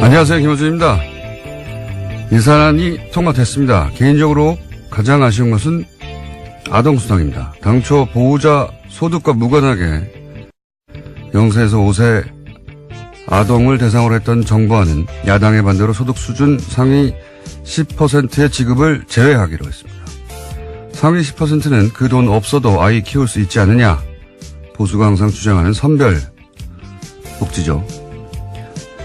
안녕하세요. 김호준입니다. 예산안이 통과됐습니다. 개인적으로 가장 아쉬운 것은 아동수당입니다. 당초 보호자 소득과 무관하게 0세에서 5세 아동을 대상으로 했던 정부안은 야당의 반대로 소득 수준 상위 10%의 지급을 제외하기로 했습니다. 상위 10%는 그 돈 없어도 아이 키울 수 있지 않느냐. 보수가 항상 주장하는 선별 복지죠.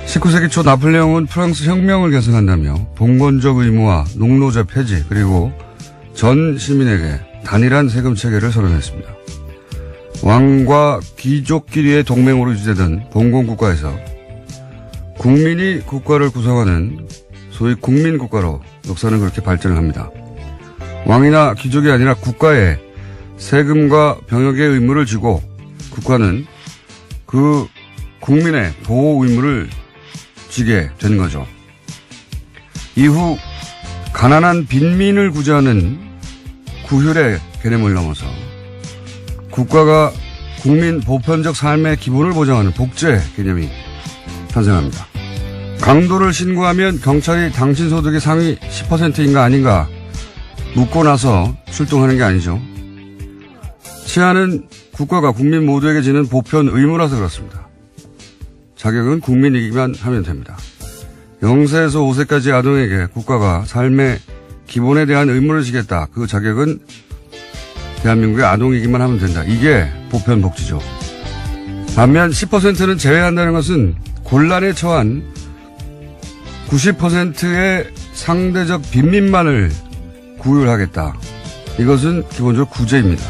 19세기 초 나폴레옹은 프랑스 혁명을 계승한다며 봉건적 의무와 농노제 폐지 그리고 전 시민에게 단일한 세금 체계를 선언했습니다. 왕과 귀족끼리의 동맹으로 유지되던 봉건국가에서 국민이 국가를 구성하는 소위 국민국가로 역사는 그렇게 발전을 합니다. 왕이나 귀족이 아니라 국가에 세금과 병역의 의무를 지고 국가는 그 국민의 보호 의무를 지게 된 거죠. 이후 가난한 빈민을 구제하는 구휼의 개념을 넘어서 국가가 국민 보편적 삶의 기본을 보장하는 복제 개념이 탄생합니다. 강도를 신고하면 경찰이 당신 소득의 상위 10%인가 아닌가 묻고 나서 출동하는 게 아니죠. 치안은 국가가 국민 모두에게 지는 보편 의무라서 그렇습니다. 자격은 국민이기만 하면 됩니다. 0세에서 5세까지 아동에게 국가가 삶의 기본에 대한 의무를 지겠다. 그 자격은 대한민국의 아동이기만 하면 된다. 이게 보편 복지죠. 반면 10%는 제외한다는 것은 곤란에 처한 90%의 상대적 빈민만을 구휼하겠다. 이것은 기본적으로 구제입니다.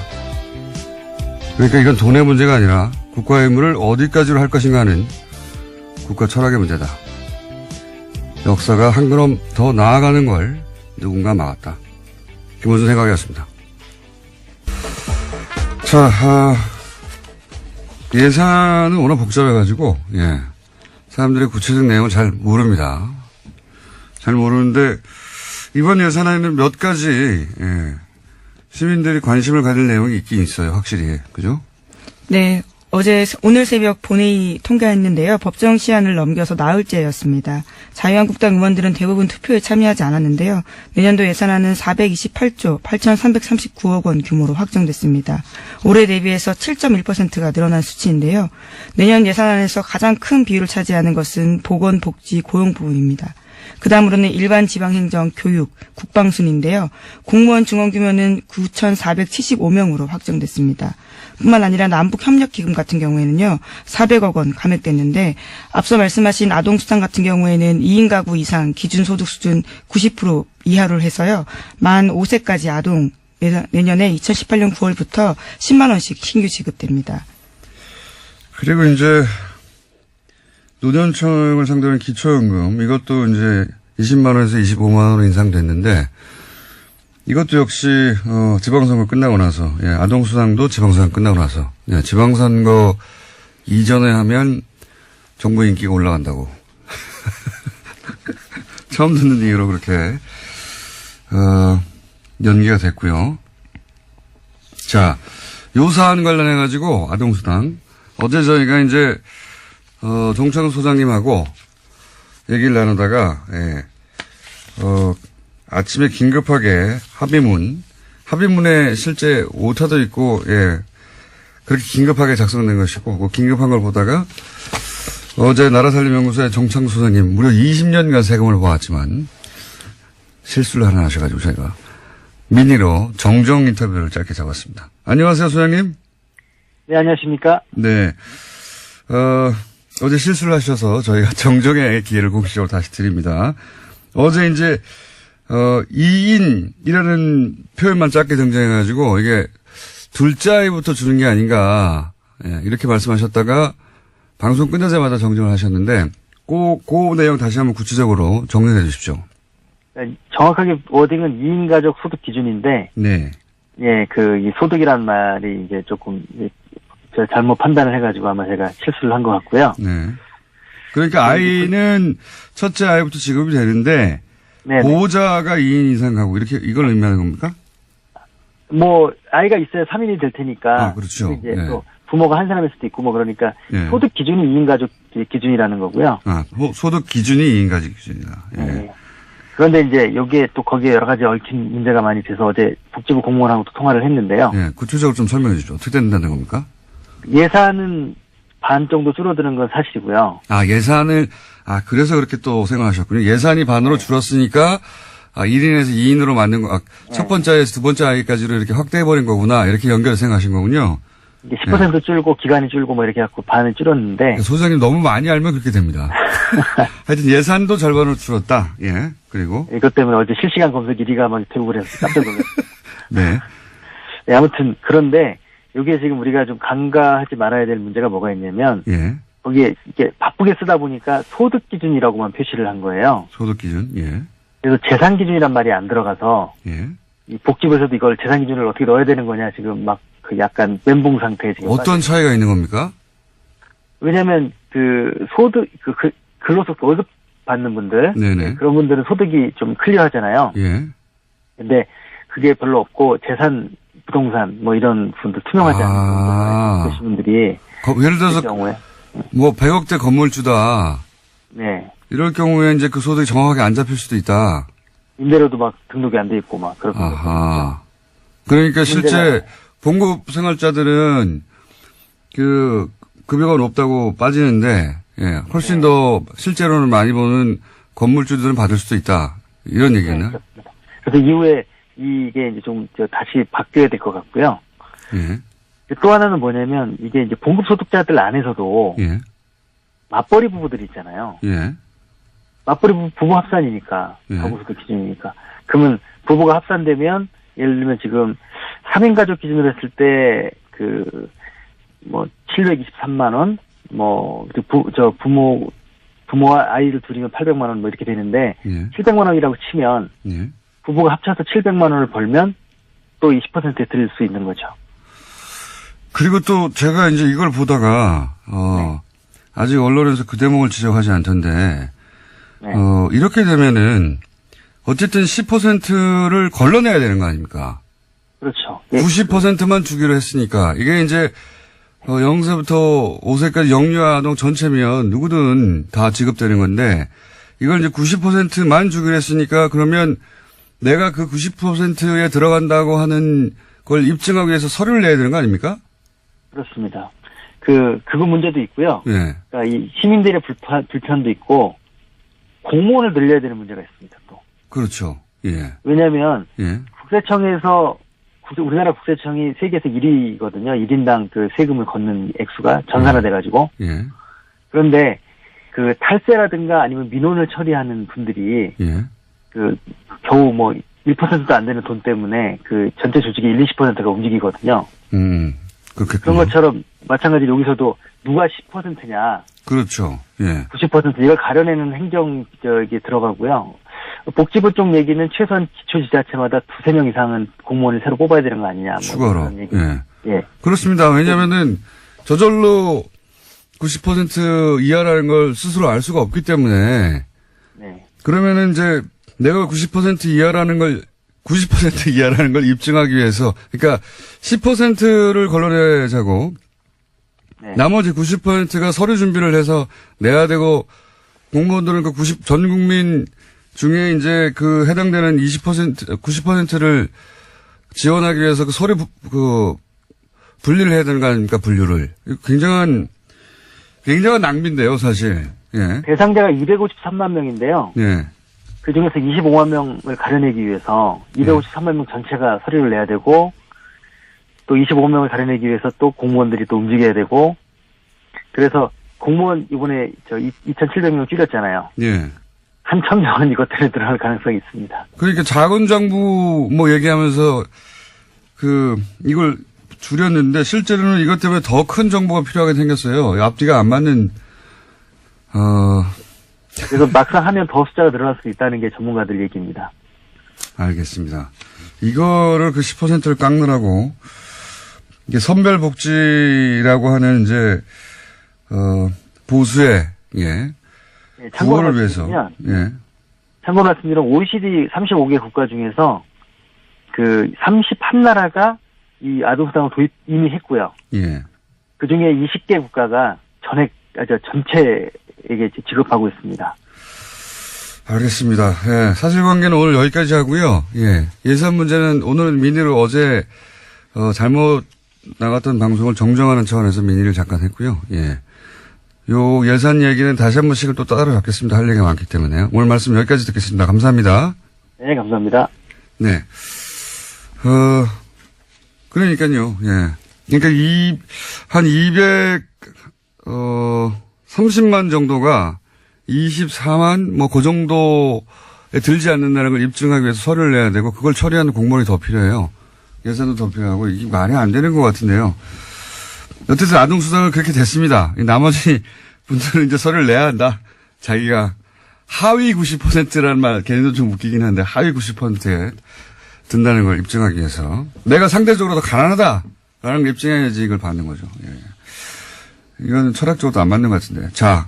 그러니까 이건 돈의 문제가 아니라 국가의 의무를 어디까지로 할 것인가 하는 국가 철학의 문제다. 역사가 한 걸음 더 나아가는 걸 누군가 막았다. 김호준 생각이었습니다. 자, 예산은 워낙 복잡해가지고, 사람들이 구체적 내용을 잘 모릅니다. 잘 모르는데, 이번 예산안에는 몇 가지, 시민들이 관심을 가질 내용이 있긴 있어요. 확실히. 그죠? 네. 오늘 새벽 본회의 통과했는데요. 법정 시한을 넘겨서 나흘째였습니다. 자유한국당 의원들은 대부분 투표에 참여하지 않았는데요. 내년도 예산안은 428조 8,339억 원 규모로 확정됐습니다. 올해 대비해서 7.1%가 늘어난 수치인데요. 내년 예산안에서 가장 큰 비율을 차지하는 것은 보건, 복지, 고용 부분입니다. 그 다음으로는 일반 지방행정, 교육, 국방 순인데요. 공무원 중원 규모는 9,475명으로 확정됐습니다. 뿐만 아니라 남북협력기금 같은 경우에는요. 400억 원 감액됐는데 앞서 말씀하신 아동수당 같은 경우에는 2인 가구 이상 기준소득 수준 90% 이하로 해서요. 만 5세까지 아동 내년에 2018년 9월부터 10만 원씩 신규 지급됩니다. 그리고 이제 노년층을 상대로 기초연금 이것도 이제 20만 원에서 25만 원으로 인상됐는데 이것도 역시 지방선거 끝나고 나서 아동수당도 지방선거 끝나고 나서 지방선거 이전에 하면 정부 인기가 올라간다고 처음 듣는 얘기로 그렇게 연기가 됐고요. 자, 요 사안 관련해 가지고 아동수당 어제 저희가 이제 정창 소장님하고 얘기를 나누다가, 아침에 긴급하게 합의문에 실제 오타도 있고, 그렇게 긴급하게 작성된 것이고, 그 긴급한 걸 보다가 어제 나라살림연구소의 정창 소장님 무려 20년간 세금을 모았지만 실수를 하나 하셔가지고 저희가 미니로 정정 인터뷰를 짧게 잡았습니다. 안녕하세요, 소장님. 네, 안녕하십니까. 네. 어제 실수를 하셔서 저희가 정정의 기회를 공식적으로 다시 드립니다. 어제 이제, 2인이라는 표현만 짧게 등장해가지고 이게 둘째 아이부터 주는 게 아닌가, 이렇게 말씀하셨다가 방송 끝나자마자 정정을 하셨는데, 그 내용 다시 한번 구체적으로 정리해 주십시오. 정확하게 워딩은 2인 가족 소득 기준인데, 네. 이 소득이란 말이 이제 조금, 제가 잘못 판단을 해가지고 아마 제가 실수를 한 것 같고요. 네. 그러니까 아이는 첫째 아이부터 지급이 되는데 네네. 보호자가 2인 이상 가고 이렇게 이걸 의미하는 겁니까? 아이가 있어야 3인이 될 테니까. 그렇죠. 이제 또 부모가 한 사람일 수도 있고 뭐 그러니까 예. 소득 기준이 2인 가족 기준이라는 거고요. 아, 소득 기준이 2인가족 기준이다. 예. 네. 그런데 이제 여기에 또 거기에 여러 가지 얽힌 문제가 많이 돼서 어제 복지부 공무원하고도 통화를 했는데요. 예. 구체적으로 좀 설명해 주죠. 어떻게 된다는 겁니까? 예산은 반 정도 줄어드는 건 사실이고요. 아, 예산을, 그래서 그렇게 또 생각하셨군요. 예산이 반으로 줄었으니까, 1인에서 2인으로 만든 거, 첫 번째 아이에서 두 번째 아이까지로 이렇게 확대해버린 거구나. 이렇게 연결해서 생각하신 거군요. 이게 10% 줄고 기간이 줄고 뭐 이렇게 갖고 반을 줄였는데. 소장님 너무 많이 알면 그렇게 됩니다. 하여튼 예산도 절반으로 줄었다. 예. 그리고. 이것 때문에 어제 실시간 검색 1위가 막 되고 그래서 깜짝 놀랐어요. 네. 네, 아무튼 그런데 여기에 지금 우리가 좀 간과하지 말아야 될 문제가 뭐가 있냐면 예. 거기에 이게 바쁘게 쓰다 보니까 소득 기준이라고만 표시를 한 거예요. 소득 기준. 예. 그래서 재산 기준이란 말이 안 들어가서 예. 이 복지부에서도 이걸 재산 기준을 어떻게 넣어야 되는 거냐 지금 막 그 약간 멘붕 상태에 지금. 어떤 차이가 있는 겁니까? 왜냐하면 그 소득 근로소득 월급 받는 분들, 네네. 그런 분들은 소득이 좀 클리어하잖아요. 예. 근데 그게 별로 없고 재산, 부동산 뭐 이런 분들 투명하지 않은 분들, 분들이 예를 들어서 그 경우에 뭐 100억대 건물주다. 네. 이럴 경우에 이제 그 소득이 정확하게 안 잡힐 수도 있다. 임대료도 막 등록이 안 돼 있고 막 그런 거. 아하. 그러니까 실제 봉급 생활자들은 그 급여가 높다고 빠지는데, 예, 훨씬 더 실제로는 많이 버는 건물주들은 받을 수도 있다. 이런 얘기겠네. 네, 그래서 이후에 이게 이제 좀 다시 바뀌어야 될 것 같고요. 예. 또 하나는 뭐냐면 이게 이제 봉급 소득자들 안에서도 예. 맞벌이 부부들이 있잖아요. 예. 맞벌이 부부 합산이니까 예. 가구소득 기준이니까. 그러면 부부가 합산되면 예를 들면 지금 3인 가족 기준으로 했을 때 뭐 723만 원, 뭐 부모와 아이를 둘이면 800만 원 뭐 이렇게 되는데 예. 700만 원이라고 치면 예. 부부가 합쳐서 700만 원을 벌면 또 20%에 드릴 수 있는 거죠. 그리고 또 제가 이제 이걸 보다가 아직 언론에서 그 대목을 지적하지 않던데 네. 이렇게 되면은 어쨌든 10%를 걸러내야 되는 거 아닙니까? 그렇죠. 90%만 주기로 했으니까 이게 이제 0세부터 5세까지 영유아동 전체면 누구든 다 지급되는 건데 이걸 이제 90%만 주기로 했으니까 그러면 내가 그 90%에 들어간다고 하는 걸 입증하기 위해서 서류를 내야 되는 거 아닙니까? 그렇습니다. 그거 문제도 있고요. 예. 그러니까 이 시민들의 불편도 있고 공무원을 늘려야 되는 문제가 있습니다. 또. 그렇죠. 예. 왜냐하면 예. 국세청에서 우리나라 국세청이 세계에서 1위거든요. 1인당 그 세금을 걷는 액수가 전산화돼가지고. 예. 그런데 그 탈세라든가 아니면 민원을 처리하는 분들이 예. 겨우 뭐 1%도 안 되는 돈 때문에 그 전체 조직의 1-20%가 움직이거든요. 그렇겠군요. 그런 것처럼 마찬가지로 여기서도 누가 10%냐. 그렇죠. 예. 90% 이걸 가려내는 행정 이게 들어가고요. 복지부 쪽 얘기는 최소한 기초지자체마다 2-3명 이상은 공무원을 새로 뽑아야 되는 거 아니냐. 추가로. 그런 얘기. 예. 예. 그렇습니다. 왜냐면은 저절로 90% 이하라는 걸 스스로 알 수가 없기 때문에. 네. 그러면은 이제 내가 90% 이하라는 걸 90% 이하라는 걸 입증하기 위해서 그러니까 10%를 걸러내자고 네. 나머지 90%가 서류 준비를 해서 내야 되고 공무원들은 전 국민 중에 이제 그 해당되는 90%를 지원하기 위해서 그 서류 분리를 해야 되는 거 아닙니까? 분류를. 굉장한 낭비인데요, 사실. 예. 대상자가 253만 명인데요. 예. 그 중에서 25만 명을 가려내기 위해서 253만 명 전체가 서류를 내야 되고 또 25명을 가려내기 위해서 또 공무원들이 또 움직여야 되고 그래서 공무원 이번에 2,700명 줄였잖아요. 예. 한 1,000명은 이것 때문에 들어갈 가능성이 있습니다. 그러니까 자원장부 뭐 얘기하면서 이걸 줄였는데 실제로는 이것 때문에 더 큰 정보가 필요하게 생겼어요. 앞뒤가 안 맞는 그래서 막상 하면 더 숫자가 늘어날 수도 있다는 게 전문가들 얘기입니다. 알겠습니다. 이거를 그 10%를 깎느라고 이게 선별복지라고 하는 이제 보수의 참고를 구호를 위해서 참고 말씀드리면 OECD 35개 국가 중에서 31나라가 이 아동수당을 도입 이미 했고요. 예. 그중에 20개 국가가 전체에게 지급하고 있습니다. 알겠습니다. 예, 사실관계는 오늘 여기까지 하고요. 예, 예산 문제는 오늘은 민의로 어제 잘못 나갔던 방송을 정정하는 차원에서 민의를 잠깐 했고요. 예, 요 예산 얘기는 다시 한 번씩을 또 따로 잡겠습니다. 할 얘기가 많기 때문에요. 오늘 말씀 여기까지 듣겠습니다. 감사합니다. 네, 감사합니다. 네. 그러니까요. 예. 그러니까 한 30만 정도가 24만 뭐 그 정도에 들지 않는다는 걸 입증하기 위해서 서류를 내야 되고 그걸 처리하는 공무원이 더 필요해요. 예산도 더 필요하고 이게 말이 안 되는 것 같은데요. 어쨌든 아동수당은 그렇게 됐습니다. 나머지 분들은 이제 서류를 내야 한다. 자기가 하위 90%라는 말 걔네도 좀 웃기긴 한데 하위 90%에 든다는 걸 입증하기 위해서 내가 상대적으로 더 가난하다라는 걸 입증해야지 이걸 받는 거죠. 예. 이건 철학적으로도 안 맞는 것 같은데. 자,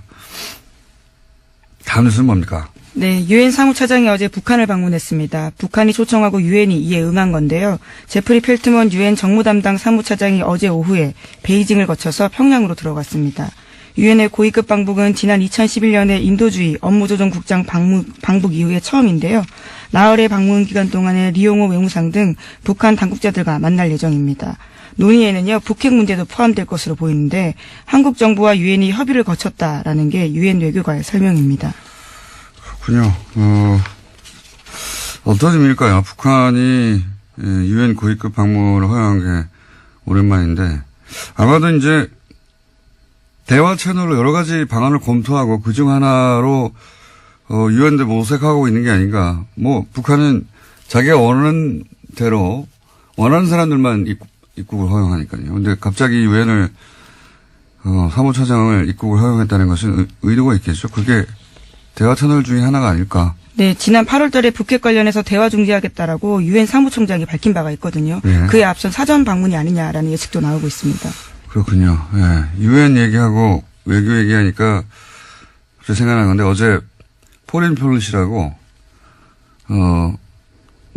다음 뉴스는 뭡니까? 네, 유엔 사무차장이 어제 북한을 방문했습니다. 북한이 초청하고 유엔이 이에 응한 건데요. 제프리 펠트먼 유엔 정무 담당 사무차장이 어제 오후에 베이징을 거쳐서 평양으로 들어갔습니다. 유엔의 고위급 방북은 지난 2011년에 인도주의 업무조정국장 방북 이후에 처음인데요. 나흘의 방문 기간 동안에 리용호 외무상 등 북한 당국자들과 만날 예정입니다. 논의에는요, 북핵 문제도 포함될 것으로 보이는데 한국 정부와 유엔이 협의를 거쳤다라는 게 유엔 외교관의 설명입니다. 그렇군요. 어떤 의미일까요? 북한이 유엔 고위급 방문을 허용한 게 오랜만인데 아마도 이제 대화 채널로 여러 가지 방안을 검토하고 그중 하나로 유엔도 모색하고 있는 게 아닌가. 뭐 북한은 자기가 원하는 대로 원하는 사람들만 입국을 허용하니까요. 근데 갑자기 유엔을 사무처장을 입국을 허용했다는 것은 의도가 있겠죠. 그게 대화 채널 중에 하나가 아닐까. 네, 지난 8월 달에 북핵 관련해서 대화 중지하겠다라고 유엔 사무총장이 밝힌 바가 있거든요. 예. 그에 앞선 사전 방문이 아니냐라는 예측도 나오고 있습니다. 그렇군요. 예. 유엔 얘기하고 외교 얘기하니까 갑자기 생각난 건데 어제 포린 폴리시라고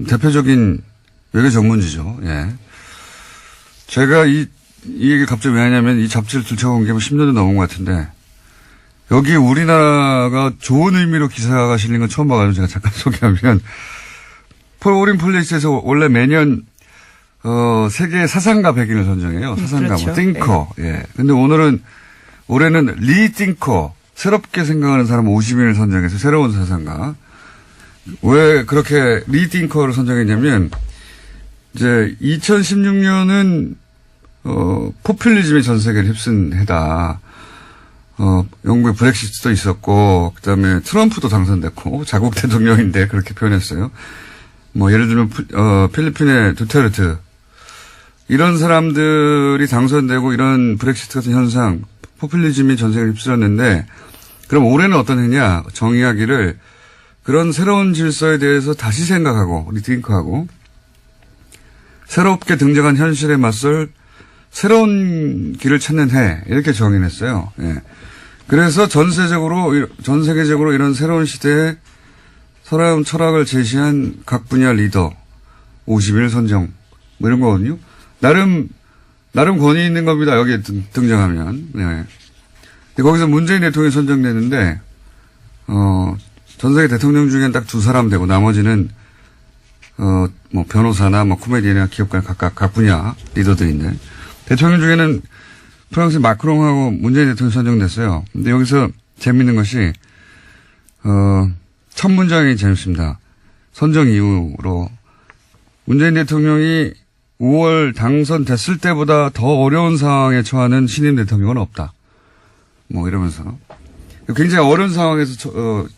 대표적인 외교 전문지죠. 예. 제가 이 얘기 갑자기 왜 하냐면 이 잡지를 들춰본 게 10년도 넘은 것 같은데 여기 우리나라가 좋은 의미로 기사가 실린 건 처음 봐가지고 제가 잠깐 소개하면 포린 폴리시에서 원래 매년 세계 사상가 100인을 선정해요. 사상가, 그렇죠. 뭐, 띵커. 네. 예. 근데 올해는 리띵커, 새롭게 생각하는 사람 50인을 선정해서 새로운 사상가. 왜 그렇게 리띵커를 선정했냐면, 이제 2016년은, 포퓰리즘이 전 세계를 휩쓴 해다. 영국의 브렉시트도 있었고, 그 다음에 트럼프도 당선됐고, 자국 대통령인데 그렇게 표현했어요. 뭐, 예를 들면, 필리핀의 두테르트. 이런 사람들이 당선되고 이런 브렉시트 같은 현상, 포퓰리즘이 전 세계를 휩쓸었는데, 그럼 올해는 어떤 해냐? 정의하기를 그런 새로운 질서에 대해서 다시 생각하고, 리팅크하고, 새롭게 등장한 현실에 맞설 새로운 길을 찾는 해, 이렇게 정의했어요. 예. 그래서 전 세계적으로 이런 새로운 시대에 새로운 철학을 제시한 각 분야 리더, 50일 선정, 뭐 이런 거거든요. 나름 권위 있는 겁니다. 여기에 등장하면. 네. 근데 거기서 문재인 대통령이 선정됐는데, 전 세계 대통령 중엔 딱 2사람 되고, 나머지는, 뭐, 변호사나, 뭐, 코미디언이나 기업가 각 분야 리더들인데, 대통령 중에는 프랑스 마크롱하고 문재인 대통령이 선정됐어요. 근데 여기서 재밌는 것이, 첫 문장이 재밌습니다. 선정 이후로, 문재인 대통령이 5월 당선됐을 때보다 더 어려운 상황에 처하는 신임 대통령은 없다. 뭐 이러면서. 굉장히 어려운 상황에서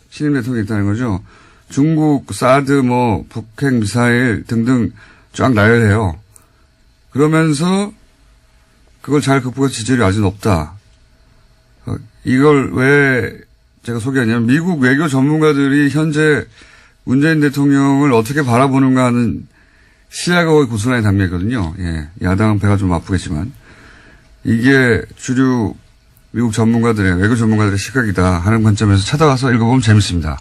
신임 대통령이 있다는 거죠. 중국, 사드, 뭐, 북핵 미사일 등등 쫙 나열해요. 그러면서 그걸 잘 극복해서 지지율이 아주 높다. 이걸 왜 제가 소개하냐면 미국 외교 전문가들이 현재 문재인 대통령을 어떻게 바라보는가 하는 시야가 거의 고스란히 담겨있거든요. 예. 야당은 배가 좀 아프겠지만. 이게 주류 미국 전문가들의, 외교 전문가들의 시각이다 하는 관점에서 찾아가서 읽어보면 재밌습니다.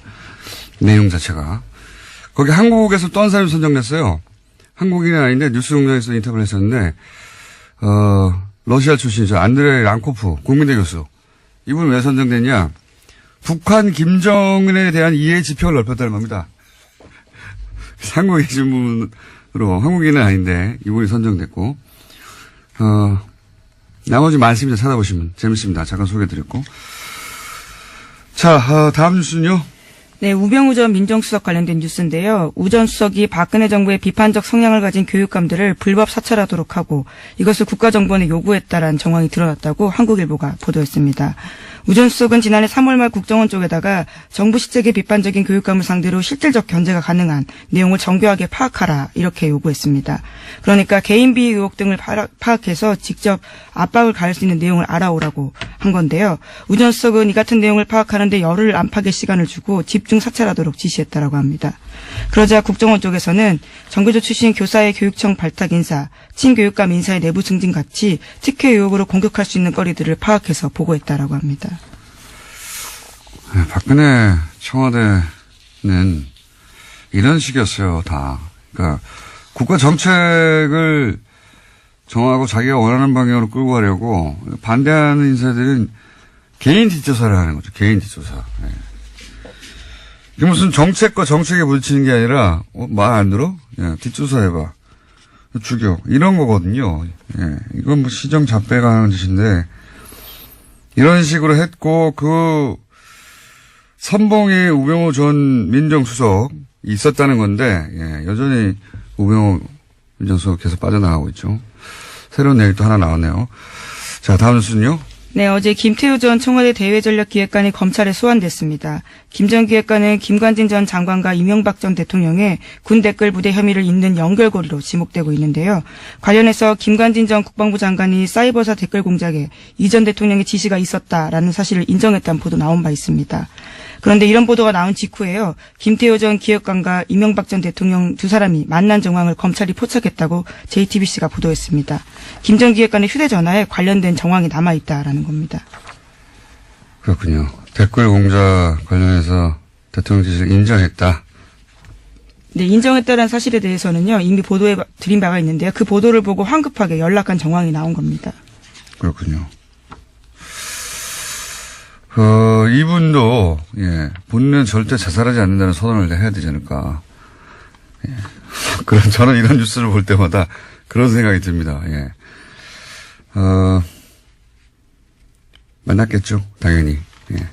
내용 자체가. 거기 한국에서 또 한 사람이 선정됐어요. 한국인이 아닌데 뉴스공장에서 인터뷰를 했었는데, 러시아 출신이죠. 안드레이 랑코프 국민대 교수. 이분 왜 선정됐냐? 북한 김정은에 대한 이해 지평을 넓혔다는 겁니다. 한국에 계신 분으로, 한국인은 아닌데 이분이 선정됐고, 나머지 많습니다. 찾아보시면 재밌습니다. 잠깐 소개해드렸고. 자, 다음 뉴스는요. 네, 우병우 전 민정수석 관련된 뉴스인데요. 우 전 수석이 박근혜 정부의 비판적 성향을 가진 교육감들을 불법 사찰하도록 하고 이것을 국가정보원에 요구했다라는 정황이 드러났다고 한국일보가 보도했습니다. 우 전 수석은 지난해 3월 말 국정원 쪽에다가 정부 시책에 비판적인 교육감을 상대로 실질적 견제가 가능한 내용을 정교하게 파악하라 이렇게 요구했습니다. 그러니까 개인비 의혹 등을 파악해서 직접 압박을 가할 수 있는 내용을 알아오라고 한 건데요. 우 전 수석은 이 같은 내용을 파악하는데 열흘 안팎의 시간을 주고 집중 사찰하도록 지시했다라고 합니다. 그러자 국정원 쪽에서는 정교조 출신 교사의 교육청 발탁 인사, 친교육감 인사의 내부 승진 같이 특혜 의혹으로 공격할 수 있는 거리들을 파악해서 보고했다라고 합니다. 네, 박근혜 청와대는 이런 식이었어요, 다. 그러니까 국가 정책을 정하고 자기가 원하는 방향으로 끌고 가려고 반대하는 인사들은 개인 뒷조사를 하는 거죠. 개인 뒷조사. 네. 이게 무슨 정책과 정책에 부딪히는 게 아니라 말 안 들어? 야, 뒷조사 해봐. 죽여. 이런 거거든요. 예, 이건 뭐 시정 잡배가 하는 짓인데 이런 식으로 했고 그 선봉에 우병우 전 민정수석 있었다는 건데 예, 여전히 우병우 민정수석 계속 빠져나가고 있죠. 새로운 얘기 또 하나 나왔네요. 자, 다음 뉴스는요. 네, 어제 김태우 전 청와대 대외전략기획관이 검찰에 소환됐습니다. 김 전 기획관은 김관진 전 장관과 이명박 전 대통령의 군 댓글 부대 혐의를 잇는 연결고리로 지목되고 있는데요. 관련해서 김관진 전 국방부 장관이 사이버사 댓글 공작에 이 전 대통령의 지시가 있었다라는 사실을 인정했다는 보도 나온 바 있습니다. 그런데 이런 보도가 나온 직후에요. 김태우 전 기획관과 이명박 전 대통령 두 사람이 만난 정황을 검찰이 포착했다고 JTBC가 보도했습니다. 김 전 기획관의 휴대전화에 관련된 정황이 남아있다라는 겁니다. 그렇군요. 댓글 공작 관련해서 대통령 지시를 인정했다. 네, 인정했다는 사실에 대해서는요. 이미 보도해 드린 바가 있는데요. 그 보도를 보고 황급하게 연락한 정황이 나온 겁니다. 그렇군요. 이분도, 예, 본인은 절대 자살하지 않는다는 선언을 해야 되지 않을까. 예. 그럼 저는 이런 뉴스를 볼 때마다 그런 생각이 듭니다. 예. 만났겠죠. 당연히. 예.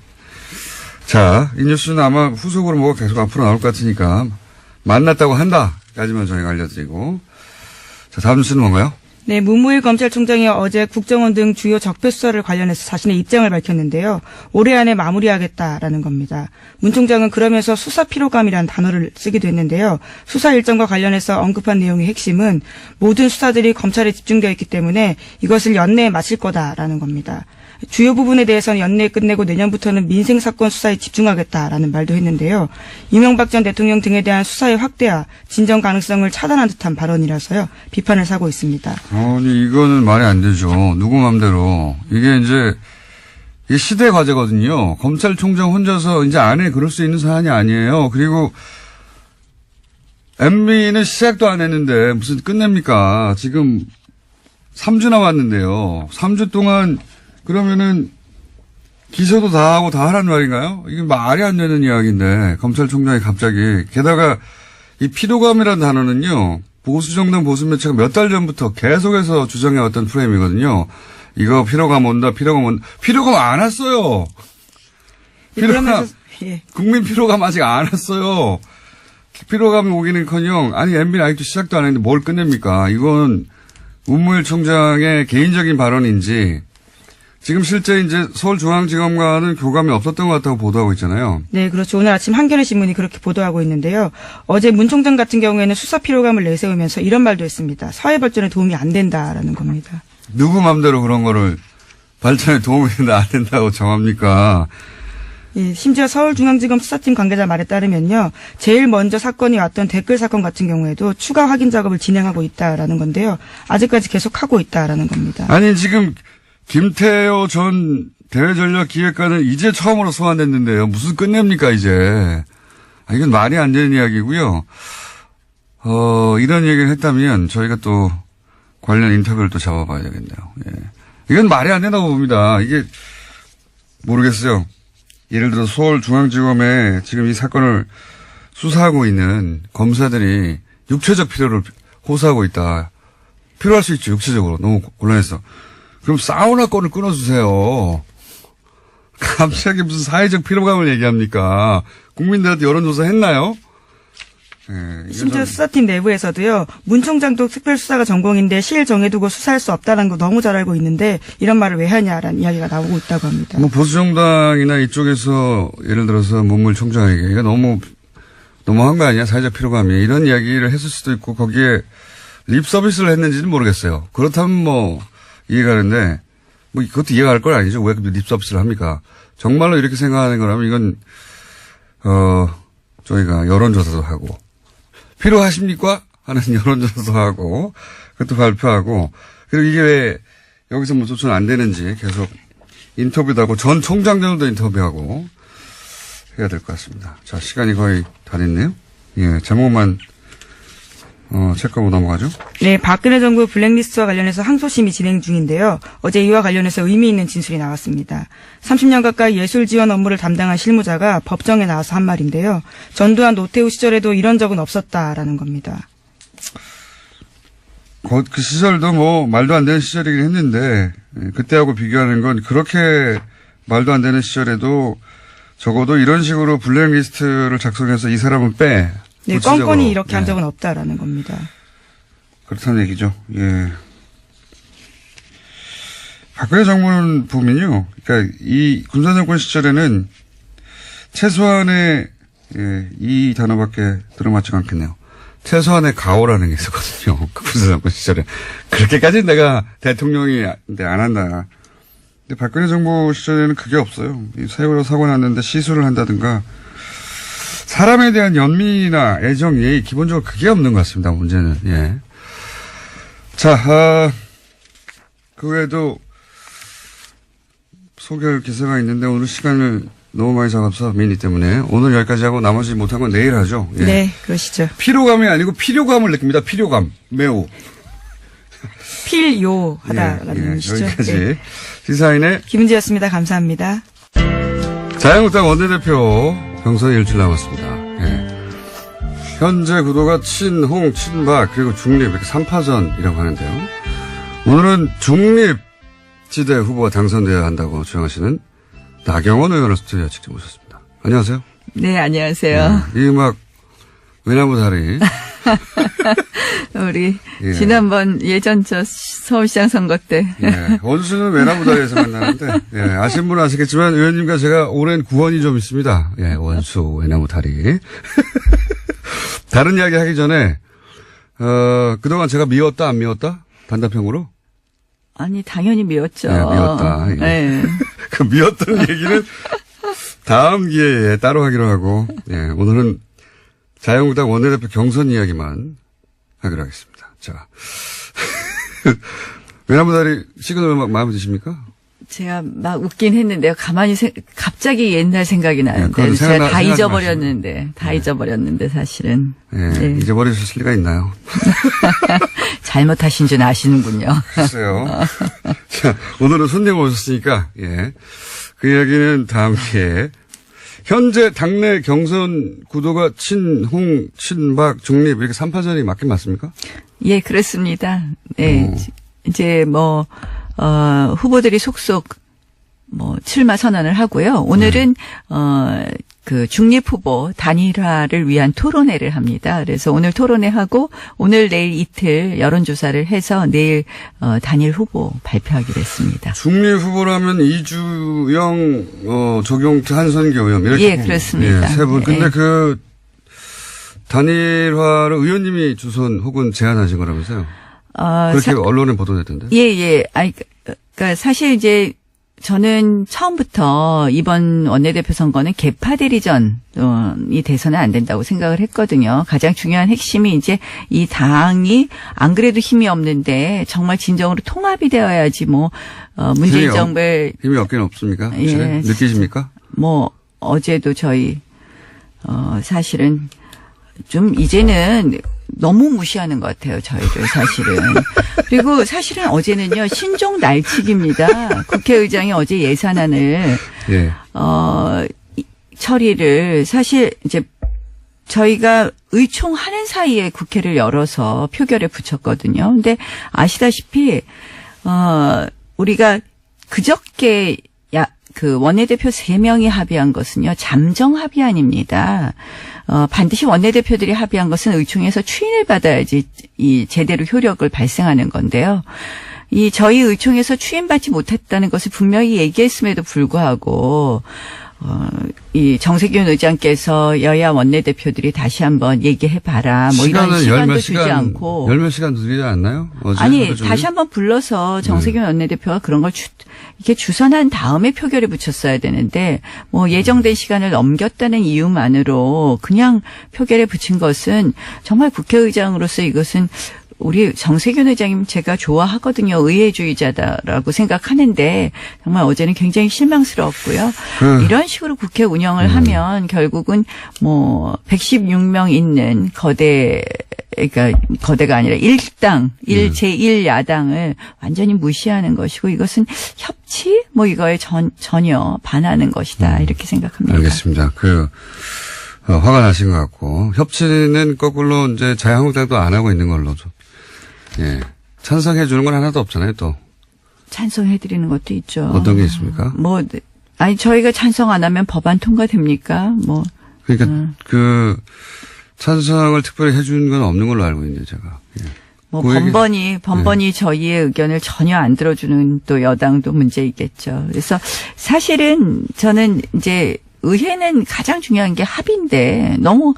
자, 이 뉴스는 아마 후속으로 뭐가 계속 앞으로 나올 것 같으니까 만났다고 한다까지만 저희가 알려드리고. 자, 다음 뉴스는 뭔가요? 네, 문무일 검찰총장이 어제 국정원 등 주요 적폐 수사를 관련해서 자신의 입장을 밝혔는데요. 올해 안에 마무리하겠다라는 겁니다. 문 총장은 그러면서 수사 피로감이라는 단어를 쓰기도 했는데요. 수사 일정과 관련해서 언급한 내용의 핵심은 모든 수사들이 검찰에 집중되어 있기 때문에 이것을 연내에 마칠 거다라는 겁니다. 주요 부분에 대해서는 연내에 끝내고 내년부터는 민생사건 수사에 집중하겠다라는 말도 했는데요. 이명박 전 대통령 등에 대한 수사의 확대와 진정 가능성을 차단한 듯한 발언이라서요. 비판을 사고 있습니다. 아니, 이거는 말이 안 되죠. 누구 맘대로. 이게 시대 과제거든요. 검찰총장 혼자서 이제 안에 그럴 수 있는 사안이 아니에요. 그리고 MB는 시작도 안 했는데 무슨 끝냅니까? 지금 3주 남았는데요. 3주 동안 그러면은 기소도 다 하고 다 하라는 말인가요? 이게 말이 안 되는 이야기인데 검찰총장이 갑자기 게다가 이 피로감이라는 단어는요. 보수정당 보수매체가 몇 달 전부터 계속해서 주장해왔던 프레임이거든요. 이거 피로감 온다. 피로감 안 왔어요. 피로감, 예. 국민 피로감 아직 안 왔어요. 피로감이 오기는커녕 아니 MB는 아직도 시작도 안 했는데 뭘 끝냅니까? 이건 문무일 총장의 개인적인 발언인지 지금 실제 이제 서울중앙지검과는 교감이 없었던 것 같다고 보도하고 있잖아요. 네, 그렇죠. 오늘 아침 한겨레 신문이 그렇게 보도하고 있는데요. 어제 문 총장 같은 경우에는 수사 피로감을 내세우면서 이런 말도 했습니다. 사회 발전에 도움이 안 된다라는 겁니다. 누구 맘대로 그런 거를 발전에 도움이 된다 안 된다고 정합니까? 예, 심지어 서울중앙지검 수사팀 관계자 말에 따르면요. 제일 먼저 사건이 왔던 댓글 사건 같은 경우에도 추가 확인 작업을 진행하고 있다라는 건데요. 아직까지 계속하고 있다라는 겁니다. 아니 지금 김태호 전 대외전략기획관은 이제 처음으로 소환됐는데요. 무슨 끝냅니까 이제. 이건 말이 안 되는 이야기고요. 이런 얘기를 했다면 저희가 또 관련 인터뷰를 또 잡아봐야 되겠네요. 예. 이건 말이 안 된다고 봅니다. 이게 모르겠어요. 예를 들어 서울중앙지검에 지금 이 사건을 수사하고 있는 검사들이 육체적 필요를 호소하고 있다. 필요할 수 있죠. 육체적으로. 너무 곤란해서. 그럼 사우나 건을 끊어주세요. 갑자기 무슨 사회적 피로감을 얘기합니까? 국민들한테 여론조사 했나요? 네, 심지어 수사팀 내부에서도요. 문 총장도 특별수사가 전공인데 시일 정해두고 수사할 수 없다는 거 너무 잘 알고 있는데 이런 말을 왜 하냐라는 이야기가 나오고 있다고 합니다. 뭐 보수정당이나 이쪽에서 예를 들어서 문물 총장에게 이거 너무한 거 아니야? 사회적 피로감이. 이런 이야기를 했을 수도 있고 거기에 립 서비스를 했는지는 모르겠어요. 그렇다면 뭐 이해가는데 뭐 그것도 이해할 건 아니죠. 왜 립 서비스를 합니까? 정말로 이렇게 생각하는 거라면 이건 저희가 여론조사도 하고 필요하십니까? 하는 여론조사도 하고 그것도 발표하고 그리고 이게 왜 여기서 뭐 조치는 안 되는지 계속 인터뷰도 하고 전 총장들도 인터뷰하고 해야 될 것 같습니다. 자, 시간이 거의 다 됐네요. 예, 제목만 체크하고 넘어가죠. 네, 박근혜 정부 블랙리스트와 관련해서 항소심이 진행 중인데요. 어제 이와 관련해서 의미 있는 진술이 나왔습니다. 30년 가까이 예술 지원 업무를 담당한 실무자가 법정에 나와서 한 말인데요. 전두환 노태우 시절에도 이런 적은 없었다라는 겁니다. 그 시절도 뭐 말도 안 되는 시절이긴 했는데 그때하고 비교하는 건 그렇게 말도 안 되는 시절에도 적어도 이런 식으로 블랙리스트를 작성해서 이 사람은 빼. 네, 껌껌이 이렇게 한 적은 없다라는 겁니다. 그렇다는 얘기죠. 예. 박근혜 정부는 보면요. 그러니까 이 군사정권 시절에는 최소한의 이 단어밖에 들어맞지가 않겠네요. 최소한의 가오라는 게 있었거든요. 그 군사정권 시절에. 그렇게까지는 내가 대통령이 안 한다. 근데 박근혜 정부 시절에는 그게 없어요. 이 세월호 사고 났는데 시술을 한다든가 사람에 대한 연민이나 애정, 예의, 기본적으로 그게 없는 것 같습니다, 문제는. 예. 자, 그 외에도 소개할 기사가 있는데 오늘 시간을 너무 많이 잡아서 미니 때문에 오늘 여기까지 하고 나머지 못한 건 내일 하죠. 예. 네, 그러시죠. 피로감이 아니고 필요감을 느낍니다. 필요감. 매우. 필요하다라는 의미시죠. 여기까지. 네. 시사인의 김은지였습니다. 감사합니다. 자유한국당 원내대표 경선이 일주일 남았습니다. 예. 현재 구도가 친홍, 친박, 그리고 중립, 이렇게 3파전이라고 하는데요. 오늘은 중립지대 후보가 당선되어야 한다고 주장하시는 나경원 의원을 스튜디오에 직접 모셨습니다. 안녕하세요. 네, 안녕하세요. 이 음악, 외나무 다리. 우리, 예. 지난번 예전 서울시장 선거 때. 예. 원수는 외나무 다리에서 만나는데, 예. 아시는 분은 아시겠지만, 의원님과 제가 오랜 구원이 좀 있습니다. 예, 원수, 외나무 다리. 다른 이야기 하기 전에, 그동안 제가 미웠다, 안 미웠다? 단답형으로? 아니, 당연히 미웠죠. 네, 미웠다. 예. 네. 그 미웠던 얘기는 다음 기회에 따로 하기로 하고, 예. 오늘은 자유한국당 원내대표 경선 이야기만 하기로 하겠습니다. 자. 외나무 다리 시그널 마음에 드십니까? 제가 막 웃긴 했는데요. 갑자기 옛날 생각이 나는데. 네, 제가 다 잊어버렸는데. 다 잊어버렸는데, 사실은. 예. 네. 잊어버리셨을 리가 있나요? 잘못하신 줄 아시는군요. 글쎄요. 자, 오늘은 손님 오셨으니까, 예. 그 이야기는 다음 기회에. 현재 당내 경선 구도가 친홍, 친박, 중립 이렇게 3파전이 맞긴 맞습니까? 예, 그렇습니다. 네. 이제 후보들이 속속 출마 선언을 하고요. 오늘은 그 중립 후보 단일화를 위한 토론회를 합니다. 그래서 오늘 토론회하고 오늘 내일 이틀 여론조사를 해서 내일 단일 후보 발표하기로 했습니다. 중립 후보라면 이주영, 조경태, 한선교 의원 이렇게. 예, 그렇습니다. 예, 세 분. 근데 예. 그 단일화를 의원님이 주선 혹은 제안하신 거라면서요? 그렇게 언론에 보도됐던데. 예. 그러니까 사실 이제 저는 처음부터 이번 원내대표 선거는 개파 대리전이 돼서는 안 된다고 생각을 했거든요. 가장 중요한 핵심이 이제 이 당이 안 그래도 힘이 없는데 정말 진정으로 통합이 되어야지 문재인 정부의 힘이 없긴 없습니까? 예, 느끼십니까? 어제도 저희 사실은 좀 이제는 너무 무시하는 것 같아요, 저희를 사실은. 그리고 사실은 어제는요, 신종 날치기입니다. 국회의장이 어제 예산안을, 예. 처리를 사실 이제 저희가 의총하는 사이에 국회를 열어서 표결에 붙였거든요. 근데 아시다시피, 우리가 그저께 그 원내대표 3명이 합의한 것은요, 잠정 합의안입니다. 반드시 원내대표들이 합의한 것은 의총에서 추인을 받아야지 이 제대로 효력을 발생하는 건데요. 이 저희 의총에서 추인받지 못했다는 것을 분명히 얘기했음에도 불구하고 이 정세균 의장께서 여야 원내대표들이 다시 한번 얘기해봐라. 뭐 이런 시간도 주지 않고. 열몇 시간 드리지 않나요? 어제 아니, 다시 한번 불러서 정세균 원내대표가 그런 걸 이렇게 주선한 다음에 표결에 붙였어야 되는데, 뭐 예정된 시간을 넘겼다는 이유만으로 그냥 표결에 붙인 것은 정말 국회의장으로서 이것은 우리 정세균 의장님 제가 좋아하거든요. 의회주의자다라고 생각하는데 정말 어제는 굉장히 실망스러웠고요. 이런 식으로 국회 운영을 하면 결국은 뭐 116명 있는 그러니까 거대가 아니라 일당, 제1야당을 완전히 무시하는 것이고 이것은 협치? 뭐 이거에 전혀 반하는 것이다. 이렇게 생각합니다. 알겠습니다. 화가 나신 것 같고 협치는 거꾸로 이제 자유한국당도 안 하고 있는 걸로 좀. 예. 찬성해 주는 건 하나도 없잖아요, 또. 찬성해 드리는 것도 있죠. 어떤 게 있습니까? 아니, 저희가 찬성 안 하면 법안 통과됩니까? 그러니까, 찬성을 특별히 해 주는 건 없는 걸로 알고 있는데, 제가. 예. 번번이 저희의 의견을 전혀 안 들어주는 또 여당도 문제이겠죠. 그래서 사실은 저는 이제 의회는 가장 중요한 게 합의인데 너무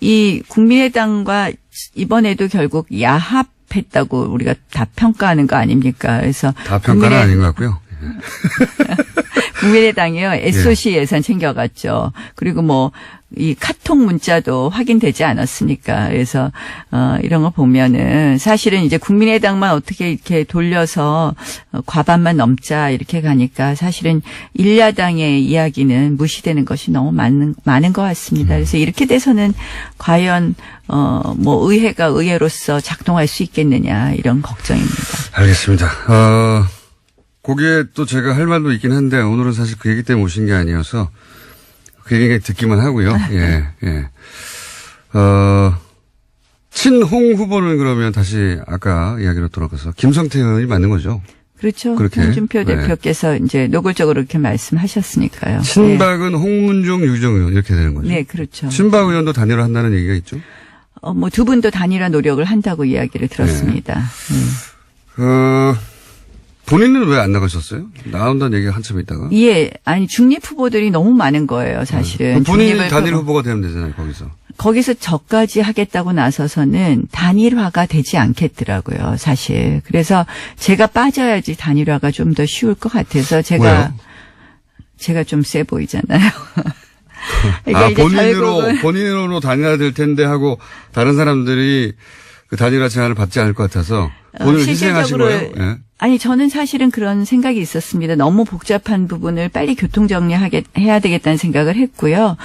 이 국민의당과 이번에도 결국 야합했다고 우리가 다 평가하는 거 아닙니까? 그래서 다 평가는 아닌 것 같고요. 국민의당이요. SOC 예산 챙겨갔죠. 그리고 이 카톡 문자도 확인되지 않았으니까. 그래서, 이런 거 보면은 사실은 이제 국민의당만 어떻게 이렇게 돌려서 과반만 넘자 이렇게 가니까 사실은 일야당의 이야기는 무시되는 것이 너무 많은 것 같습니다. 그래서 이렇게 돼서는 과연, 의회가 의회로서 작동할 수 있겠느냐 이런 걱정입니다. 알겠습니다. 거기에 또 제가 할 말도 있긴 한데 오늘은 사실 그 얘기 때문에 오신 게 아니어서 그 얘기 듣기만 하고요. 예. 친홍 후보는 그러면 다시 아까 이야기로 돌아가서 김성태 의원이 맞는 거죠? 그렇죠. 그렇게. 홍준표 대표께서 이제 노골적으로 그렇게 말씀하셨으니까요. 친박은 홍문종, 유정 의원 이렇게 되는 거죠? 네, 그렇죠. 친박 의원도 단일화 한다는 얘기가 있죠? 두 분도 단일화 노력을 한다고 이야기를 들었습니다. 본인은 왜 안 나가셨어요? 나온다는 얘기가 한참 있다가. 예, 아니 중립 후보들이 너무 많은 거예요, 사실은. 본인이 단일 후보가 되면 되잖아요, 거기서 저까지 하겠다고 나서서는 단일화가 되지 않겠더라고요, 사실. 그래서 제가 빠져야지 단일화가 좀 더 쉬울 것 같아서 제가 좀 세 보이잖아요. 그러니까 본인으로 단일화 될 텐데 하고 다른 사람들이 그 단일화 제안을 받지 않을 것 같아서 본인을 희생하신 거예요? 예. 아니, 저는 사실은 그런 생각이 있었습니다. 너무 복잡한 부분을 빨리 교통정리해야 되겠다는 생각을 했고요.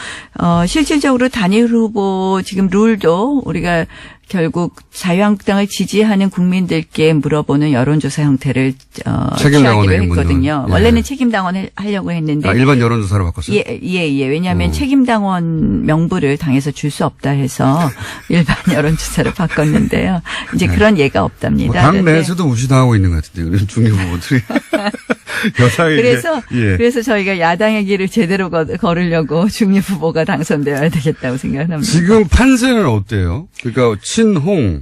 실질적으로 단일 후보 지금 룰도 우리가 결국 자유한국당을 지지하는 국민들께 물어보는 여론조사 형태를 취하기로 했거든요. 예. 원래는 책임당원 하려고 했는데. 일반 여론조사로 바꿨어요? 예. 왜냐하면 책임당원 명부를 당에서 줄 수 없다 해서 일반 여론조사로 바꿨는데요. 이제 그런 예가 없답니다. 당 내에서도 무시당하고 있는 것 같은데, 그런 중립 후보들이. 그래서 저희가 야당의 길을 제대로 걸으려고 중립 후보가 당선되어야 되겠다고 생각합니다. 지금 판세는 어때요? 그러니까 친홍,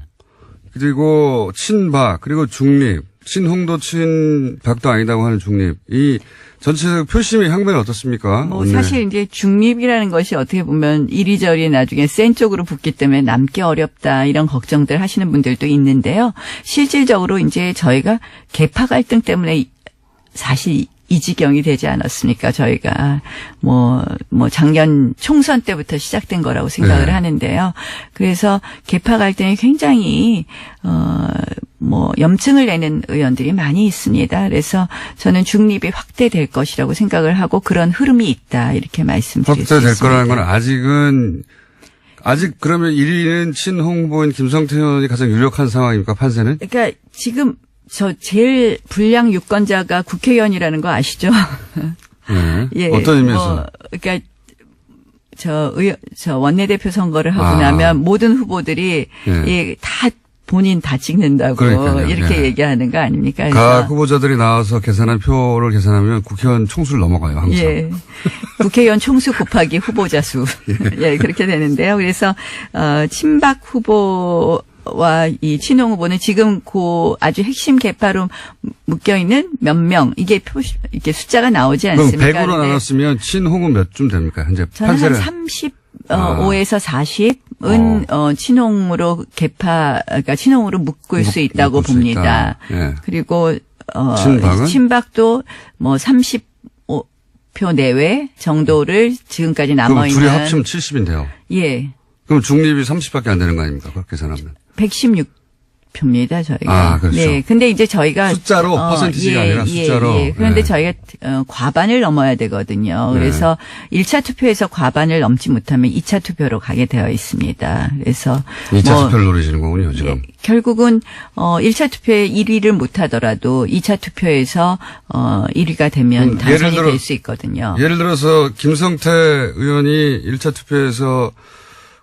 그리고 친박, 그리고 중립, 친홍도 친박도 아니다고 하는 중립. 이 전체적 표심의 향배는 어떻습니까? 사실 이제 중립이라는 것이 어떻게 보면 이리저리 나중에 센 쪽으로 붙기 때문에 남기 어렵다 이런 걱정들 하시는 분들도 있는데요. 실질적으로 이제 저희가 계파 갈등 때문에 사실 이 지경이 되지 않았습니까? 저희가 작년 총선 때부터 시작된 거라고 생각을 하는데요. 그래서 계파 갈등이 굉장히 염증을 내는 의원들이 많이 있습니다. 그래서 저는 중립이 확대될 것이라고 생각을 하고 그런 흐름이 있다 이렇게 말씀드릴 수 있습니다. 확대될 거라는 건 아직은 아직 그러면 1위는 친홍 후보인 김성태 의원이 가장 유력한 상황입니까, 판세는? 그러니까 지금 저 제일 불량 유권자가 국회의원이라는 거 아시죠? 네. 예. 어떤 의미에서? 그러니까 저 원내대표 선거를 하고 나면 모든 후보들이 예, 다 본인 다 찍는다고 그러니까요. 이렇게 예. 얘기하는 거 아닙니까? 각 후보자들이 나와서 계산한 표를 계산하면 국회의원 총수를 넘어가요, 항상. 예. 국회의원 총수 곱하기 후보자 수. 예, 그렇게 되는데요. 그래서, 친박 후보와 이 친홍 후보는 지금 그 아주 핵심 계파로 묶여있는 몇 명, 이게 이게 숫자가 나오지 그럼 않습니까? 100으로 나눴으면 친홍은 몇 쯤 됩니까, 현재? 저는 판세를. 한 35에서 40은 친홍으로 그러니까 친홍으로 묶을 수 있다고 묶을 수 봅니다. 있다. 예. 그리고 친박은? 친박도 뭐 30표 내외 정도를 지금까지 그럼 남아 있는 둘이 합치면 70인데요. 예. 그럼 중립이 30밖에 안 되는 거 아닙니까? 그렇게 계산하면. 116표입니다, 저희가. 아, 그렇죠. 네. 근데 이제 저희가 숫자로, 퍼센티지가 아니라 숫자로. 그런데 네. 저희가 과반을 넘어야 되거든요. 그래서 1차 투표에서 과반을 넘지 못하면 2차 투표로 가게 되어 있습니다. 그래서 2차 투표를 노리시는 거군요, 지금. 예, 결국은 1차 투표에 1위를 못 하더라도 2차 투표에서 1위가 되면 당선이 될 수 있거든요. 예를 들어서 김성태 의원이 1차 투표에서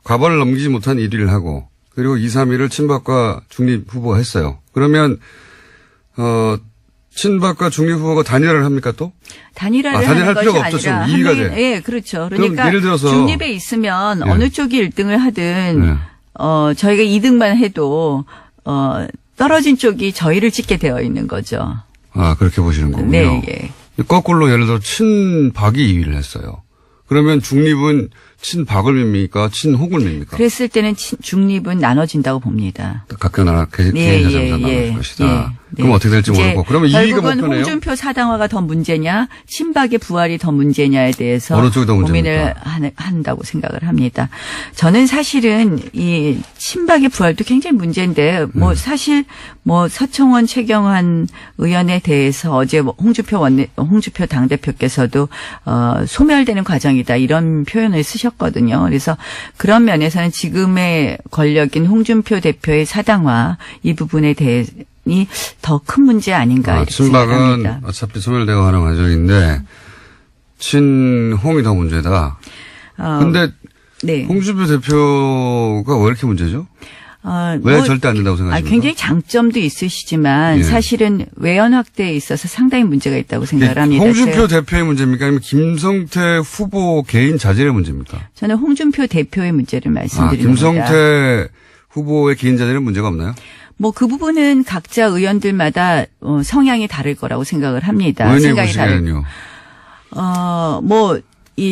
과반을 넘기지 못한 1위를 하고 그리고 2, 3위를 친박과 중립 후보가 했어요. 그러면 친박과 중립 후보가 단일화를 합니까 또? 단일화를 단일화할 하는 필요가 것이 없죠. 아니라 지금 2위가 돼. 예, 그렇죠. 그러니까 예를 들어서 중립에 있으면 예. 어느 쪽이 1등을 하든 네. 저희가 2등만 해도 떨어진 쪽이 저희를 찍게 되어 있는 거죠. 아, 그렇게 보시는 거군요. 네, 예. 거꾸로 예를 들어 친박이 2위를 했어요. 그러면 중립은 친박을 밉니까? 친홍을 밉니까? 그랬을 때는 중립은 나눠진다고 봅니다. 각각 나라 개인 자산으로 나눌 것이다. 그럼 어떻게 될지 이제 모르고. 그러면 2위가 결국은 목표네요. 홍준표 사당화가 더 문제냐, 친박의 부활이 더 문제냐에 대해서 어느 쪽이 더 고민을 한다고 생각을 합니다. 저는 사실은 이 친박의 부활도 굉장히 문제인데, 뭐 사실 뭐 서청원, 최경환 의원에 대해서 어제 뭐 홍준표 당대표께서도 소멸되는 과정이다 이런 표현을 쓰셨거든요. 그래서 그런 면에서는 지금의 권력인 홍준표 대표의 사당화 이 부분에 대해 더 큰 문제 아닌가 이렇게 친박은 생각합니다. 어차피 소멸되어 가는 과정인데 친홍이 더 문제다. 그런데 네. 홍준표 대표가 왜 이렇게 문제죠? 왜 절대 안 된다고 생각하십니까? 굉장히 장점도 있으시지만 예. 사실은 외연 확대에 있어서 상당히 문제가 있다고 생각을 합니다. 홍준표 대표의 문제입니까? 아니면 김성태 후보 개인 자질의 문제입니까? 저는 홍준표 대표의 문제를 말씀드립니다. 김성태 후보의 개인 자질은 문제가 없나요? 뭐 그 부분은 각자 의원들마다 성향이 다를 거라고 생각을 합니다. 의원님 생각이 보시기에는요?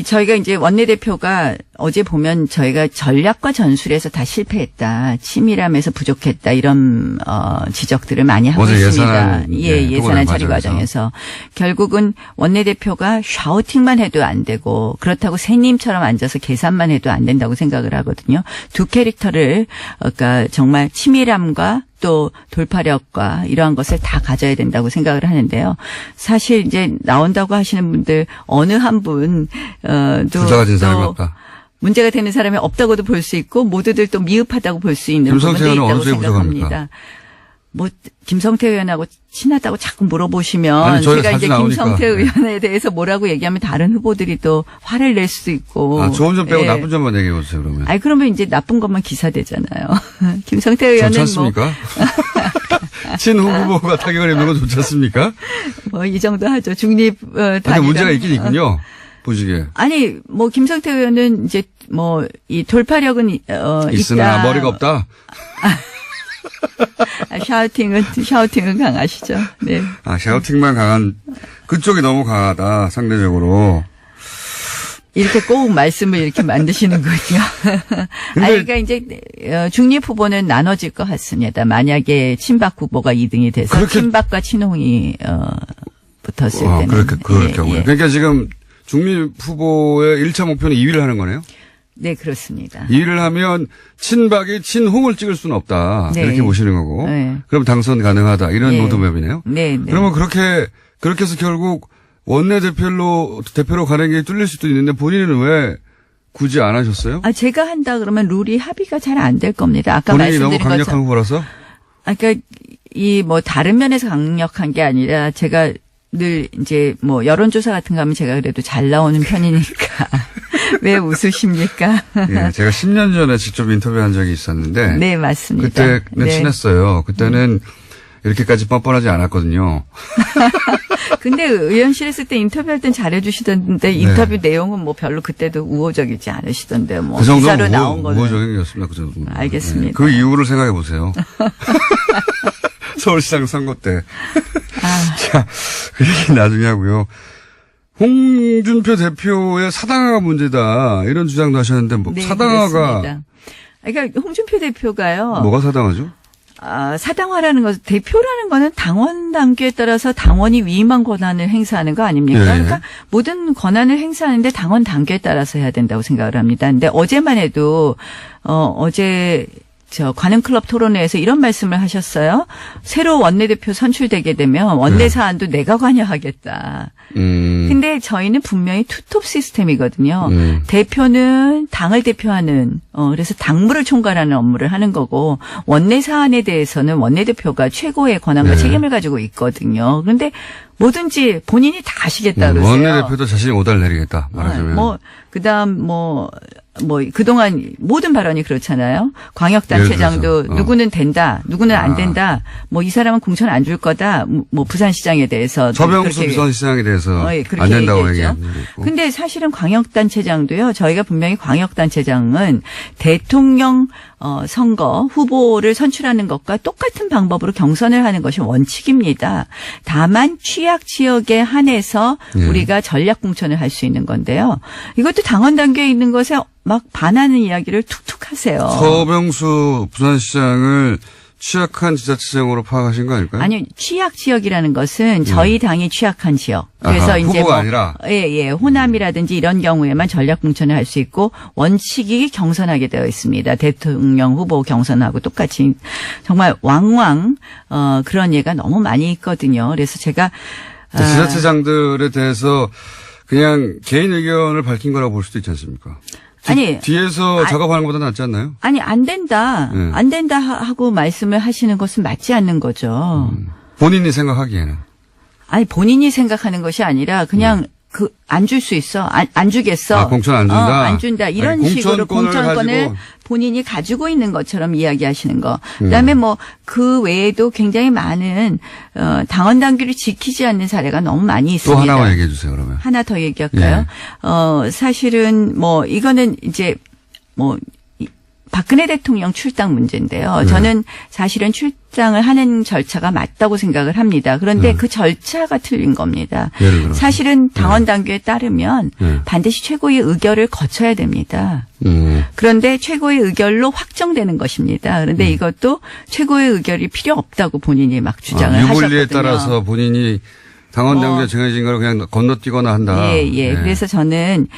저희가 이제 원내대표가 어제 보면 저희가 전략과 전술에서 다 실패했다. 치밀함에서 부족했다. 이런, 지적들을 많이 하고 어제 있습니다. 예산안 예산안 처리 과정에서. 결국은 원내대표가 샤우팅만 해도 안 되고 그렇다고 새님처럼 앉아서 계산만 해도 안 된다고 생각을 하거든요. 두 캐릭터를, 그러니까 정말 치밀함과 또 돌파력과 이러한 것을 다 가져야 된다고 생각을 하는데요. 사실 이제 나온다고 하시는 분들 어느 한 분, 둘 다 가진 사람이 없다. 문제가 되는 사람이 없다고도 볼 수 있고 모두들 또 미흡하다고 볼 수 있는 김성태 부분도 의원은 있다고 어느 쪽이 생각합니다. 부족합니까? 뭐 김성태 의원하고 친하다고 자꾸 물어보시면 아니, 저희가 제가 이제 자주 나오니까. 김성태 의원에 대해서 뭐라고 얘기하면 다른 후보들이 또 화를 낼 수도 있고. 좋은 점 빼고 예. 나쁜 점만 얘기해 보세요, 그러면. 아니 그러면 이제 나쁜 것만 기사되잖아요. 김성태 의원은 좋지 않습니까? 친홍 후보가 타격을 입는 건 좋지 않습니까? 뭐 이 정도 하죠. 중립 근데 문제가 있긴 있군요. 보시기에. 아니 뭐 김성태 의원은 이제 뭐 이 돌파력은 있으나 있다. 머리가 없다. 샤우팅은 강하시죠. 네. 샤우팅만 강한 그쪽이 너무 강하다 상대적으로. 이렇게 꼭 말씀을 이렇게 만드시는군요. 그러니까 이제 중립 후보는 나눠질 것 같습니다. 만약에 친박 후보가 2등이 돼서 그렇게- 친박과 친홍이 붙었을 때는. 그럴 경우에. 그러니까 지금 중립 후보의 1차 목표는 2위를 하는 거네요. 네, 그렇습니다. 2위를 하면 친박이 친홍을 찍을 수는 없다. 네. 이렇게 보시는 거고. 네. 그럼 당선 가능하다. 이런 네. 로드맵이네요. 네, 네. 그러면 그렇게 해서 결국 원내대표로 가는 게 뚫릴 수도 있는데 본인은 왜 굳이 안 하셨어요? 제가 한다 그러면 룰이 합의가 잘 안 될 겁니다. 아까 본인이 너무 말씀드린 강력한 것처럼. 후보라서? 그러니까 이 뭐 다른 면에서 강력한 게 아니라 제가 늘 이제 뭐 여론조사 같은 거 하면 제가 그래도 잘 나오는 편이니까. 왜 웃으십니까? 예, 제가 10년 전에 직접 인터뷰한 적이 있었는데. 네, 맞습니다. 그때는 네. 친했어요. 그때는 이렇게까지 뻔뻔하지 않았거든요. 근데 의원실 있을 때 인터뷰할 땐 잘해주시던데 인터뷰 내용은 뭐 별로 그때도 우호적이지 않으시던데 뭐 그 정도는 기사로 나온 거는. 우호적인 게였습니다. 그 정도. 알겠습니다. 그 이유를 생각해 보세요. 서울시장 선거 때. 자, 그 얘기 나중에 하고요. 홍준표 대표의 사당화가 문제다. 이런 주장도 하셨는데, 뭐, 네, 사당화가. 그렇습니다. 그러니까 홍준표 대표가요. 뭐가 사당화죠? 사당화라는 것, 대표라는 거는 당원 당규에 따라서 당원이 위임한 권한을 행사하는 거 아닙니까? 네. 그러니까 모든 권한을 행사하는데 당원 당규에 따라서 해야 된다고 생각을 합니다. 근데 어제만 해도, 어제 관훈클럽 토론회에서 이런 말씀을 하셨어요. 새로 원내대표 선출되게 되면 원내 사안도 내가 관여하겠다. 근데 저희는 분명히 투톱 시스템이거든요. 대표는 당을 대표하는, 그래서 당무를 총괄하는 업무를 하는 거고, 원내 사안에 대해서는 원내대표가 최고의 권한과 책임을 가지고 있거든요. 그런데 뭐든지 본인이 다 하시겠다 그러세요. 원내대표도 자신이 오달 내리겠다. 말하자면. 그다음 그동안 모든 발언이 그렇잖아요. 광역단체장도 누구는 된다, 누구는 안 된다. 뭐 이 사람은 공천 안 줄 거다. 뭐 부산시장에 대해서. 서병수 부산시장에 대해서 안 된다고 얘기했고. 근데 사실은 광역단체장도요. 저희가 분명히 광역단체장은 대통령 선거 후보를 선출하는 것과 똑같은 방법으로 경선을 하는 것이 원칙입니다. 다만 취약 지역에 한해서 우리가 전략 공천을 할 수 있는 건데요. 이것도 당원 단계에 있는 것에 막 반하는 이야기를 툭툭 하세요. 서병수 부산시장을 취약한 지자체장으로 파악하신 거 아닐까요? 아니요. 취약 지역이라는 것은 저희 당이 취약한 지역. 그래서 아하, 이제 후보가 아니라. 호남이라든지 이런 경우에만 전략 공천을 할 수 있고 원칙이 경선하게 되어 있습니다. 대통령 후보 경선하고 똑같이 정말 왕왕 그런 예가 너무 많이 있거든요. 그래서 제가 지자체장들에 대해서 그냥 개인 의견을 밝힌 거라고 볼 수도 있지 않습니까? 뒤에서 작업하는 것보다 낫지 않나요? 아니, 안 된다. 안 된다 하고 말씀을 하시는 것은 맞지 않는 거죠. 본인이 생각하기에는. 아니, 본인이 생각하는 것이 아니라 그냥 안 줄 수 있어. 안 주겠어. 공천 안 준다? 안 준다. 이런 식으로 공천권을 본인이 가지고 있는 것처럼 이야기하시는 거. 그다음에 그 외에도 굉장히 많은 당원 당규를 지키지 않는 사례가 너무 많이 있습니다. 또 하나만 얘기해 주세요, 그러면. 하나 더 얘기할까요? 사실은 이거는 이제 박근혜 대통령 출당 문제인데요. 저는 사실은 출당을 하는 절차가 맞다고 생각을 합니다. 그런데 그 절차가 틀린 겁니다. 예를 들어서. 사실은 당원 당규에 따르면 반드시 최고의 의결을 거쳐야 됩니다. 그런데 최고의 의결로 확정되는 것입니다. 그런데 이것도 최고의 의결이 필요 없다고 본인이 막 주장을 하셨거든요. 유불리에 따라서 본인이 당원 당규에 정해진 걸 그냥 건너뛰거나 한다. 예. 그래서 저는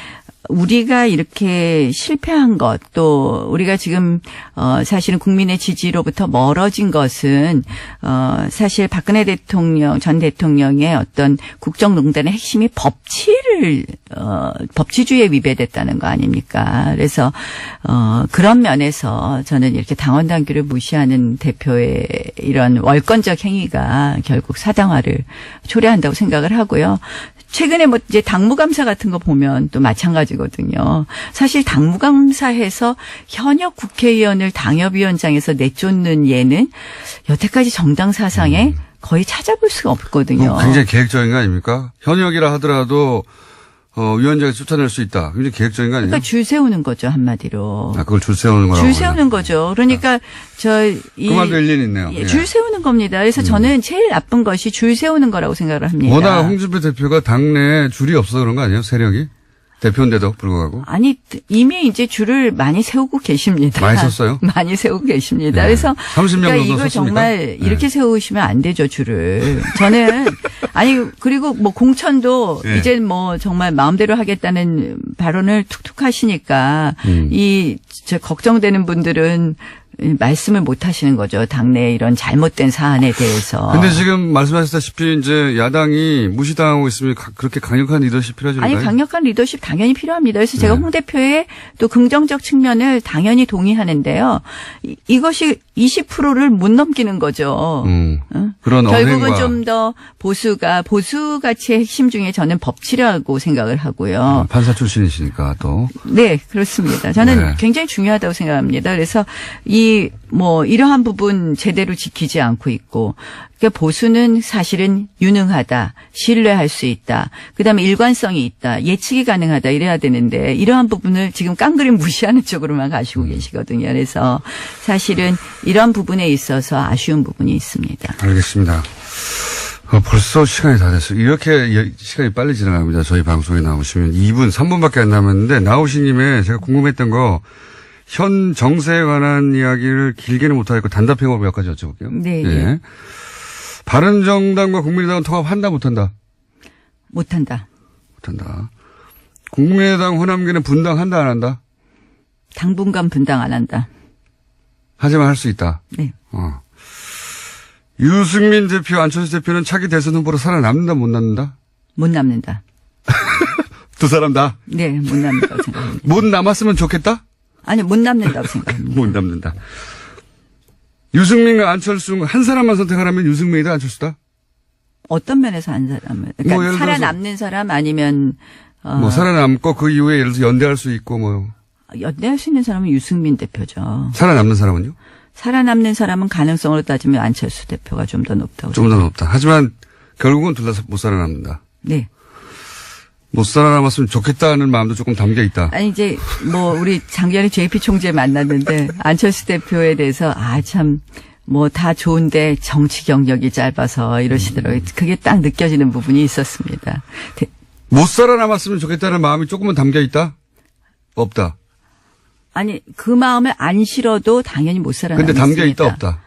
우리가 이렇게 실패한 것, 또 우리가 지금 사실은 국민의 지지로부터 멀어진 것은 사실 박근혜 전 대통령의 어떤 국정농단의 핵심이 법치주의에 위배됐다는 거 아닙니까? 그래서 그런 면에서 저는 이렇게 당원 당규를 무시하는 대표의 이런 월권적 행위가 결국 사당화를 초래한다고 생각을 하고요. 최근에 이제 당무감사 같은 거 보면 또 마찬가지거든요. 사실 당무감사해서 현역 국회의원을 당협위원장에서 내쫓는 예는 여태까지 정당 사상에 거의 찾아볼 수가 없거든요. 굉장히 계획적인 거 아닙니까? 현역이라 하더라도 위원장이 쫓아낼 수 있다. 굉장히 계획적인 거 아니에요? 그러니까 줄 세우는 거죠, 한마디로. 그걸 줄 세우는 거라고. 줄 세우는 거죠. 그러니까 그 말도 일리는 있네요. 줄 세우는 겁니다. 그래서 저는 제일 나쁜 것이 줄 세우는 거라고 생각을 합니다. 워낙 홍준표 대표가 당내에 줄이 없어서 그런 거 아니에요? 세력이? 대표인데도 불구하고. 아니, 이미 이제 줄을 많이 세우고 계십니다. 많이 섰어요? 많이 세우고 계십니다. 그래서 30년 그러니까 정도 이거 섰습니까? 정말 이렇게 세우시면 안 되죠, 줄을. 저는 그리고 공천도 이제 정말 마음대로 하겠다는 발언을 툭툭 하시니까 걱정되는 분들은 말씀을 못 하시는 거죠. 당내 이런 잘못된 사안에 대해서. 근데 지금 말씀하셨다시피 이제 야당이 무시당하고 있으면 그렇게 강력한 리더십 필요하지 아니, 않나요? 강력한 리더십 당연히 필요합니다. 그래서 제가 네. 홍 대표의 또 긍정적 측면을 당연히 동의하는데요. 이것이 20%를 못 넘기는 거죠. 그런 결국은 언행과 좀 더 보수 가치의 핵심 중에 저는 법치라고 생각을 하고요. 판사 출신이시니까 또. 네, 그렇습니다. 저는 네. 굉장히 중요하다고 생각합니다. 그래서 이러한 부분 제대로 지키지 않고 있고, 그러니까 보수는 사실은 유능하다, 신뢰할 수 있다, 그다음에 일관성이 있다, 예측이 가능하다 이래야 되는데 이러한 부분을 지금 깡그리 무시하는 쪽으로만 가시고 계시거든요. 그래서 사실은 이런 부분에 있어서 아쉬운 부분이 있습니다. 알겠습니다. 벌써 시간이 다 됐어요. 이렇게 시간이 빨리 지나갑니다. 저희 방송에 나오시면 2분, 3분밖에 안 남았는데 나오신 김에 제가 궁금했던 거 현 정세에 관한 이야기를 길게는 못하겠고 단답형으로 몇 가지 여쭤볼게요. 네. 예. 바른정당과 국민의당은 통합한다 못한다? 못한다. 못한다. 국민의당 호남계는 분당한다 안 한다? 당분간 분당 안 한다. 하지만 할 수 있다. 네. 유승민 대표, 안철수 대표는 차기 대선 후보로 살아남는다 못 남는다? 못 남는다. 두 사람 다? 네, 못 남는다고 생각합니다. 못 남았으면 좋겠다? 아니, 못 남는다고 생각합니다. 못 남는다. 유승민과 안철수 한 사람만 선택하라면 유승민이다 안철수다? 어떤 면에서 한 사람을? 그러니까 뭐 예를 들어서- 살아남는 사람 아니면 뭐 살아남고 그 이후에 예를 들어서 연대할 수 있고 뭐 연대할 수 있는 사람은 유승민 대표죠. 살아남는 사람은요? 살아남는 사람은 가능성으로 따지면 안철수 대표가 좀 더 높다고. 좀 더 높다. 하지만 결국은 둘 다 못 살아남는다. 네. 못 살아남았으면 좋겠다는 마음도 조금 담겨 있다. 아니 이제 우리 작년에 JP 총재 만났는데 안철수 대표에 대해서 참 뭐 다 좋은데 정치 경력이 짧아서 이러시더라고요. 그게 딱 느껴지는 부분이 있었습니다. 못 살아남았으면 좋겠다는 마음이 조금은 담겨 있다? 없다. 아니 그 마음을 안 실어도 당연히 못 살아남습니다. 근데 담겨 있다 없다.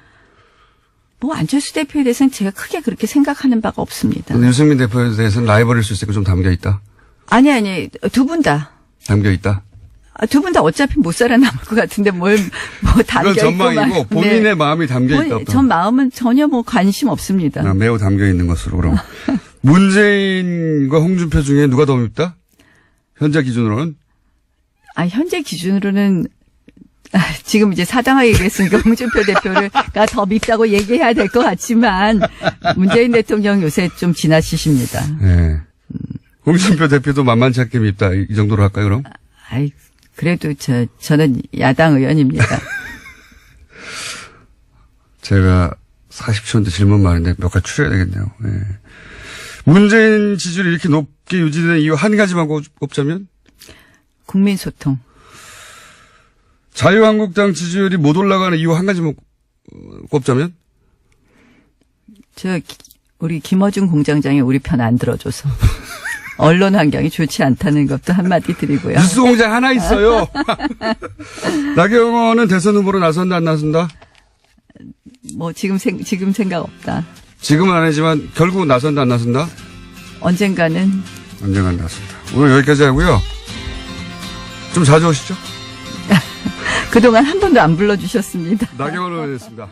뭐 안철수 대표에 대해서는 제가 크게 그렇게 생각하는 바가 없습니다. 유승민 대표에 대해서는 라이벌일 수 있으니까 좀 담겨 있다. 아니 두 분 다. 담겨 있다. 두 분 다 어차피 못 살아남을 것 같은데 뭐 담겨 그건 전망이고 본인의 마음이 담겨 있다 없다. 전 마음은 전혀 관심 없습니다. 매우 담겨 있는 것으로 그럼. 문재인과 홍준표 중에 누가 더 밉다? 현재 기준으로는? 현재 기준으로는 지금 이제 사당하게 얘기했으니까 홍준표 대표가 더 밉다고 얘기해야 될 것 같지만 문재인 대통령 요새 좀 지나치십니다. 네. 홍준표 대표도 만만치 않게 밉다. 이 정도로 할까요, 그럼? 그래도 저는 야당 의원입니다. 제가 40초인데 질문 많은데 몇 가지 추려야 되겠네요. 네. 문재인 지지율이 이렇게 높게 유지되는 이유 한 가지만 꼽자면? 국민 소통. 자유한국당 지지율이 못 올라가는 이유 한 가지만 꼽자면? 우리 김어준 공장장이 우리 편 안 들어줘서. 언론 환경이 좋지 않다는 것도 한마디 드리고요. 뉴스 공장 하나 있어요. 나경원은 대선 후보로 나선다 안 나선다? 지금 생각 없다. 지금은 안 하지만 결국은 나선다 안 나선다? 언젠가는 나선다. 오늘 여기까지 하고요. 좀 자주 오시죠. 그동안 한 번도 안 불러주셨습니다. 나경원 의원이었습니다.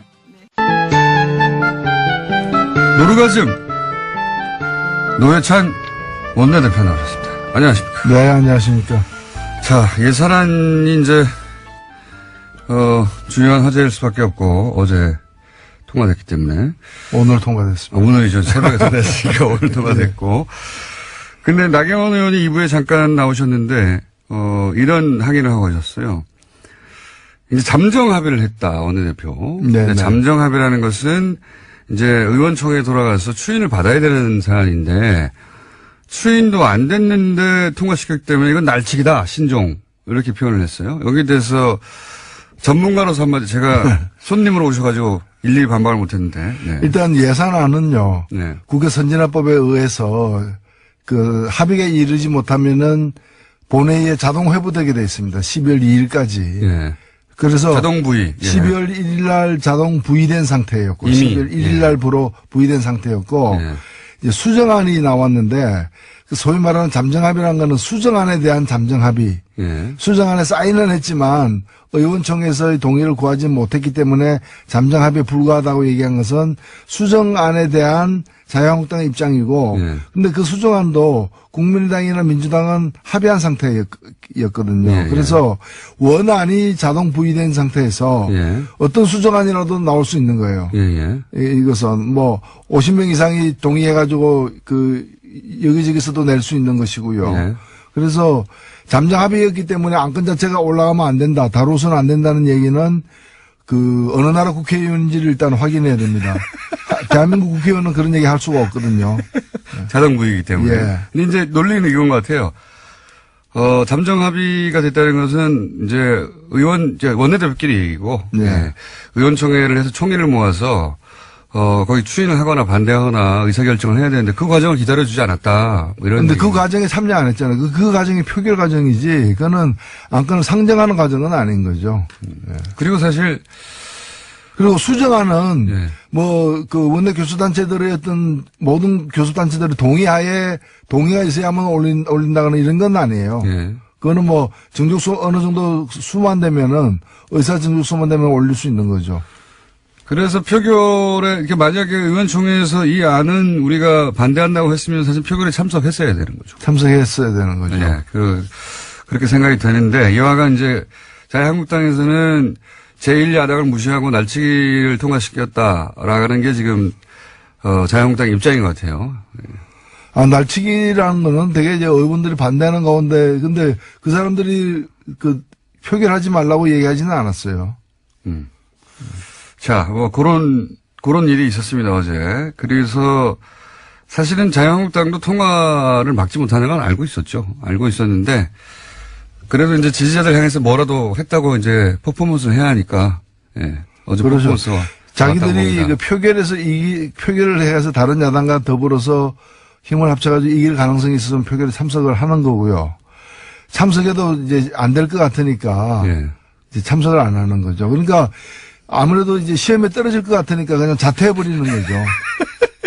노르가즘 노회찬 원내대표 나오셨습니다. 안녕하십니까. 네, 안녕하십니까. 자, 예산안이 이제 중요한 화제일 수밖에 없고 어제 통과됐기 때문에 오늘 통과됐습니다. 오늘이죠. 새벽에 통과됐으니까 오늘 통과됐고. 근데 나경원 의원이 2부에 잠깐 나오셨는데 이런 항의를 하고 가셨어요. 이제 잠정 합의를 했다, 원내대표. 네, 네. 잠정 합의라는 것은 이제 의원총회에 돌아가서 추인을 받아야 되는 사안인데 추인도 안 됐는데 통과시켰기 때문에 이건 날치기다, 신종. 이렇게 표현을 했어요. 여기에 대해서 전문가로서 한마디 제가 손님으로 오셔가지고 일일이 반박을 못했는데. 네. 일단 예산안은요. 네. 국회 선진화법에 의해서 그 합의가 이르지 못하면은 본회의에 자동 회부되게 돼 있습니다. 12월 2일까지. 예. 그래서 자동 부의. 예. 12월 1일 날 자동 부의된 상태였고 이미. 12월 1일 날 부의된 상태였고 예. 이제 수정안이 나왔는데 소위 말하는 잠정합의라는 거는 수정안에 대한 잠정합의. 예. 수정안에 사인은 했지만 의원총회에서의 동의를 구하지 못했기 때문에 잠정합의에 불과하다고 얘기한 것은 수정안에 대한 자유한국당의 입장이고 예. 근데 그 수정안도 국민의당이나 민주당은 합의한 상태였거든요. 예, 예. 그래서 원안이 자동 부의된 상태에서 예. 어떤 수정안이라도 나올 수 있는 거예요. 예, 예. 이것은 뭐 50명 이상이 동의해가지고 그 여기저기서도 낼 수 있는 것이고요. 예. 그래서 잠정 합의였기 때문에 안건 자체가 올라가면 안 된다, 다루어서는 안 된다는 얘기는 그 어느 나라 국회의원인지를 일단 확인해야 됩니다. 대한민국 국회의원은 그런 얘기 할 수가 없거든요. 자동부이기 때문에. 예. 근데 이제 논리는 이건 것 같아요. 잠정 합의가 됐다는 것은 이제 원내대표끼리 얘기고, 네. 예. 의원총회를 해서 총의를 모아서, 거기 추인을 하거나 반대하거나 의사결정을 해야 되는데 그 과정을 기다려주지 않았다. 뭐 이런. 근데 그 얘기. 과정에 참여 안 했잖아요. 그 과정이 표결 과정이지, 그거는 안건을 상정하는 과정은 아닌 거죠. 예. 그리고 사실, 그리고 수정안은 예. 뭐 그 원내 교수단체들의 어떤 모든 교수단체들의 동의가 있어야만 올린다거나 이런 건 아니에요. 예. 그거는 뭐 정족수 어느 정도 수만 되면은 의사 정족수만 되면 올릴 수 있는 거죠. 그래서 표결에, 이렇게 만약에 의원총회에서 이 안은 우리가 반대한다고 했으면 사실 표결에 참석했어야 되는 거죠. 참석했어야 되는 거죠. 네, 그렇게 생각이 되는데, 이와 같이 이제 자유한국당에서는 제1야당을 무시하고 날치기를 통과시켰다라는 게 지금, 자유한국당 입장인 것 같아요. 날치기라는 거는 되게 이제 의원들이 반대하는 가운데, 근데 그 사람들이 그 표결하지 말라고 얘기하지는 않았어요. 자, 뭐, 그런 일이 있었습니다, 어제. 그래서 사실은 자유한국당도 통과를 막지 못하는 건 알고 있었죠. 알고 있었는데, 그래도 이제 지지자들 향해서 뭐라도 했다고 이제 퍼포먼스를 해야 하니까, 예. 어제 그렇죠. 퍼포먼스가. 자기들이 그 표결에서 표결을 해서 다른 야당과 더불어서 힘을 합쳐가지고 이길 가능성이 있으면 표결에 참석을 하는 거고요. 참석해도 이제 안 될 것 같으니까 예. 이제 참석을 안 하는 거죠. 그러니까 아무래도 이제 시험에 떨어질 것 같으니까 그냥 자퇴해버리는 거죠.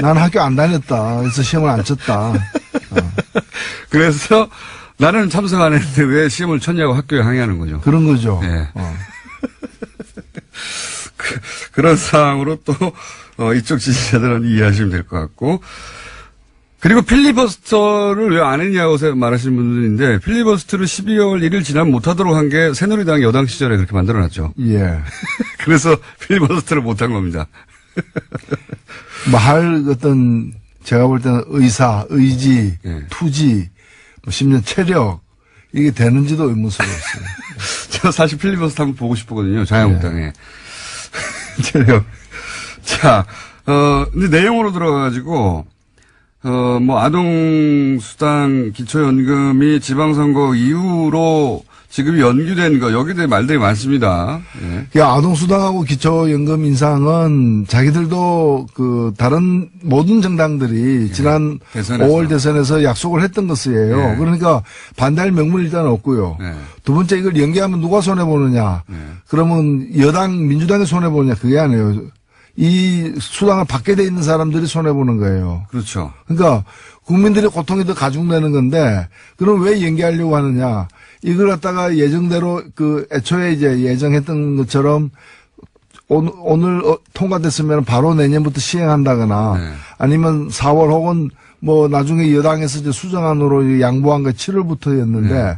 나는 학교 안 다녔다. 그래서 시험을 안 쳤다. 그래서 나는 참석 안 했는데 왜 시험을 쳤냐고 학교에 항의하는 거죠. 그런 거죠. 예. 그런 상황으로 또, 이쪽 지지자들은 이해하시면 될 것 같고. 그리고 필리버스터를 왜 안 했냐고 말하시는 분들인데, 필리버스터를 12월 1일 지나면 못하도록 한 게 새누리당 여당 시절에 그렇게 만들어놨죠. 예. 그래서 필리버스터를 못한 겁니다. 뭐 어떤 제가 볼 때는 의지, 예. 투지, 뭐 심지어 체력 이게 되는지도 의문스러웠어요. 저 사실 필리버스터 한번 보고 싶거든요. 자유한국당에. 체력. 자, 근데 내용으로 들어가가지고, 뭐, 아동수당 기초연금이 지방선거 이후로 지금 연기된 거, 여기에 대해 말들이 많습니다. 예. 아동수당하고 기초연금 인상은 자기들도 그 다른 모든 정당들이 지난 대선에서. 5월 대선에서 약속을 했던 것이에요. 네. 그러니까 반대할 명분이 일단 없고요. 네. 두 번째 이걸 연기하면 누가 손해보느냐. 그러면 민주당이 손해보느냐. 그게 아니에요. 이 수당을 받게 돼 있는 사람들이 손해보는 거예요. 그렇죠. 그러니까 국민들의 고통이 더 가중되는 건데 그럼 왜 연기하려고 하느냐. 이걸 갖다가 예정대로 애초에 이제 예정했던 것처럼 오늘 통과됐으면 바로 내년부터 시행한다거나 네. 아니면 4월 혹은 뭐 나중에 여당에서 이제 수정안으로 양보한 게 7월부터였는데 네.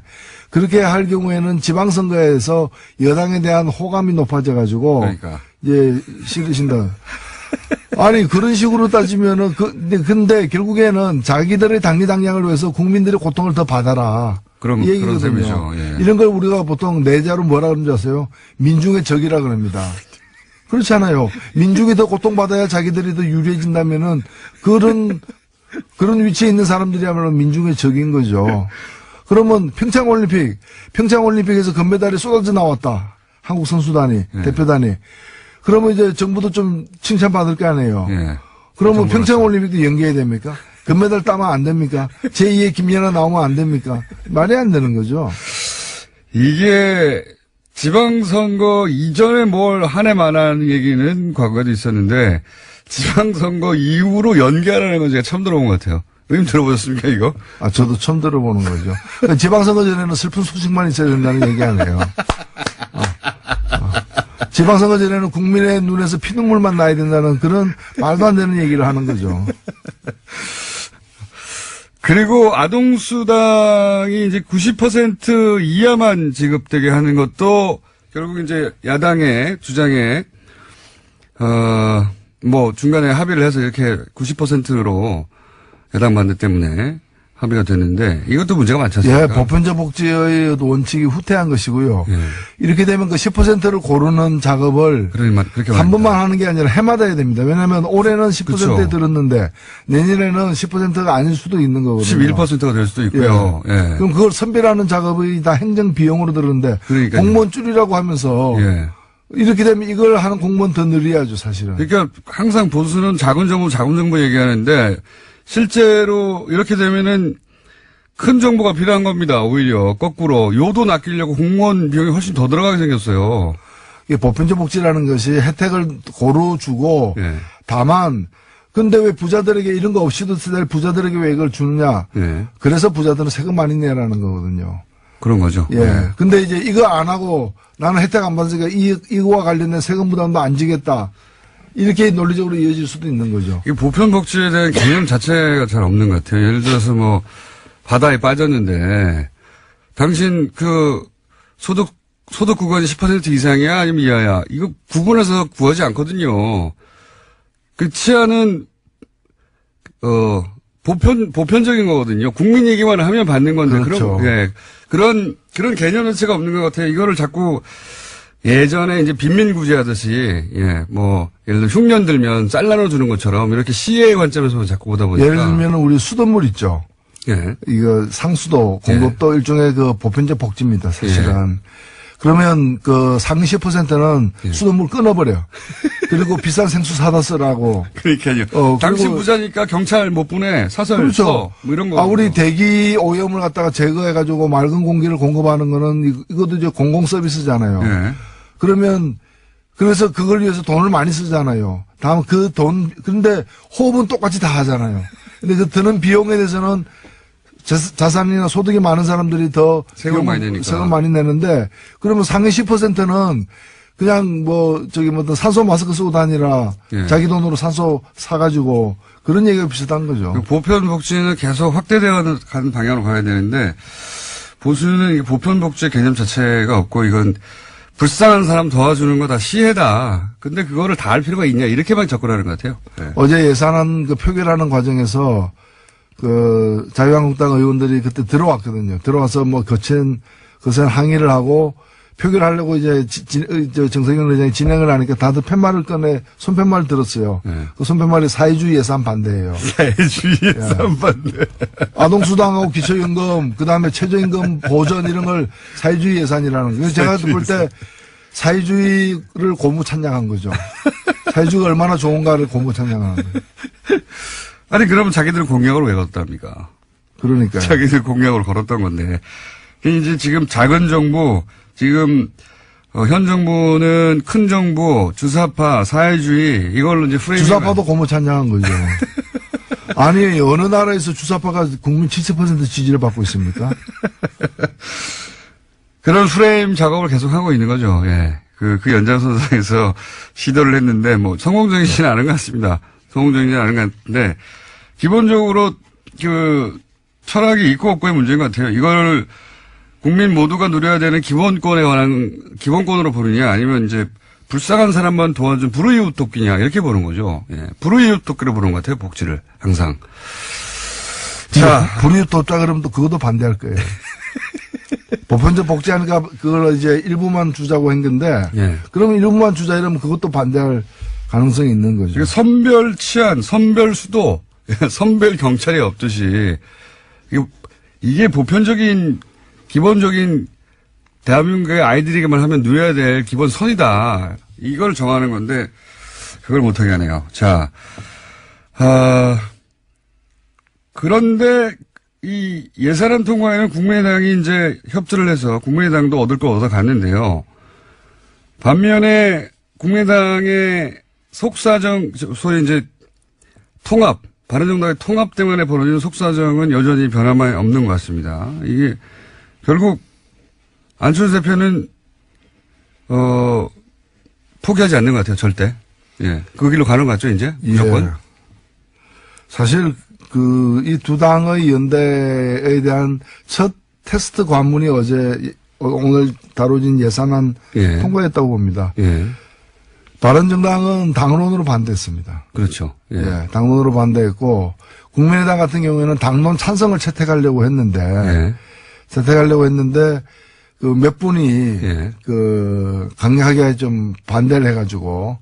그렇게 할 경우에는 지방선거에서 여당에 대한 호감이 높아져 가지고 그러니까. 이제 싫으신다. 아니 그런 식으로 따지면은 근데 결국에는 자기들의 당리당략을 위해서 국민들의 고통을 더 받아라. 그런 이 얘기거든요. 셈이죠. 예. 이런 걸 우리가 보통 내자로 뭐라 그러는지 아세요? 민중의 적이라 그럽니다. 그렇잖아요. 민중이 더 고통받아야 자기들이 더 유리해진다면은 그런 위치에 있는 사람들이야말로 민중의 적인 거죠. 그러면 평창올림픽에서 금메달이 쏟아져 나왔다. 한국 선수단이, 대표단이. 그러면 이제 정부도 좀 칭찬받을 거 아니에요. 예. 그러면 평창올림픽도 연기해야 됩니까? 금메달 따면 안 됩니까? 제2의 김연아 나오면 안 됩니까? 말이 안 되는 거죠. 이게 지방선거 이전에 뭘 한 해만한 얘기는 과거에도 있었는데 지방선거 이후로 연기하라는 건 제가 처음 들어본 것 같아요. 의원 들어보셨습니까, 이거? 아, 저도 처음 들어보는 거죠. 지방선거 전에는 슬픈 소식만 있어야 된다는 얘기 아니에요. 지방선거 전에는 국민의 눈에서 피눈물만 나야 된다는 그런 말도 안 되는 얘기를 하는 거죠. 그리고 아동수당이 이제 90% 이하만 지급되게 하는 것도 결국 이제 야당의 주장에, 뭐 중간에 합의를 해서 이렇게 90%로 야당 반대 때문에 합의가 됐는데 이것도 문제가 많지 않습니까? 예, 보편적 복지의 원칙이 후퇴한 것이고요. 예. 이렇게 되면 그 10%를 고르는 작업을 그렇게 한 번만 하는 게 아니라 해마다 해야 됩니다. 왜냐하면 올해는 10%에 그렇죠. 들었는데 내년에는 10%가 아닐 수도 있는 거거든요. 11%가 될 수도 있고요. 예. 그럼 그걸 선별하는 작업이 다 행정 비용으로 들었는데 그러니까요. 공무원 줄이라고 하면서 예. 이렇게 되면 이걸 하는 공무원 더 늘려야죠, 사실은. 그러니까 항상 보수는 작은 정부 얘기하는데 실제로 이렇게 되면은 큰 정부가 필요한 겁니다. 오히려 거꾸로 요돈 아끼려고 공무원 비용이 훨씬 더 들어가게 생겼어요. 이게 보편적 복지라는 것이 혜택을 고루 주고 예. 다만 근데 왜 부자들에게 이런 거 없이도 될 부자들에게 왜 이걸 주느냐. 예. 그래서 부자들은 세금 많이 내라는 거거든요. 그런 거죠. 예. 근데 이제 이거 안 하고 나는 혜택 안 받으니까 이거와 관련된 세금 부담도 안 지겠다. 이렇게 논리적으로 이어질 수도 있는 거죠. 이 보편복지에 대한 개념 자체가 잘 없는 것 같아요. 예를 들어서 뭐 바다에 빠졌는데 당신 그 소득 구간이 10% 이상이야 아니면 이하야 이거 구분해서 구하지 않거든요. 그 치안은 보편적인 거거든요. 국민 얘기만 하면 받는 건데 그렇죠. 그런 개념 자체가 없는 것 같아요. 이거를 자꾸 예전에 이제 빈민구제하듯이 뭐 예를 들어 흉년 들면 쌀 나눠주는 것처럼 이렇게 시의 관점에서 자꾸 보다 보니까 예를 들면 우리 수돗물 있죠. 예. 이거 상수도 공급도 일종의 그 보편적 복지입니다, 사실은. 그러면 그 상위 10%는 수돗물 끊어버려. 그리고 비싼 생수 사다 쓰라고. 그러니까요. 당신 부자니까 경찰 못 보내 사설 그렇죠. 써. 뭐 이런 거. 우리 대기 오염을 갖다가 제거해가지고 맑은 공기를 공급하는 거는 이것도 이제 공공 서비스잖아요. 예. 그러면 그래서 그걸 위해서 돈을 많이 쓰잖아요. 다음 그 돈, 그런데 호흡은 똑같이 다 하잖아요. 근데 그 드는 비용에 대해서는 자산이나 소득이 많은 사람들이 더 세금 많이 내니까. 세금 많이 내는데 그러면 상위 10%는 그냥 산소 마스크 쓰고 다니라 자기 돈으로 산소 사가지고 그런 얘기가 비슷한 거죠. 보편복지는 계속 확대되어 가는 방향으로 가야 되는데 보수는 보편복지의 개념 자체가 없고 이건 불쌍한 사람 도와주는 거 다 시혜다. 근데 그거를 다 할 필요가 있냐 이렇게만 접근하는 것 같아요. 네. 어제 예산안 표결하는 과정에서 그 자유한국당 의원들이 그때 들어왔거든요. 들어와서 뭐 거센 항의를 하고 표결하려고 이제 정세균 의장이 진행을 하니까 다들 손팻말을 들었어요. 네. 그 손팻말이 사회주의 예산 반대예요. 사회주의 예산 반대. 아동수당하고 기초연금, 그 다음에 최저임금 보전 이런 걸 사회주의 예산이라는 거예요. 제가 볼 때 사회주의를 고무 찬양한 거죠. 사회주의가 얼마나 좋은가를 고무 찬양하는 거예요. 아니 그러면 자기들 공약으로 왜 걸었답니까? 그러니까요. 자기들 공약으로 걸었던 건데 이제 지금 작은 정부 지금 현 정부는 큰 정부 주사파 사회주의 이걸로 이제 프레임 주사파도 고무 찬양한 거죠. 아니 어느 나라에서 주사파가 국민 70% 지지를 받고 있습니까? 그런 프레임 작업을 계속 하고 있는 거죠. 예. 그 연장선상에서 시도를 했는데 뭐 성공적이지는 않은 것 같습니다. 성공적이지는 않은 것 같은데 기본적으로 그 철학이 있고 없고의 문제인 것 같아요. 이걸 국민 모두가 누려야 되는 기본권에 관한 기본권으로 보느냐 아니면 이제 불쌍한 사람만 도와준 불우이웃 돕기냐 이렇게 보는 거죠. 예. 불우이웃 돕기로 보는 것 같아요. 복지를 항상. 자, 불우이웃 돕자 그러면 또 그것도 반대할 거예요. 보편적 복지하니까 그걸 이제 일부만 주자고 한 건데 그러면 일부만 주자 이러면 그것도 반대할 가능성이 있는 거죠. 선별 치안, 선별 수도, 선별 경찰이 없듯이 이게 보편적인 기본적인 대한민국의 아이들에게만 하면 누려야 될 기본 선이다. 이걸 정하는 건데 그걸 못하게 하네요. 자, 그런데 이 예산안 통과에는 국민의당이 이제 협조를 해서 국민의당도 얻을 거 얻어갔는데요. 반면에 국민의당의 속사정, 소위 이제 통합, 바른정당의 통합 때문에 벌어진 속사정은 여전히 변함이 없는 것 같습니다. 이게 결국 안철수 대표는 포기하지 않는 것 같아요. 절대. 예, 그 길로 가는 것 같죠. 이제 무조건. 예. 사실 이 두 당의 연대에 대한 첫 테스트 관문이 오늘 다뤄진 예산안 예. 통과했다고 봅니다. 예, 바른정당은 당론으로 반대했습니다. 그렇죠. 예, 예, 당론으로 반대했고 국민의당 같은 경우에는 당론 찬성을 채택하려고 했는데 예. 그 몇 분이 예. 그 강력하게 좀 반대를 해가지고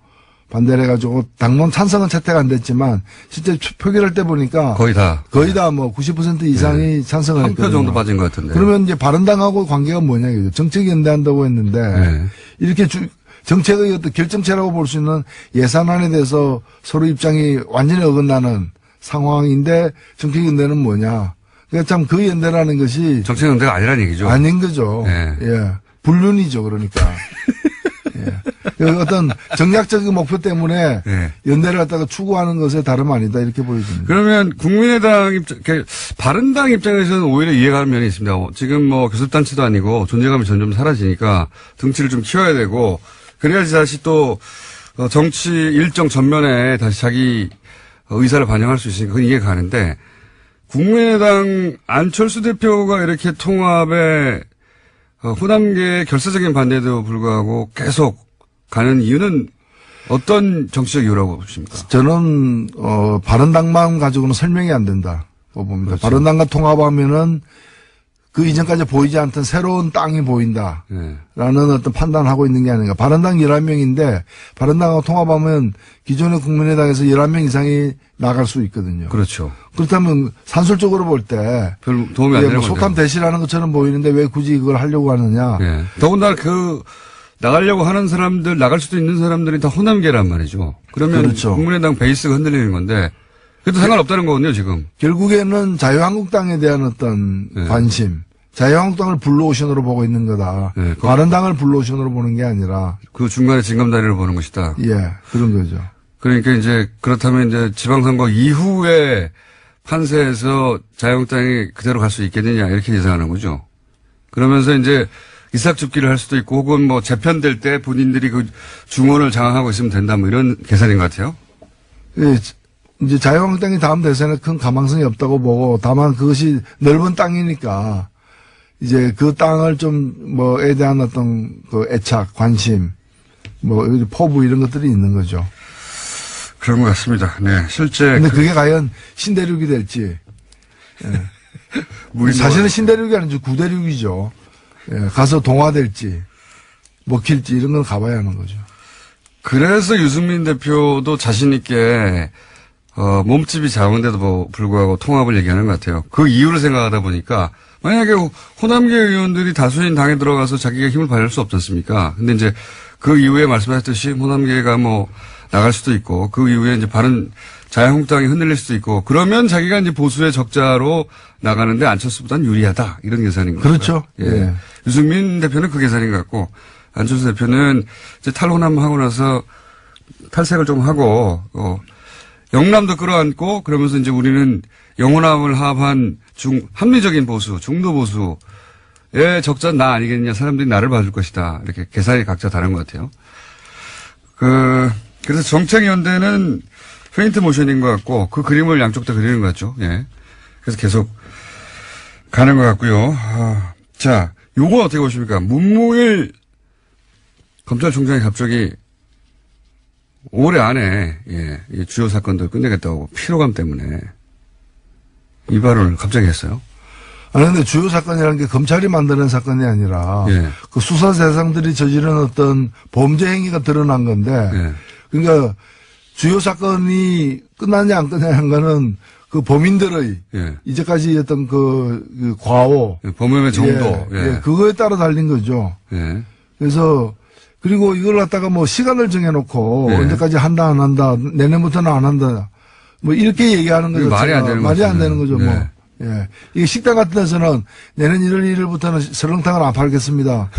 당론 찬성은 채택 안 됐지만 실제 표결할 때 보니까 거의 다 뭐 90% 이상이 찬성을 한 했거든요. 표 정도 빠진 것 같은데. 그러면 이제 바른당하고 관계가 뭐냐 이거죠. 정책 연대한다고 했는데 예. 이렇게 정책의 어떤 결정체라고 볼 수 있는 예산안에 대해서 서로 입장이 완전히 어긋나는 상황인데 정책 연대는 뭐냐. 그러니까 참 그 연대라는 것이 정책 연대가 아니라는 얘기죠. 아닌 거죠. 예. 예. 불륜이죠. 그러니까. 예. 그 어떤 정략적인 목표 때문에 예. 연대를 갖다가 추구하는 것에 다름 아니다 이렇게 보여집니다. 그러면 국민의당 바른당 입장에서는 오히려 이해가는 면이 있습니다. 지금 뭐 교섭단체도 아니고 존재감이 점점 사라지니까 등치를 좀 키워야 되고 그래야지 다시 또 정치 일정 전면에 다시 자기 의사를 반영할 수 있으니까 그건 이해가 가는데 국민의당 안철수 대표가 이렇게 통합에 호남계의 결사적인 반대에도 불구하고 계속 가는 이유는 어떤 정치적 이유라고 보십니까? 저는 바른당만 가지고는 설명이 안 된다고 봅니다. 그렇죠. 바른당과 통합하면은 그 이전까지 보이지 않던 새로운 땅이 보인다라는 네. 어떤 판단을 하고 있는 게 아닌가. 바른당 11명인데 바른당하고 통합하면 기존의 국민의당에서 11명 이상이 나갈 수 있거든요. 그렇죠. 그렇다면 산술적으로 볼 때 별 도움이 안 되는 거죠. 소탐 대시라는 것처럼 보이는데 왜 굳이 그걸 하려고 하느냐. 네. 더군다나 나가려고 하는 사람들, 나갈 수도 있는 사람들이 다 호남계란 말이죠. 그러면 그렇죠. 국민의당 베이스가 흔들리는 건데 그래도 상관없다는 거거든요, 지금. 결국에는 자유한국당에 대한 어떤 관심, 자유한국당을 블루오션으로 보고 있는 거다. 네, 바른당을 블루오션으로 보는 게 아니라. 그 중간에 징검다리를 보는 것이다. 예, 그런 거죠. 그러니까 이제 그렇다면 이제 지방선거 이후에 판세에서 자유한국당이 그대로 갈 수 있겠느냐 이렇게 예상하는 거죠. 그러면서 이제 이삭줍기를 할 수도 있고 혹은 뭐 재편될 때 본인들이 그 중원을 장악하고 있으면 된다 뭐 이런 계산인 것 같아요. 예, 이제 자유한국당이 다음 대선에 큰 가망성이 없다고 보고 다만 그것이 넓은 땅이니까 이제 그 땅을 에 대한 어떤 그 애착, 관심, 포부 이런 것들이 있는 거죠. 그런 것 같습니다. 네, 실제. 근데 그게 과연 신대륙이 될지. 예. 사실은 신대륙이 아니죠. 구대륙이죠. 예, 가서 동화될지, 먹힐지 이런 건 가봐야 하는 거죠. 그래서 유승민 대표도 자신있게, 몸집이 작은데도 불구하고 통합을 얘기하는 것 같아요. 그 이유를 생각하다 보니까, 만약에 호남계 의원들이 다수인 당에 들어가서 자기가 힘을 발휘할 수 없지 않습니까? 근데 이제 그 이후에 말씀하셨듯이 호남계가 나갈 수도 있고, 그 이후에 이제 자유한국당이 흔들릴 수도 있고, 그러면 자기가 이제 보수의 적자로 나가는데 안철수보다는 유리하다. 이런 계산인 거죠. 그렇죠. 예. 예. 유승민 대표는 그 계산인 것 같고, 안철수 대표는 이제 탈호남 하고 나서 탈색을 좀 하고, 영남도 끌어안고, 그러면서 이제 우리는 영호남을 합한 합리적인 보수, 중도 보수의 적자는 나 아니겠냐. 사람들이 나를 봐줄 것이다. 이렇게 계산이 각자 다른 것 같아요. 그래서 정책연대는 페인트 모션인 것 같고, 그 그림을 양쪽 다 그리는 것 같죠. 예. 그래서 계속 가는 것 같고요. 자, 요건 어떻게 보십니까? 문무일 검찰총장이 갑자기 올해 안에, 이 주요 사건들 끝내겠다고 피로감 때문에 이 발언을 갑자기 했어요. 아니, 근데 주요 사건이라는 게 검찰이 만드는 사건이 아니라, 예. 그 수사 대상들이 저지른 어떤 범죄 행위가 드러난 건데, 예. 그러니까 주요 사건이 끝났냐 안 끝났냐는 거는 그 범인들의 예. 이제까지 어떤 그 과오, 범행의 정도. 예, 그거에 따라 달린 거죠. 예. 그래서 그리고 이걸 갖다가 시간을 정해놓고 예. 언제까지 한다 안 한다 내년부터는 안 한다 이렇게 얘기하는 거죠. 말이 안 되는 거죠. 말이 안 되는 거죠. 예. 예. 이게 식당 같은 데서는 내년 1월 1일부터는 설렁탕을 안 팔겠습니다.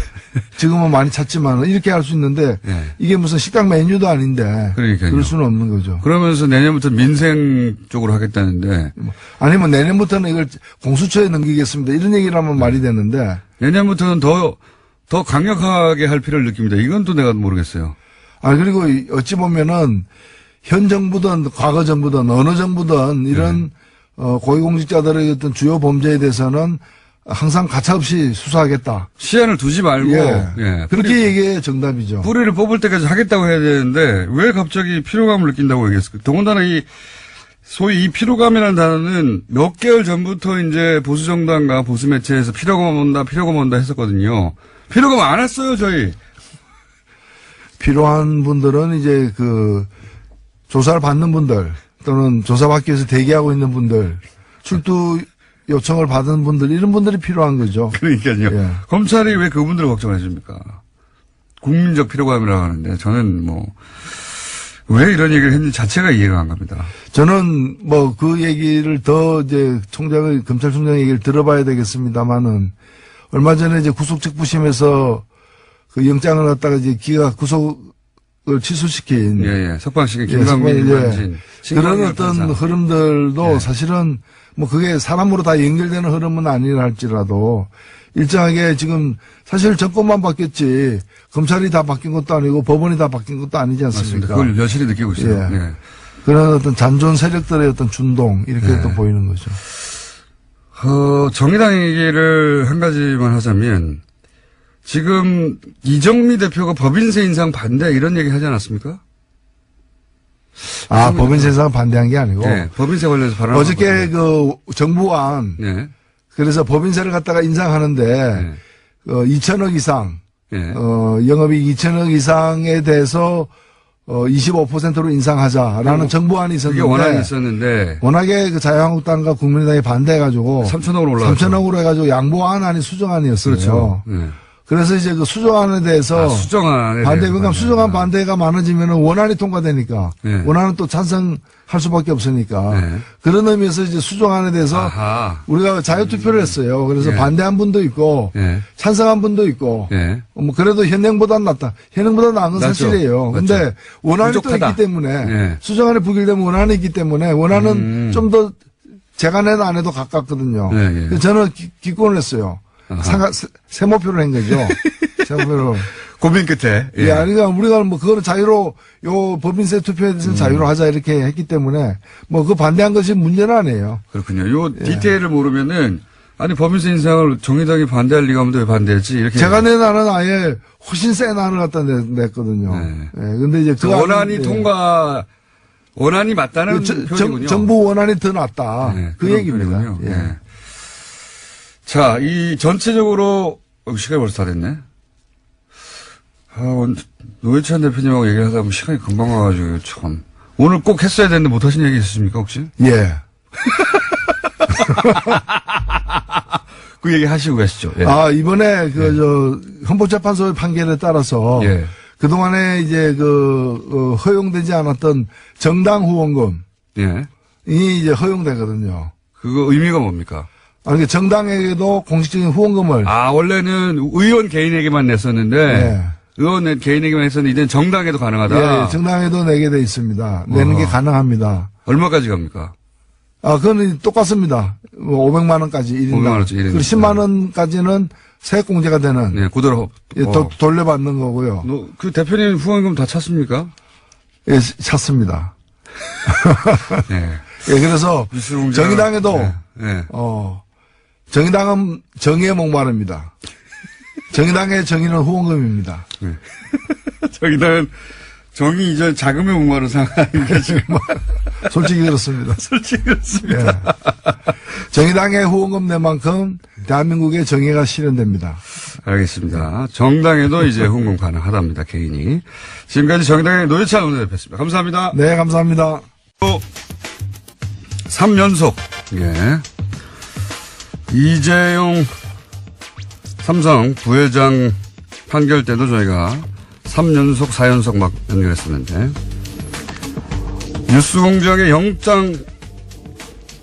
지금은 많이 찾지만 이렇게 할 수 있는데 예. 이게 무슨 식당 메뉴도 아닌데 그러니까요. 그럴 수는 없는 거죠. 그러면서 내년부터 민생 쪽으로 하겠다는데 아니면 내년부터는 이걸 공수처에 넘기겠습니다. 이런 얘기를 하면 말이 되는데 내년부터는 더 강력하게 할 필요를 느낍니다. 이건 또 내가 모르겠어요. 그리고 어찌 보면은 현 정부든 과거 정부든 어느 정부든 이런 고위공직자들의 어떤 주요 범죄에 대해서는 항상 가차없이 수사하겠다. 시한을 두지 말고 예. 그렇게 얘기해 정답이죠. 뿌리를 뽑을 때까지 하겠다고 해야 되는데 왜 갑자기 피로감을 느낀다고 얘기했을까? 더군다나 소위 이 피로감이라는 단어는 몇 개월 전부터 이제 보수 정당과 보수 매체에서 피로감 온다 했었거든요. 피로감 안 왔어요, 저희. 필요한 분들은 이제 조사를 받는 분들 또는 조사받기 위해서 대기하고 있는 분들 출두 요청을 받은 분들 이런 분들이 필요한 거죠. 그러니까요. 예. 검찰이 왜 그분들을 걱정해 줍니까? 국민적 피로감이라고 하는데 저는 왜 이런 얘기를 했는지 자체가 이해가 안 갑니다. 저는 그 얘기를 더 이제 검찰총장의 얘기를 들어봐야 되겠습니다만은 얼마 전에 이제 구속특부심에서 그 영장을 갖다가 이제 기가 구속을 취소시킨. 예. 석방식의 김광민, 김관진. 그런 어떤 판사. 흐름들도 예. 사실은 그게 사람으로 다 연결되는 흐름은 아니라 할지라도 일정하게 지금 사실 정권만 바뀌었지 검찰이 다 바뀐 것도 아니고 법원이 다 바뀐 것도 아니지 않습니까? 맞습니다. 그걸 여실히 느끼고 있어요. 예. 예. 그런 어떤 잔존 세력들의 어떤 준동 이렇게 예. 또 보이는 거죠. 정의당 얘기를 한 가지만 하자면 지금 이정미 대표가 법인세 인상 반대 이런 얘기 하지 않았습니까? 법인세 인상 반대한 게 아니고 네, 법인세 관련해서 발언. 어저께 정부안 네. 그래서 법인세를 갖다가 인상하는데 2천억 이상 네. 영업이익 2천억 이상에 대해서 25%로 인상하자라는 정부안이 그게 있었는데 원안이 있었는데 워낙에 자유한국당과 국민의당이 반대해가지고 3천억으로 올라갔죠. 3천억으로 해가지고 양보안 아닌 수정안이었어요. 그렇죠. 네. 그래서 이제 수정안에 대해서 수정안에 반대, 대해서 그러니까 수정안 반대가 많아지면 원안이 통과되니까 네. 원안은 또 찬성할 수밖에 없으니까 네. 그런 의미에서 이제 수정안에 대해서 아하. 우리가 자유투표를 했어요. 그래서 네. 반대한 분도 있고 네. 찬성한 분도 있고 네. 그래도 현행보다는 낫다. 현행보다 나은 건 낫죠. 사실이에요. 맞죠. 근데 원안이 부족하다. 또 있기 때문에 네. 수정안에 부결되면 원안이 있기 때문에 원안은 좀 더 제가 내도 안 해도 가깝거든요. 네, 네. 그래서 저는 기권을 했어요. 세모표를 한 거죠. 세모표로. 고민 끝에. 예, 그러니까 우리가 그거는 자유로 법인세 투표에 대해서는 자유로 하자 이렇게 했기 때문에 그 반대한 것이 문제는 아니에요. 그렇군요. 요 디테일을 모르면은 아니 법인세 인상을 정의당이 반대할 리가 없는데 왜 반대했지 이렇게. 제가 낸 안은 아예 훨씬 센 안을 갖다 냈거든요. 네. 예, 근데 이제 그 원안이 안은, 원안이 맞다는 표현이군요. 정부 원안이 더 낫다. 네, 그 그런 얘기입니다. 표현이군요. 예. 네. 자, 이 전체적으로 시간이 벌써 다 됐네. 오늘 노회찬 대표님하고 얘기를 하다 보면 시간이 금방 가가지고 참 오늘 꼭 했어야 되는데 못 하신 얘기 있으십니까 혹시? 예. 그 얘기 하시고 가시죠. 예. 이번에 헌법재판소의 판결에 따라서 예. 그동안에 이제 허용되지 않았던 정당 후원금이 예. 이제 허용되거든요. 그거 의미가 뭡니까? 그러니까 정당에게도 공식적인 후원금을 원래는 의원 개인에게만 냈었는데 예. 의원 개인에게만 했었는데 이제는 정당에도 가능하다. 예, 정당에도 내게 돼 있습니다. 내는 게 가능합니다. 얼마까지 갑니까? 그건 똑같습니다. 500만 원까지 1인당. 500만 원짜리 그리고 10만 원까지는 세액공제가 되는 네, 그대로. 돌려받는 거고요. 그 대표님 후원금 다 찼습니까? 예, 찾습니다. 네. 예, 그래서 정의당에도 네. 정의당은 정의에 목마릅니다. 정의당의 정의는 후원금입니다. 네. 정의당은 정의 이전 자금에 목마른 상황이니까 지금 솔직히 그렇습니다. 솔직히 그렇습니다. 예. 정의당의 후원금 내만큼 대한민국의 정의가 실현됩니다. 알겠습니다. 정당에도 이제 후원금 가능하답니다. 개인이. 지금까지 정의당의 노회찬 원내대표였습니다. 감사합니다. 네, 감사합니다. 또 3연속 예. 이재용 삼성 부회장 판결 때도 저희가 3연속 4연속 막 연결했었는데 뉴스공장의 영장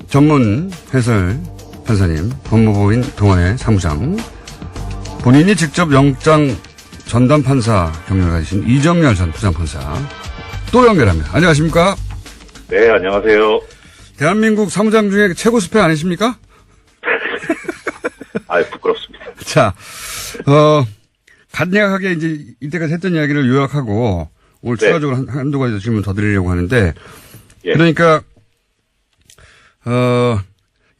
전문 해설 판사님, 법무부인 동아의 사무장, 본인이 직접 영장 전담 판사 경력을 가지신 이정열 전 부장판사 또 연결합니다. 안녕하십니까? 네, 안녕하세요. 대한민국 사무장 중에 최고 스펙 아니십니까? 부끄럽습니다. 자, 간략하게 이제 이때까지 했던 이야기를 요약하고 오늘 네. 추가적으로 한두 가지 질문 더 드리려고 하는데, 예. 그러니까,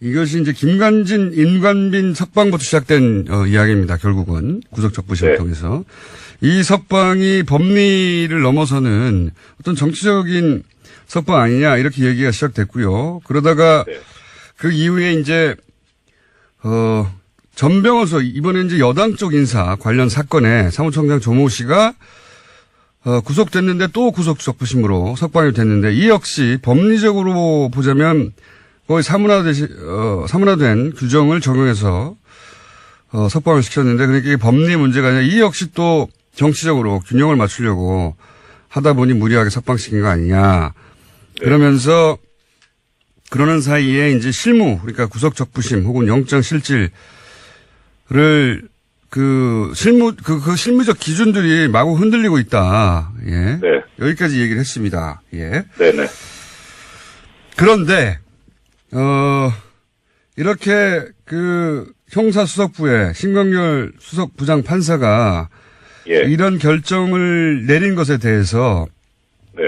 이것이 이제 김관진, 임관빈 석방부터 시작된 이야기입니다. 결국은 구속적부심을 네. 통해서. 이 석방이 법리를 넘어서는 어떤 정치적인 석방 아니냐 이렇게 얘기가 시작됐고요. 그러다가 네. 그 이후에 이제 전병호서 이번에 이제 여당 쪽 인사 관련 사건에 사무총장 조모 씨가 구속됐는데 또 구속적부심으로 석방이 됐는데 이 역시 법리적으로 보자면 거의 사문화된 규정을 적용해서 석방을 시켰는데 그러니까 이게 법리 문제가 아니라 이 역시 또 정치적으로 균형을 맞추려고 하다 보니 무리하게 석방시킨 거 아니냐. 네. 그러면서 그러는 사이에 이제 실무 그러니까 구속적부심 혹은 영장실질을 그 실무적 기준들이 마구 흔들리고 있다. 예. 네. 여기까지 얘기를 했습니다. 예. 네네. 그런데, 이렇게 그 형사수석부의 신광열 수석부장 판사가 예. 이런 결정을 내린 것에 대해서 네.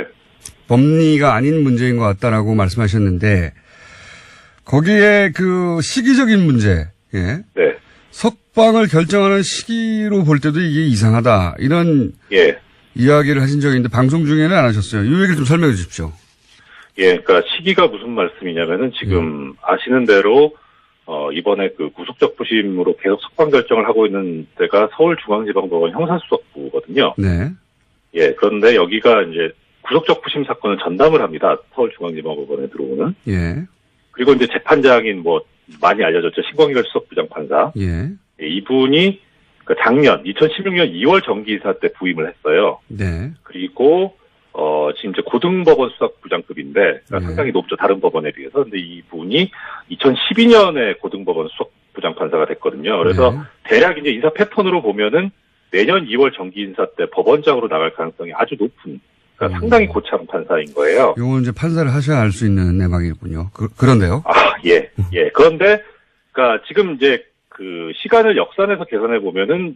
법리가 아닌 문제인 것 같다라고 말씀하셨는데 거기에 그 시기적인 문제, 예. 네. 석방을 결정하는 시기로 볼 때도 이게 이상하다. 이런 예. 이야기를 하신 적이 있는데 방송 중에는 안 하셨어요. 이 얘기를 좀 설명해 주십시오. 예, 그러니까 시기가 무슨 말씀이냐면은 지금 아시는 대로 이번에 그 구속적부심으로 계속 석방 결정을 하고 있는 데가 서울중앙지방법원 형사수석부거든요. 네. 예, 그런데 여기가 이제 구속적부심 사건을 전담을 합니다. 서울중앙지방법원에 들어오는. 예. 그리고 이제 재판장인 뭐 많이 알려졌죠. 신광열 수석부장 판사. 예. 예, 이분이 그 작년 2016년 2월 정기이사 때 부임을 했어요. 네. 그리고 지금 이제 고등법원 수석부장급인데 그러니까 네. 상당히 높죠. 다른 법원에 비해서. 근데 이분이 2012년에 고등법원 수석부장 판사가 됐거든요. 그래서 네. 대략 이제 인사 패턴으로 보면은 내년 2월 정기 인사 때 법원장으로 나갈 가능성이 아주 높은 그러니까 상당히 고참 판사인 거예요. 요건 이제 판사를 하셔야 알 수 있는 내막이군요. 그런데요. 예. 그런데 그러니까 지금 이제 그 시간을 역산해서 계산해 보면은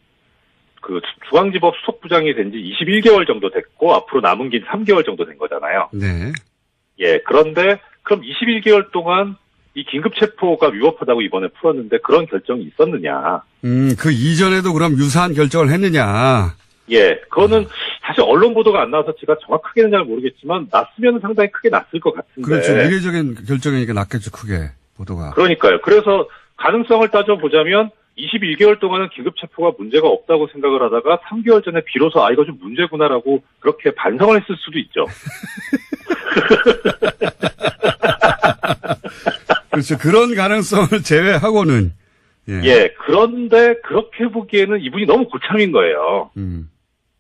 그 중앙지법 수석부장이 된 지 21개월 정도 됐고 앞으로 남은 게 3개월 정도 된 거잖아요. 네. 예. 그런데 그럼 21개월 동안 이 긴급 체포가 위법하다고 이번에 풀었는데 그런 결정이 있었느냐? 그 이전에도 그럼 유사한 결정을 했느냐? 예. 그거는 사실 언론 보도가 안 나와서 제가 정확하게는 잘 모르겠지만 났으면 상당히 크게 났을 것 같은데. 그렇죠. 이례적인 결정이니까 났겠죠, 크게 보도가. 그러니까요. 그래서 가능성을 따져보자면 21개월 동안은 긴급체포가 문제가 없다고 생각을 하다가 3개월 전에 비로소 이거 좀 문제구나라고 그렇게 반성을 했을 수도 있죠. 그렇죠. 그런 가능성을 제외하고는. 예, 그런데 그렇게 보기에는 이분이 너무 고참인 거예요.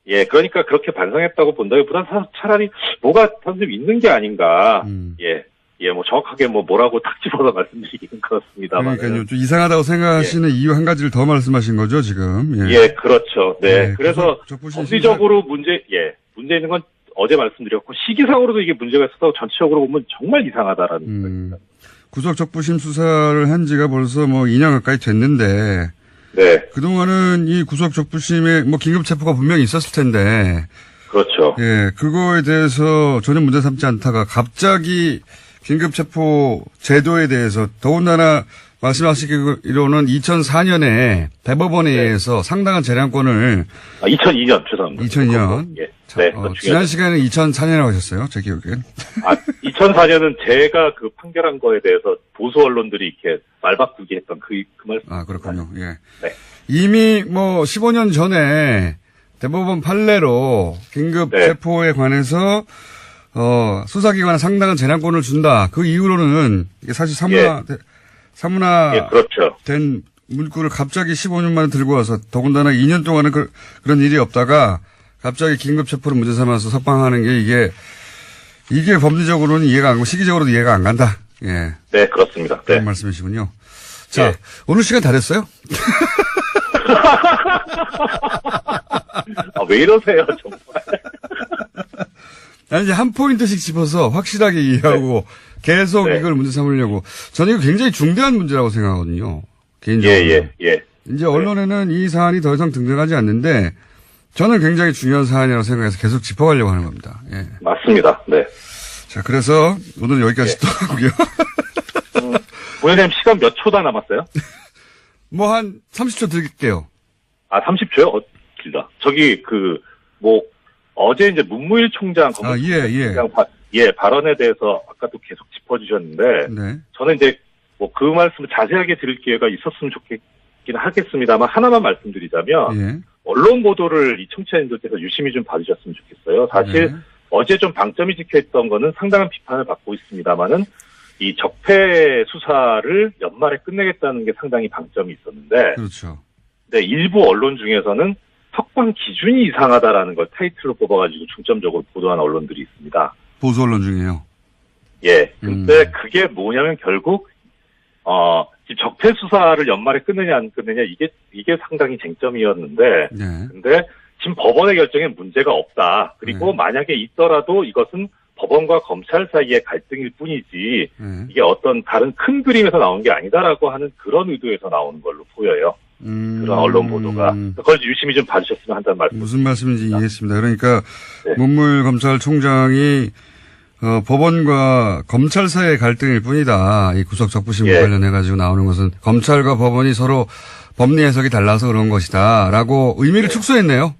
예, 그러니까 그렇게 반성했다고 본다기보단 차라리 뭐가 좀 있는 게 아닌가. 예, 뭐 정확하게 뭐라고 탁 집어서 말씀드리기는 그렇습니다만. 그러니까요. 좀 이상하다고 생각하시는 이유 한 가지를 더 말씀하신 거죠, 지금. 예, 그렇죠. 네. 네, 그래서 법리적으로 문제 있는 건 어제 말씀드렸고 시기상으로도 이게 문제가 있어서 전체적으로 보면 정말 이상하다라는 겁니다. 구속적부심 수사를 한 지가 벌써 2년 가까이 됐는데 네. 그동안은 이 구속적부심에 긴급체포가 분명히 있었을 텐데 그렇죠. 예, 그거에 대해서 전혀 문제 삼지 않다가 갑자기 긴급체포 제도에 대해서 더군다나 말씀하시기로는 2004년에 대법원에 의해서 상당한 재량권을 2002년 죄송합니다. 2002년. 예. 네. 지난 시간에 2004년이라고 하셨어요. 제 기억엔. 2004년은 제가 그 판결한 거에 대해서 보수 언론들이 이렇게 말바꾸기 했던 그 말씀. 그렇군요. 예. 네. 이미 15년 전에 대법원 판례로 긴급 체포에 관해서 수사기관에 상당한 재량권을 준다. 그 이후로는 이게 사실 사문화된 그렇죠. 문구를 갑자기 15년 만에 들고 와서 더군다나 2년 동안은 그런 일이 없다가 갑자기 긴급 체포를 문제 삼아서 석방하는 게 이게 법리적으로는 이해가 안 가고 시기적으로도 이해가 안 간다. 예. 네, 그렇습니다. 그런 네. 말씀이시군요. 자, 예. 오늘 시간 다 됐어요? 왜 이러세요, 정말. 아니, 이제 한 포인트씩 짚어서 확실하게 이해하고 계속 네. 이걸 문제 삼으려고. 저는 이거 굉장히 중대한 문제라고 생각하거든요. 개인적으로. 예. 이제 언론에는 이 사안이 더 이상 등장하지 않는데 저는 굉장히 중요한 사안이라고 생각해서 계속 짚어가려고 하는 겁니다. 예. 맞습니다. 네. 자, 그래서 오늘 여기까지 또 하고요. 부회장님 시간 몇 초 다 남았어요? 뭐 한 30초 드릴게요. 30초요? 길다. 저기, 어제 이제 문무일 총장, 예. 발언에 대해서 아까도 계속 짚어주셨는데, 네. 저는 이제 그 말씀을 자세하게 드릴 기회가 있었으면 좋겠긴 하겠습니다만, 하나만 말씀드리자면, 예. 언론 보도를 이 청취자님들께서 유심히 좀 봐주셨으면 좋겠어요. 사실, 네. 어제 좀 방점이 찍혀있던 거는 상당한 비판을 받고 있습니다만은, 이 적폐 수사를 연말에 끝내겠다는 게 상당히 방점이 있었는데, 그렇죠. 네, 일부 언론 중에서는 석방 기준이 이상하다라는 걸 타이틀로 뽑아가지고 중점적으로 보도한 언론들이 있습니다. 보수 언론 중에요. 예. 근데 그게 뭐냐면 결국, 지금 적폐 수사를 연말에 끝내냐 안 끝내냐 이게 상당히 쟁점이었는데, 네. 근데 지금 법원의 결정에 문제가 없다. 그리고 네. 만약에 있더라도 이것은 법원과 검찰 사이의 갈등일 뿐이지, 네. 이게 어떤 다른 큰 그림에서 나온 게 아니다라고 하는 그런 의도에서 나오는 걸로 보여요. 그런 언론 보도가. 그걸 유심히 좀 봐주셨으면 한다는 말씀. 무슨 말씀인지 이해했습니다. 그러니까 네. 문무일 검찰총장이 법원과 검찰 사이의 갈등일 뿐이다. 이 구속 적부심과 예. 관련해가지고 나오는 것은 검찰과 법원이 서로 법리 해석이 달라서 그런 것이다. 라고 의미를 축소했네요.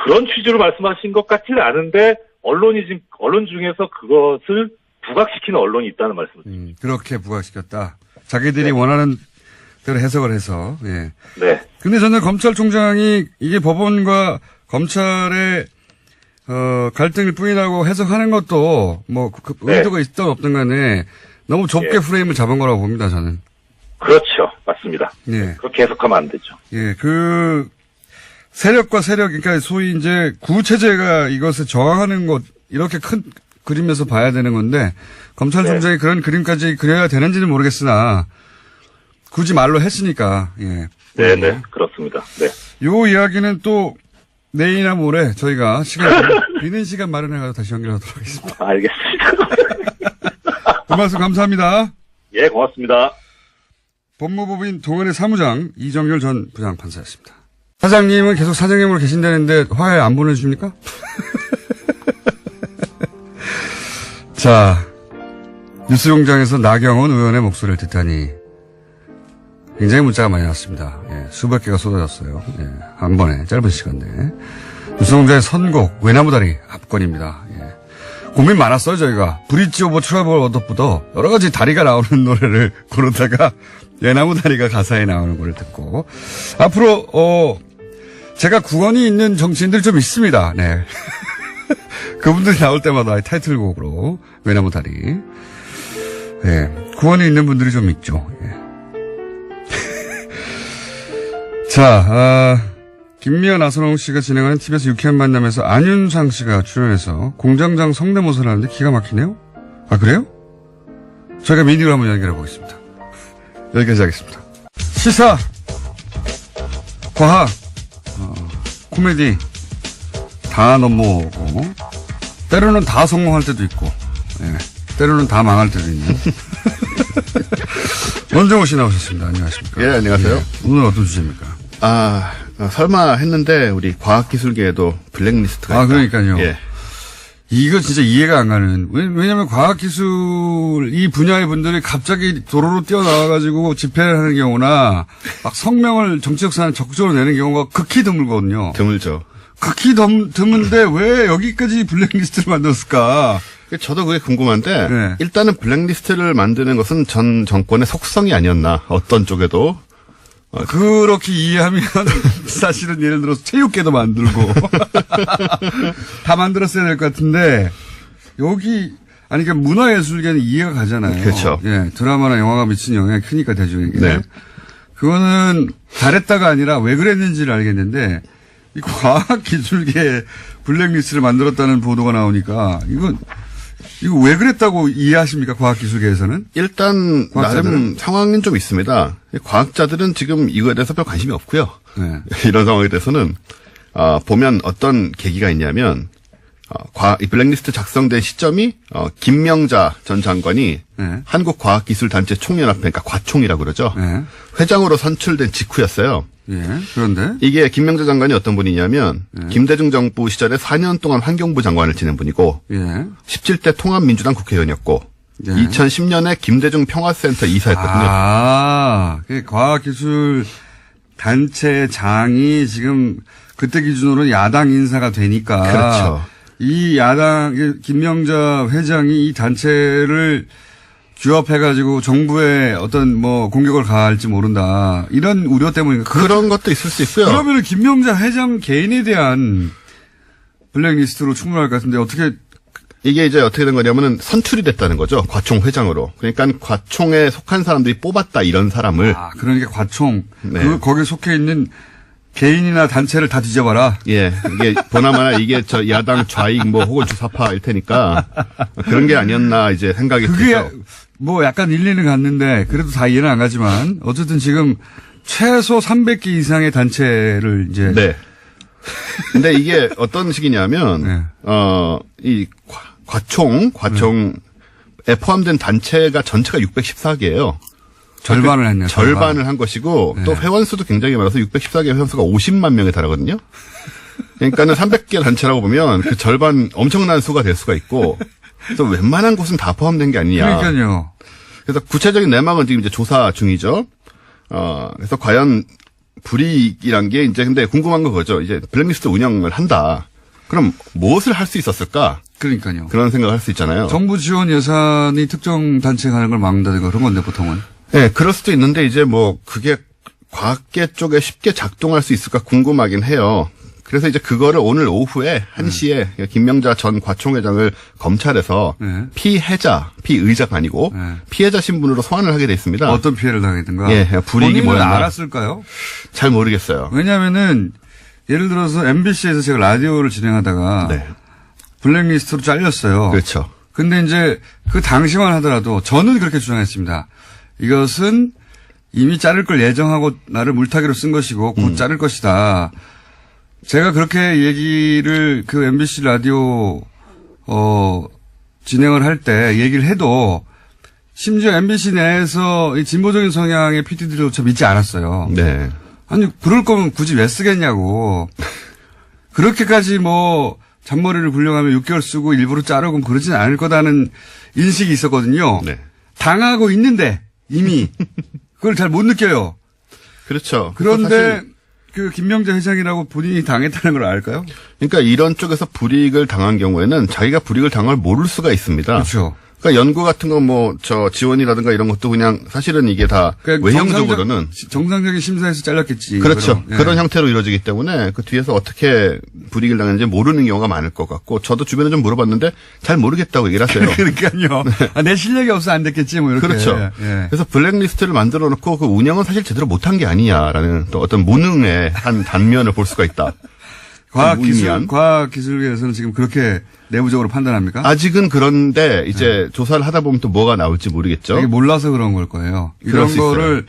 그런 취지로 말씀하신 것 같지는 않은데, 언론 중에서 그것을 부각시키는 언론이 있다는 말씀을. 그렇게 부각시켰다. 자기들이 네. 원하는 대로 해석을 해서, 예. 네. 근데 저는 검찰총장이 이게 법원과 검찰의, 갈등일 뿐이라고 해석하는 것도, 네. 의도가 있든 없든 간에 너무 좁게 예. 프레임을 잡은 거라고 봅니다, 저는. 그렇죠. 맞습니다. 예. 그렇게 해석하면 안 되죠. 예, 세력과 세력, 그러니까 소위 이제 구체제가 이것을 저항하는 것, 이렇게 큰 그림에서 봐야 되는 건데, 검찰총장이 그런 그림까지 그려야 되는지는 모르겠으나, 굳이 말로 했으니까, 예. 네, 그렇습니다. 네. 요 이야기는 또 내일이나 모레 저희가 비는 시간 마련해가지고 다시 연결하도록 하겠습니다. 알겠습니다. 그 말씀 감사합니다. 예, 고맙습니다. 법무법인 동아리 사무장 이정열 전 부장판사였습니다. 사장님은 계속 사장님으로 계신다는데 화해 안 보내주십니까? 자, 뉴스공장에서 나경원 의원의 목소리를 듣다니 굉장히 문자가 많이 왔습니다. 예, 수백 개가 쏟아졌어요. 예, 한 번에 짧은 시간 내에. 뉴스공장의 선곡 외나무다리 압권입니다. 예. 고민 많았어요 저희가. 브릿지 오버 트러블 워더보다 여러 가지 다리가 나오는 노래를 고르다가 외나무다리가 가사에 나오는 걸 듣고 앞으로 제가 구원이 있는 정치인들 좀 있습니다. 네. 그분들이 나올 때마다 타이틀곡으로 외나무다리. 예, 구원이 있는 분들이 좀 있죠. 예. 자, 김미아 나선홍 씨가 진행하는 TBS 유쾌한 만남에서 안윤상 씨가 출연해서 공장장 성대모사를 하는데 기가 막히네요. 아, 그래요? 저희가 미디어로 한번 연결해 보겠습니다. 여기까지 하겠습니다. 시사, 과학, 코미디 다 넘어오고 때로는 다 성공할 때도 있고, 예, 때로는 다 망할 때도 있는. 원정호 씨 나오셨습니다. 안녕하십니까? 예, 안녕하세요. 예, 오늘 어떤 주제입니까? 설마 했는데 우리 과학기술계에도 블랙리스트가 있다. 그러니까요. 예. 이거 진짜 이해가 안 가는. 왜냐면 과학기술 이 분야의 분들이 갑자기 도로로 뛰어나와가지고 집회를 하는 경우나 막 성명을 정치적 사안을 적극적으로 내는 경우가 극히 드물거든요. 드물죠. 극히 드문데 왜 여기까지 블랙리스트를 만들었을까? 저도 그게 궁금한데 네. 일단은 블랙리스트를 만드는 것은 전 정권의 속성이 아니었나. 어떤 쪽에도. 그렇게 이해하면 사실은 예를 들어서 체육계도 만들고 다 만들었어야 될 것 같은데 그러니까 문화예술계는 이해가 가잖아요. 그렇죠. 예, 드라마나 영화가 미친 영향이 크니까 대중에게. 네. 그거는 잘했다가 아니라 왜 그랬는지를 알겠는데 이 과학기술계 블랙리스트를 만들었다는 보도가 나오니까 이건 이거 왜 그랬다고 이해하십니까? 과학기술계에서는? 일단 과학자들은? 나름 상황은 좀 있습니다. 과학자들은 지금 이거에 대해서 별 관심이 없고요. 네. 이런 상황에 대해서는 보면 어떤 계기가 있냐면 이 블랙리스트 작성된 시점이 김명자 전 장관이 네. 한국과학기술단체 총연합회, 그러니까 과총이라고 그러죠. 네. 회장으로 선출된 직후였어요. 예. 그런데 이게 김명자 장관이 어떤 분이냐면 김대중 정부 시절에 4년 동안 환경부 장관을 지낸 분이고 예. 17대 통합민주당 국회의원이었고 예. 2010년에 김대중 평화센터 이사였거든요. 아, 과학기술 단체 장이 지금 그때 기준으로는 야당 인사가 되니까. 그렇죠. 이 야당, 김명자 회장이 이 단체를 규합해가지고 정부에 어떤 공격을 가할지 모른다. 이런 우려 때문인가. 그런 것도 있을 수 있고요. 그러면은 김명자 회장 개인에 대한 블랙리스트로 충분할 것 같은데 어떻게. 이게 이제 어떻게 된 거냐면은 선출이 됐다는 거죠. 과총 회장으로. 그러니까 과총에 속한 사람들이 뽑았다 이런 사람을. 아, 그러니까 과총. 네. 거기에 속해 있는 개인이나 단체를 다 뒤져봐라. 예. 이게 보나마나 이게 저 야당 좌익 혹은 주사파일 테니까 그런 게 아니었나 이제 생각이 그게 들죠. 약간 일리는 갔는데 그래도 다 이해는 안 가지만 어쨌든 지금 최소 300개 이상의 단체를 이제. 네. 근데 이게 어떤 식이냐면, 네. 이 과총에 포함된 단체가 전체가 614개예요. 절반을 했네요. 절반을 한 것이고, 네. 또 회원수도 굉장히 많아서 614개 회원수가 50만 명에 달하거든요. 그러니까는 300개 단체라고 보면 그 절반 엄청난 수가 될 수가 있고, 또 웬만한 곳은 다 포함된 게 아니냐. 그러니까요. 그래서 구체적인 내막은 지금 이제 조사 중이죠. 그래서 과연 불이익이란 게 이제 근데 궁금한 거 그거죠. 이제 블랙리스트 운영을 한다. 그럼 무엇을 할 수 있었을까? 그러니까요. 그런 생각을 할 수 있잖아요. 정부 지원 예산이 특정 단체에 가는 걸 막는다든가 그런 건데 보통은. 네, 그럴 수도 있는데 이제 그게 과학계 쪽에 쉽게 작동할 수 있을까 궁금하긴 해요. 그래서 이제 그거를 오늘 오후에 1시에 김명자 전 과총회장을 검찰에서 네. 피의자가 아니고 네. 피해자 신분으로 소환을 하게 돼 있습니다. 어떤 피해를 당했든가. 예, 불이익이 본인은 뭐였나. 알았을까요? 잘 모르겠어요. 왜냐면은 예를 들어서 MBC에서 제가 라디오를 진행하다가 네. 블랙리스트로 잘렸어요. 그렇죠. 근데 이제 그 당시만 하더라도 저는 그렇게 주장했습니다. 이것은 이미 자를 걸 예정하고 나를 물타기로 쓴 것이고 곧 자를 것이다. 제가 그렇게 얘기를 그 MBC 라디오 진행을 할 때 얘기를 해도 심지어 MBC 내에서 이 진보적인 성향의 PD들조차 믿지 않았어요. 네. 아니 그럴 거면 굳이 왜 쓰겠냐고. 그렇게까지 잔머리를 굴려가며 6개월 쓰고 일부러 자르고 그러진 않을 거다는 인식이 있었거든요. 네. 당하고 있는데 이미 그걸 잘 못 느껴요. 그렇죠. 그런데 사실 그 김명자 회장이라고 본인이 당했다는 걸 알까요? 그러니까 이런 쪽에서 불이익을 당한 경우에는 자기가 불이익을 당한 걸 모를 수가 있습니다. 그렇죠. 그러니까 연구 같은 거 지원이라든가 이런 것도 그냥 사실은 이게 다 그러니까 외형적으로는 정상적인 심사에서 잘렸겠지. 그렇죠. 예. 그런 형태로 이루어지기 때문에 그 뒤에서 어떻게 불이익을 당했는지 모르는 경우가 많을 것 같고 저도 주변에 좀 물어봤는데 잘 모르겠다고 얘기를 하세요. 그러니까요. 내 실력이 없어 안 됐겠지 이렇게. 그렇죠. 예. 그래서 블랙리스트를 만들어 놓고 그 운영은 사실 제대로 못한 게 아니냐라는 또 어떤 무능의 한 단면을 볼 수가 있다. 과학기술계에서는 지금 그렇게 내부적으로 판단합니까? 아직은 그런데 이제 조사를 하다 보면 또 뭐가 나올지 모르겠죠. 이게 몰라서 그런 걸 거예요. 그럴 이런 수 있어요. 거를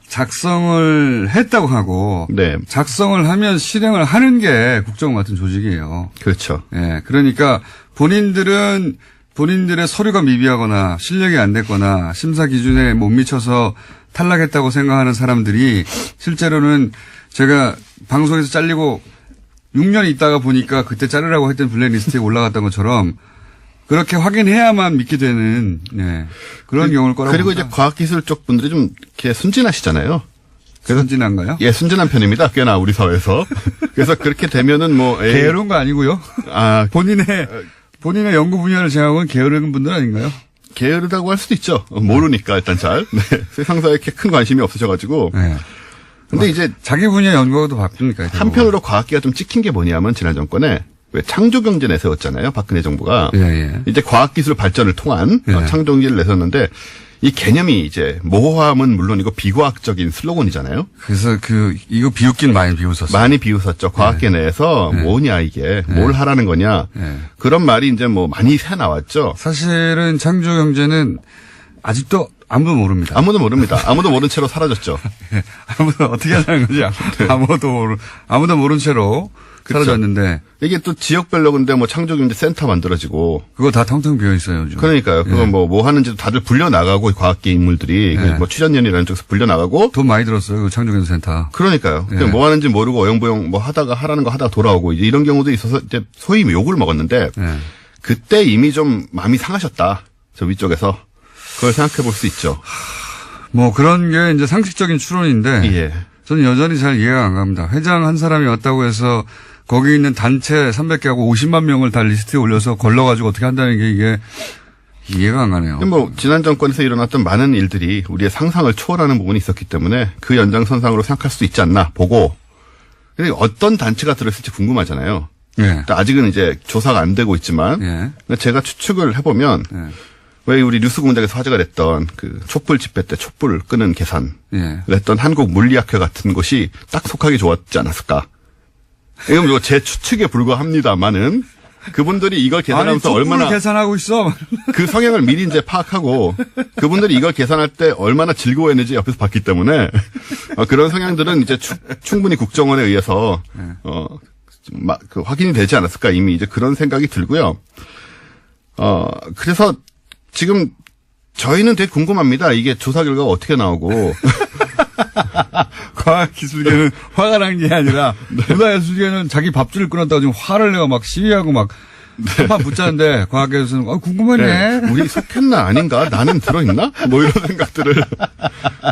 작성을 했다고 하고 네. 작성을 하면 실행을 하는 게 국정원 같은 조직이에요. 그렇죠. 예. 그러니까 본인들은 본인들의 서류가 미비하거나 실력이 안 됐거나 심사 기준에 못 미쳐서 탈락했다고 생각하는 사람들이 실제로는 제가 방송에서 잘리고 6년 있다가 보니까 그때 자르라고 했던 블랙리스트에 올라갔던 것처럼 그렇게 확인해야만 믿게 되는 그런 경우를 거라고 그리고 봅니다. 이제 과학기술 쪽 분들이 좀 이렇게 순진하시잖아요. 그래서 순진한가요? 예, 순진한 편입니다. 꽤나 우리 사회에서. 그래서 그렇게 되면은 게으른 거 아니고요. 아, 본인의 연구 분야를 제하고는 게으른 분들 아닌가요? 게으르다고 할 수도 있죠. 모르니까 일단 잘. 네. 세상사에 이렇게 큰 관심이 없으셔가지고. 네. 근데 이제 자기 분야 연구도 바쁩니까? 한편으로 과학계가 좀 찍힌 게 뭐냐면 지난 정권에 왜 창조경제 내세웠잖아요. 박근혜 정부가. 예, 예. 이제 과학기술 발전을 통한 예. 창조경제를 내세웠는데 이 개념이 이제 모호함은 물론이고 비과학적인 슬로건이잖아요. 그래서 이거 비웃긴 많이 비웃었어요. 많이 비웃었죠. 과학계 내에서 네. 뭐냐 이게 뭘 하라는 거냐 네. 그런 말이 이제 뭐 많이 새 나왔죠. 사실은 창조 경제는 아직도 아무도 모릅니다. 아무도 모릅니다. 아무도 모른 채로 사라졌죠. 아무도 어떻게 하자는 거지? 아무도 모른 채로 그렇죠. 사라졌는데 이게 또 지역별로 근데 뭐 창조경제 센터 만들어지고 그거 다 텅텅 비어 있어요. 요즘. 그러니까요. 그거 뭐 하는지도 다들 불려 나가고 과학계 인물들이 네. 뭐 출연연이라는 쪽에서 불려 나가고 돈 많이 들었어요. 그 창조 경제 센터. 그러니까요. 네. 뭐 하는지 모르고 어영부영 뭐 하다가 하라는 거 하다가 돌아오고 이제 이런 경우도 있어서 이제 소위 욕을 먹었는데 네. 그때 이미 좀 마음이 상하셨다. 저 위쪽에서 그걸 생각해 볼 수 있죠. 뭐 그런 게 이제 상식적인 추론인데 예. 저는 여전히 잘 이해가 안 갑니다. 회장 한 사람이 왔다고 해서 거기 있는 단체 300개하고 50만 명을 다 리스트에 올려서 걸러가지고 어떻게 한다는 게 이게 이해가 안 가네요. 뭐 지난 정권에서 일어났던 많은 일들이 우리의 상상을 초월하는 부분이 있었기 때문에 그 연장선상으로 생각할 수도 있지 않나 보고 근데 어떤 단체가 들어있을지 궁금하잖아요. 예. 그러니까 아직은 이제 조사가 안 되고 있지만 예. 제가 추측을 해보면 예. 왜 우리 뉴스 공장에서 화제가 됐던 그 촛불 집회 때 촛불을 끄는 계산을 예. 했던 한국물리학회 같은 곳이 딱 속하기 좋았지 않았을까. 이건 뭐 제 추측에 불과합니다만은 그분들이 이걸 계산하면서 얼마나 계산하고 있어. 그 성향을 미리 이제 파악하고 그분들이 이걸 계산할 때 얼마나 즐거워했는지 옆에서 봤기 때문에 그런 성향들은 이제 충분히 국정원에 의해서 그 확인이 되지 않았을까 이미 이제 그런 생각이 들고요. 그래서 지금 저희는 되게 궁금합니다. 이게 조사 결과가 어떻게 나오고. 과학기술계는 화가 난 게 아니라 문화예술계는 자기 밥줄을 끊었다고 지금 화를 내고 막 시위하고 막 한판 붙자는데 과학계에서는 궁금하네. 네, 우리 속했나 아닌가 나는 들어있나 뭐 이런 생각들을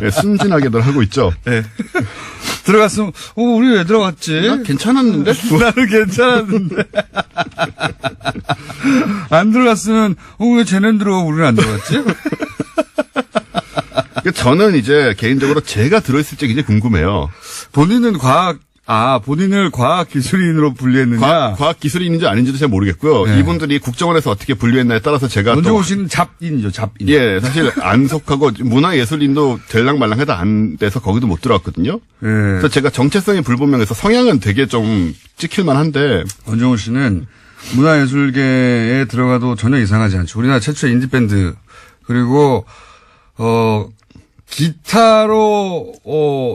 네, 순진하게들 하고 있죠. 네. 들어갔으면 우리 왜 들어갔지? 나 괜찮았는데 나는 괜찮았는데 안 들어갔으면 왜 쟤는 들어가 우리는 안 들어갔지? 저는 이제 개인적으로 제가 들어있을지 굉장히 궁금해요. 본인은 본인을 과학기술인으로 분류했느냐? 과학기술인인지 아닌지도 잘 모르겠고요. 네. 이분들이 국정원에서 어떻게 분류했나에 따라서 제가 원종호 씨는 잡인이죠, 잡인. 예, 사실 안 속하고 문화예술인도 될랑말랑해도 안 돼서 거기도 못 들어갔거든요. 예. 그래서 제가 정체성이 불분명해서 성향은 되게 좀 찍힐만한데 원종호 씨는 문화예술계에 들어가도 전혀 이상하지 않죠. 우리나라 최초의 인디밴드 그리고 기타로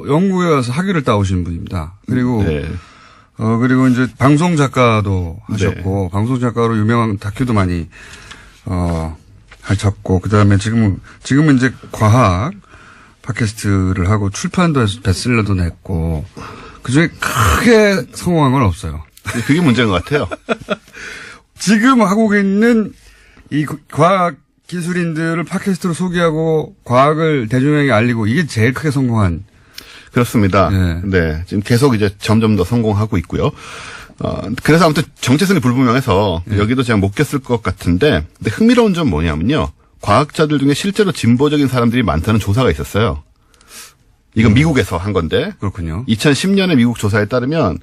영국에 가서 학위를 따오신 분입니다. 그리고 네. 그리고 이제 방송 작가도 하셨고 네. 방송 작가로 유명한 다큐도 많이 하셨고 그다음에 지금은 이제 과학 팟캐스트를 하고 출판도 해서 베스트셀러도 냈고 그중에 크게 성공한 건 없어요. 그게 문제인 것 같아요. 지금 하고 있는 이 과학 기술인들을 팟캐스트로 소개하고 과학을 대중에게 알리고 이게 제일 크게 성공한. 그렇습니다. 네. 네. 지금 계속 이제 점점 더 성공하고 있고요. 그래서 아무튼 정체성이 불분명해서 여기도 제가 못 꼈을 것 같은데 근데 흥미로운 점 뭐냐면요. 과학자들 중에 실제로 진보적인 사람들이 많다는 조사가 있었어요. 이건 미국에서 한 건데. 그렇군요. 2010년의 미국 조사에 따르면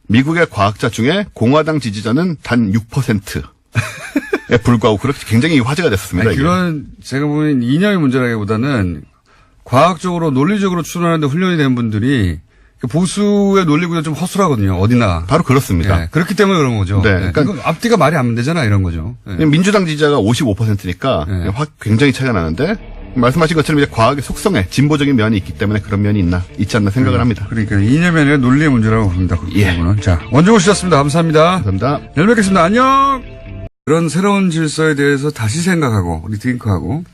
미국의 과학자 중에 공화당 지지자는 단 6%에 불과하고 그렇게 굉장히 화제가 됐습니다. 아니, 이게. 그런 제가 보는 이념의 문제라기보다는 과학적으로 논리적으로 추론하는데 훈련이 된 분들이 보수의 논리구조 좀 허술하거든요. 어디나. 바로 그렇습니다. 네, 그렇기 때문에 그런 거죠. 네, 네. 그러니까 이건 앞뒤가 말이 안 되잖아 이런 거죠. 네. 민주당 지지자가 55%니까 네. 굉장히 차이가 나는데 말씀하신 것처럼 이제 과학의 속성에 진보적인 면이 있기 때문에 그런 면이 있지 않나 생각을 합니다. 그러니까 이념이 아니라 논리의 문제라고 봅니다. 그 예. 부분은. 자, 원종호 씨였습니다. 감사합니다. 감사합니다. 내일 뵙겠습니다. 안녕. 그런 새로운 질서에 대해서 다시 생각하고 리딩크하고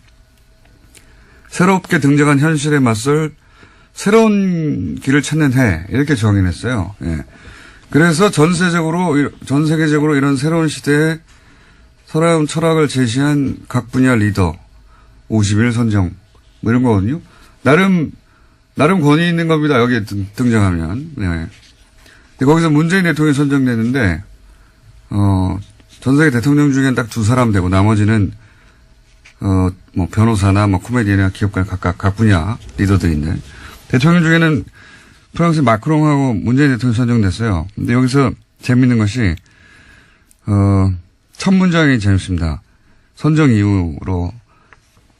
새롭게 등장한 현실에 맞설 새로운 길을 찾는 해 이렇게 정의했어요. 예. 그래서 전 세계적으로 이런 새로운 시대에 새로운 철학을 제시한 각 분야 리더 50일 선정 뭐 이런 거거든요. 나름 권위 있는 겁니다. 여기에 등장하면. 네. 근데 거기서 문재인 대통령이 선정됐는데 전 세계 대통령 중엔 딱 2사람 되고 나머지는 뭐 변호사나 뭐 코미디언이나 기업가 각 분야 리더들인데 대통령 중에는 프랑스 마크롱하고 문재인 대통령이 선정됐어요. 근데 여기서 재밌는 것이 첫 문장이 재밌습니다. 선정 이후로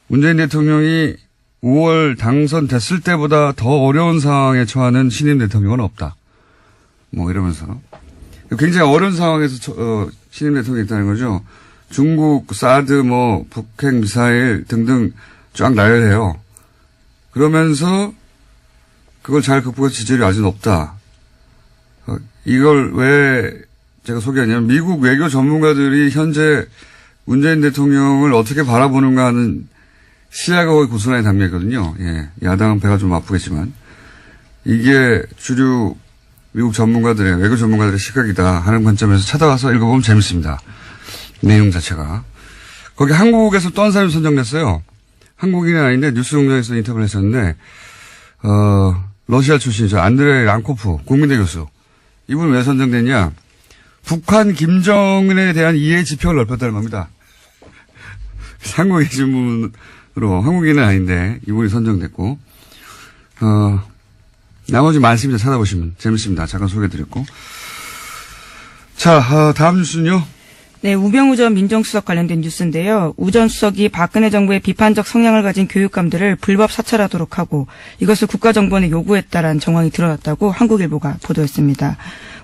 문재인 대통령이 5월 당선됐을 때보다 더 어려운 상황에 처하는 신임 대통령은 없다. 뭐 이러면서 굉장히 어려운 상황에서 신임 대통령이 있다는 거죠. 중국 사드 뭐 북핵 미사일 등등 쫙 나열해요. 그러면서 그걸 잘 극복해서 지지율이 아주 높다. 이걸 왜 제가 소개하냐면 미국 외교 전문가들이 현재 문재인 대통령을 어떻게 바라보는가 하는 시야가 거의 고스란히 담겨 있거든요. 예, 야당은 배가 좀 아프겠지만 이게 주류 미국 전문가들의 외교 전문가들의 시각이다 하는 관점에서 찾아와서 읽어보면 재밌습니다. 내용 자체가. 거기 한국에서 또 한 사람이 선정됐어요. 한국인은 아닌데 뉴스공장에서 인터뷰를 했었는데 러시아 출신이죠. 안드레이 랑코프 국민대 교수. 이분 왜 선정됐냐. 북한 김정은에 대한 이해 지평을 넓혔다는 겁니다. 한국에 계신 분으로 한국인은 아닌데 이분이 선정됐고 나머지 많습니다. 찾아보시면 재밌습니다. 잠깐 소개해드렸고. 자, 다음 뉴스는요. 네, 우병우 전 민정수석 관련된 뉴스인데요. 우 전 수석이 박근혜 정부의 비판적 성향을 가진 교육감들을 불법 사찰하도록 하고 이것을 국가정보원에 요구했다라는 정황이 드러났다고 한국일보가 보도했습니다.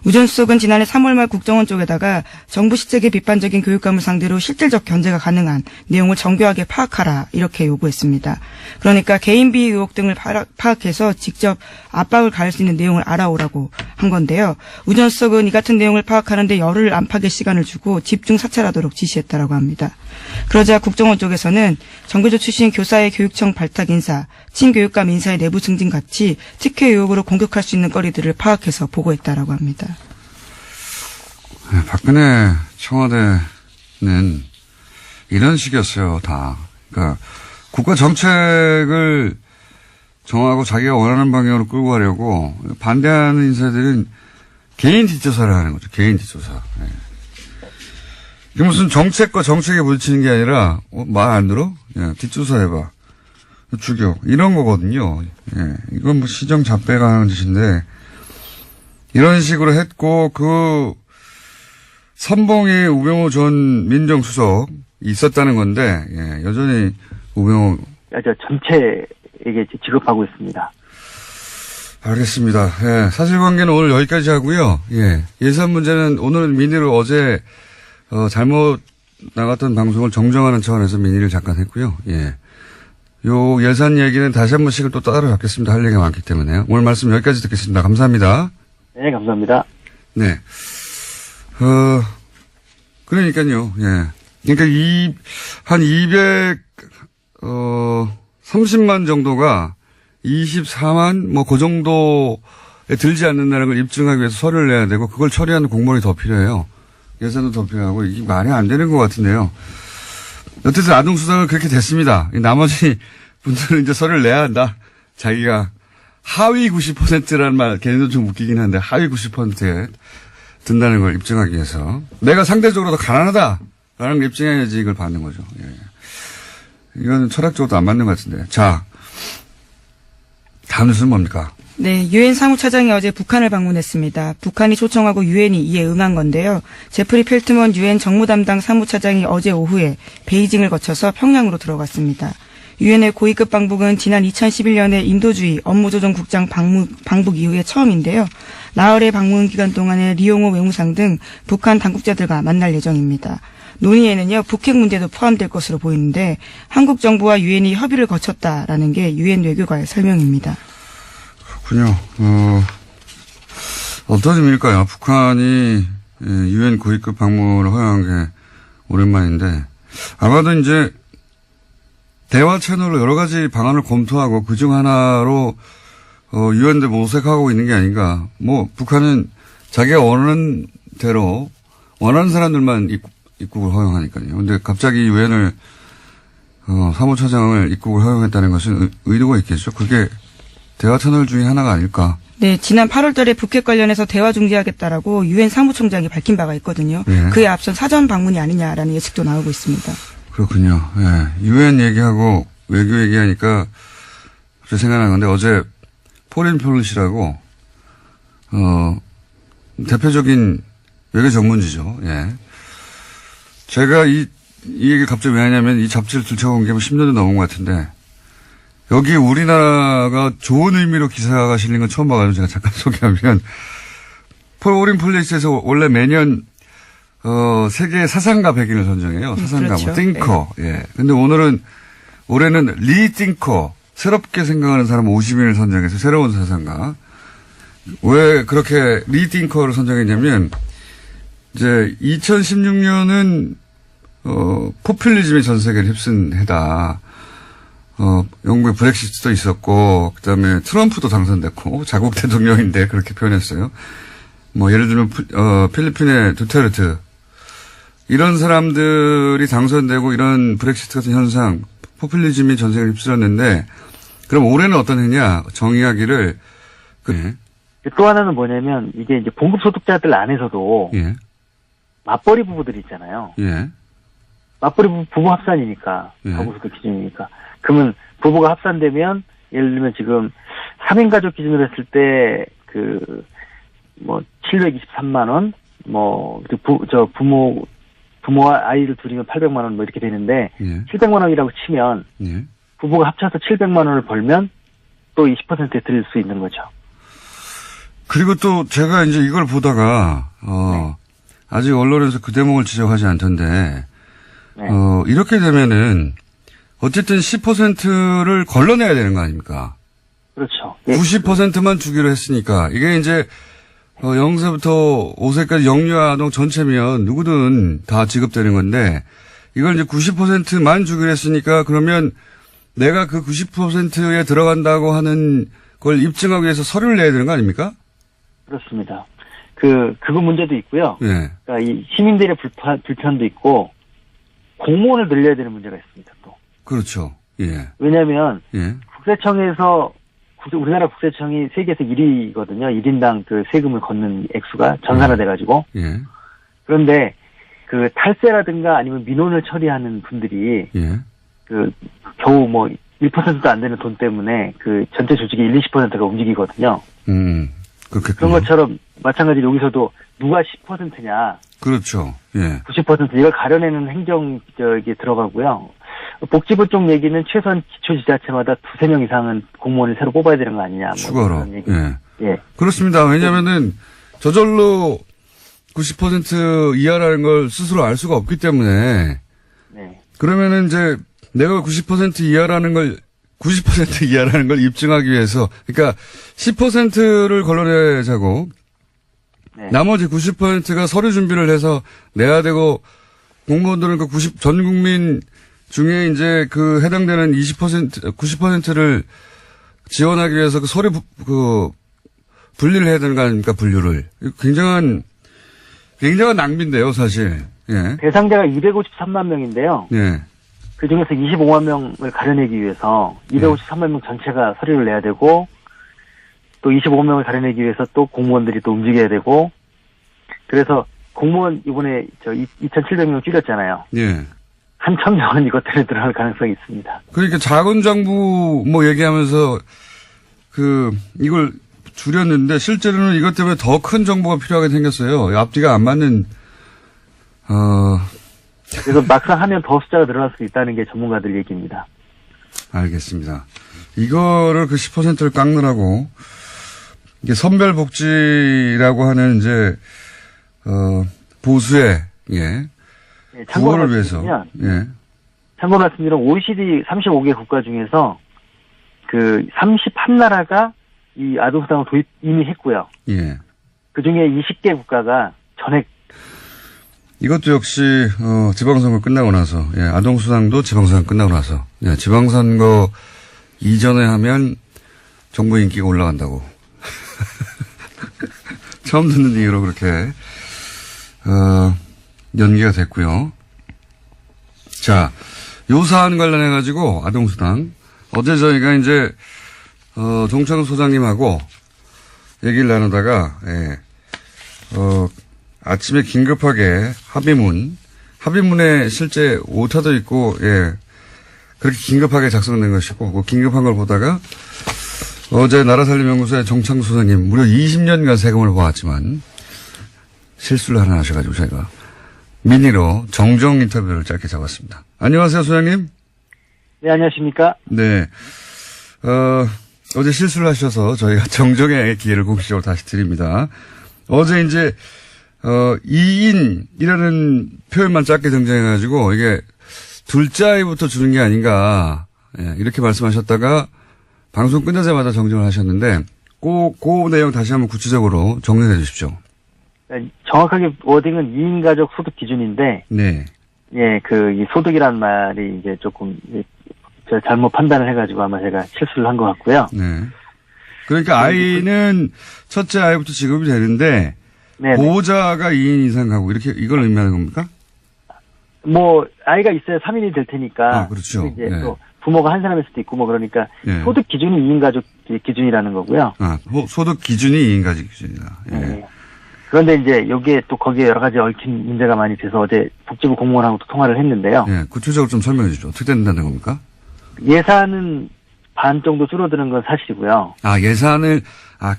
우 전 수석은 지난해 3월 말 국정원 쪽에다가 정부 시책에 비판적인 교육감을 상대로 실질적 견제가 가능한 내용을 정교하게 파악하라 이렇게 요구했습니다. 그러니까 개인 비위 의혹 등을 파악해서 직접 압박을 가할 수 있는 내용을 알아오라고 한 건데요. 우 전 수석은 이 같은 내용을 파악하는데 열흘 안팎의 시간을 주고 집중 사찰하도록 지시했다라고 합니다. 그러자 국정원 쪽에서는 정교조 출신 교사의 교육청 발탁 인사, 친교육감 인사의 내부 승진 같이 특혜 의혹으로 공격할 수 있는 거리들을 파악해서 보고했다라고 합니다. 네, 박근혜 청와대는 이런 식이었어요, 다. 그러니까 국가 정책을 정하고 자기가 원하는 방향으로 끌고 가려고 반대하는 인사들은 개인 뒷조사를 하는 거죠. 개인 뒷조사. 네. 이게 무슨 정책과 정책에 부딪히는 게 아니라 말 안 들어? 예, 뒷조사 해봐. 죽여. 이런 거거든요. 예, 이건 뭐 시정 잡배가 하는 짓인데 이런 식으로 했고 그 선봉에 우병우 전 민정수석 있었다는 건데 예, 여전히 우병우 전체에게 지급하고 있습니다. 알겠습니다. 예, 사실관계는 오늘 여기까지 하고요. 예, 예산 문제는 오늘은 민의로 어제 잘못 나갔던 방송을 정정하는 차원에서 민의를 잠깐 했고요. 예. 요 예산 얘기는 다시 한 번씩을 또 따라잡겠습니다. 할 얘기가 많기 때문에요. 오늘 말씀 여기까지 듣겠습니다. 감사합니다. 네, 감사합니다. 네. 그러니까요. 예. 그러니까 한 30만 정도가 24만 뭐 그 정도에 들지 않는다는 걸 입증하기 위해서 서류를 내야 되고 그걸 처리하는 공무원이 더 필요해요. 예산도 더 필요하고 이게 말이 안 되는 것 같은데요. 어쨌든 아동수당은 그렇게 됐습니다. 나머지 분들은 이제 서류를 내야 한다. 자기가 하위 90%라는 말, 걔네도 좀 웃기긴 한데 하위 90%에 든다는 걸 입증하기 위해서 내가 상대적으로 더 가난하다라는 걸 입증해야지 이걸 받는 거죠. 예. 이건 철학적으로도 안 맞는 것 같은데. 자, 다음 뉴스는 뭡니까? 네, 유엔 사무차장이 어제 북한을 방문했습니다. 북한이 초청하고 유엔이 이에 응한 건데요. 제프리 펠트먼 유엔 정무 담당 사무차장이 어제 오후에 베이징을 거쳐서 평양으로 들어갔습니다. 유엔의 고위급 방북은 지난 2011년에 인도주의 업무조정국장 방북 이후에 처음인데요. 나흘의 방문 기간 동안에 리용호 외무상 등 북한 당국자들과 만날 예정입니다. 논의에는요, 북핵 문제도 포함될 것으로 보이는데 한국 정부와 유엔이 협의를 거쳤다라는 게 유엔 외교관의 설명입니다. 그렇군요. 어떤 의미일까요? 북한이 유엔 고위급 방문을 허용한 게 오랜만인데 아마도 이제 대화 채널로 여러 가지 방안을 검토하고 그중 하나로 유엔도 모색하고 있는 게 아닌가. 뭐 북한은 자기가 원하는 대로 원하는 사람들만 입국을 허용하니까요. 근데 갑자기 유엔을 사무처장을 입국을 허용했다는 것은 의도가 있겠죠. 그게 대화 채널 중에 하나가 아닐까. 네, 지난 8월 달에 북핵 관련해서 대화 중지하겠다라고 유엔 사무총장이 밝힌 바가 있거든요. 네. 그에 앞선 사전 방문이 아니냐라는 예측도 나오고 있습니다. 그렇군요. 예. 유엔 얘기하고 외교 얘기하니까 갑자기 생각난 건데 어제 포린 폴리시라고 대표적인 외교 전문지죠. 예. 제가 이 얘기 갑자기 왜 하냐면 이 잡지를 들춰본 게 10년도 넘은 것 같은데 여기 우리나라가 좋은 의미로 기사가 실린 건 처음 봐가지고 제가 잠깐 소개하면 폴 플레이스에서 원래 매년 세계 사상가 100인을 선정해요. 사상가, 그렇죠. 띵커. 예. 근데 올해는 리띵커, 새롭게 생각하는 사람 50인을 선정해서 새로운 사상가. 왜 그렇게 리띵커를 선정했냐면, 이제 2016년은, 포퓰리즘이 전 세계를 휩쓴 해다. 영국의 브렉시트도 있었고, 그 다음에 트럼프도 당선됐고, 자국 대통령인데 그렇게 표현했어요. 뭐, 예를 들면, 필리핀의 두테르트. 이런 사람들이 당선되고 이런 브렉시트 같은 현상, 포퓰리즘이 전 세계를 휩쓸었는데, 그럼 올해는 어떤 해냐? 정의하기를, 또 하나는 뭐냐면, 이게 이제 봉급소득자들 안에서도, 예. 맞벌이 부부들이 있잖아요. 예. 맞벌이 부부 합산이니까, 예. 가구소득 기준이니까. 그러면 부부가 합산되면, 예를 들면 지금 3인 가족 기준으로 했을 때, 723만원, 부모와 아이를 둘이면 800만원 뭐 이렇게 되는데, 예. 700만원이라고 치면, 예. 부부가 합쳐서 700만원을 벌면 또 20%에 드릴 수 있는 거죠. 그리고 또 제가 이제 이걸 보다가, 아직 언론에서 그 대목을 지적하지 않던데, 네. 이렇게 되면은, 어쨌든 10%를 걸러내야 되는 거 아닙니까? 그렇죠. 예. 90%만 주기로 했으니까, 이게 이제, 0세부터 5세까지 영유아 아동 전체면 누구든 다 지급되는 건데, 이걸 이제 90%만 주기로 했으니까, 그러면 내가 그 90%에 들어간다고 하는 걸 입증하기 위해서 서류를 내야 되는 거 아닙니까? 그렇습니다. 그거 문제도 있고요. 예. 그러니까 이 시민들의 불편도 있고, 공무원을 늘려야 되는 문제가 있습니다, 또. 그렇죠. 예. 왜냐면, 예. 국세청에서, 우리나라 국세청이 세계에서 1위거든요. 1인당 그 세금을 걷는 액수가 전산화돼가지고. 예. 그런데, 탈세라든가 아니면 민원을 처리하는 분들이, 예. 겨우 1%도 안 되는 돈 때문에 전체 조직의 20%가 움직이거든요. 그렇게. 그런 것처럼 마찬가지로 여기서도 누가 10%냐. 그렇죠. 예. 90% 이걸 가려내는 행정에 들어가고요. 복지부 쪽 얘기는 최소한 기초지자체마다 2-3명 이상은 공무원을 새로 뽑아야 되는 거 아니냐. 추가로. 예. 예. 그렇습니다. 왜냐면은 저절로 90% 이하라는 걸 스스로 알 수가 없기 때문에. 네. 그러면은 이제 내가 90% 이하라는 걸 입증하기 위해서, 그러니까 10%를 걸러내자고, 네. 나머지 90%가 서류 준비를 해서 내야 되고, 공무원들은 전 국민 중에 이제 해당되는 90%를 지원하기 위해서 서류, 분리를 해야 되는 거 아닙니까, 분류를. 굉장한 낭비인데요, 사실. 예. 대상자가 253만 명인데요. 예. 그 중에서 25만 명을 가려내기 위해서 253만 명 전체가 서류를 내야 되고, 또 25명을 가려내기 위해서 또 공무원들이 또 움직여야 되고, 그래서 공무원 이번에 2,700명 줄였잖아요. 예. 한 1,000명은 이것 때문에 들어갈 가능성이 있습니다. 그러니까 자원정부 얘기하면서 이걸 줄였는데 실제로는 이것 때문에 더 큰 정보가 필요하게 생겼어요. 앞뒤가 안 맞는, 그래서 막상 하면 더 숫자가 늘어날 수 있다는 게 전문가들 얘기입니다. 알겠습니다. 이거를 10%를 깎느라고, 이게 선별복지라고 하는 이제, 보수의, 예. 예, 참고로 구호를 위해서. 예. 참고로 말씀드리면 OECD 35개 국가 중에서 31나라가 이 아동수당을 이미 했고요. 예. 그 중에 20개 국가가 전액. 이것도 역시, 지방선거 끝나고 나서, 예, 아동수당도 지방선거 끝나고 나서, 예, 지방선거 이전에 하면 정부 인기가 올라간다고. 처음 듣는 얘기로 그렇게, 연기가 됐고요. 자, 요 사안 관련해가지고, 아동수당. 어제 저희가 이제, 정창훈 소장님하고 얘기를 나누다가, 예, 아침에 긴급하게 합의문에 실제 오타도 있고, 예, 그렇게 긴급하게 작성된 것이고, 그 긴급한 걸 보다가, 어제 나라살림연구소의 정창훈 소장님 무려 20년간 세금을 모았지만, 실수를 하나 하셔가지고 제가, 미니로 정정 인터뷰를 짧게 잡았습니다. 안녕하세요, 소장님. 네, 안녕하십니까? 네. 어제 실수를 하셔서 저희가 정정의 기회를 공식적으로 다시 드립니다. 어제 이제, 2인이라는 표현만 짧게 등장해가지고 이게 둘째 아이부터 주는 게 아닌가, 예, 이렇게 말씀하셨다가 방송 끝나자마자 정정을 하셨는데, 그 내용 다시 한번 구체적으로 정리해 주십시오. 정확하게 워딩은 2인 가족 소득 기준인데, 네. 예, 이 소득이란 말이 이제 조금, 제가 잘못 판단을 해가지고 아마 제가 실수를 한 것 같고요. 네. 그러니까 아이는 첫째 아이부터 지급이 되는데, 네. 보호자가 2인 이상 가고 이걸 의미하는 겁니까? 아이가 있어야 3인이 될 테니까. 아, 그렇죠. 이제 네. 또 부모가 한 사람일 수도 있고 그러니까 네. 소득 기준이 2인 가족 기준이라는 거고요. 아, 소득 기준이 2인 가족 기준이다. 예. 네. 그런데 이제 여기에 또 거기에 여러 가지 얽힌 문제가 많이 돼서 어제 복지부 공무원하고도 통화를 했는데요. 예, 구체적으로 좀 설명해 주십시오. 어떻게 된다는 겁니까? 예산은 반 정도 줄어드는 건 사실이고요. 아,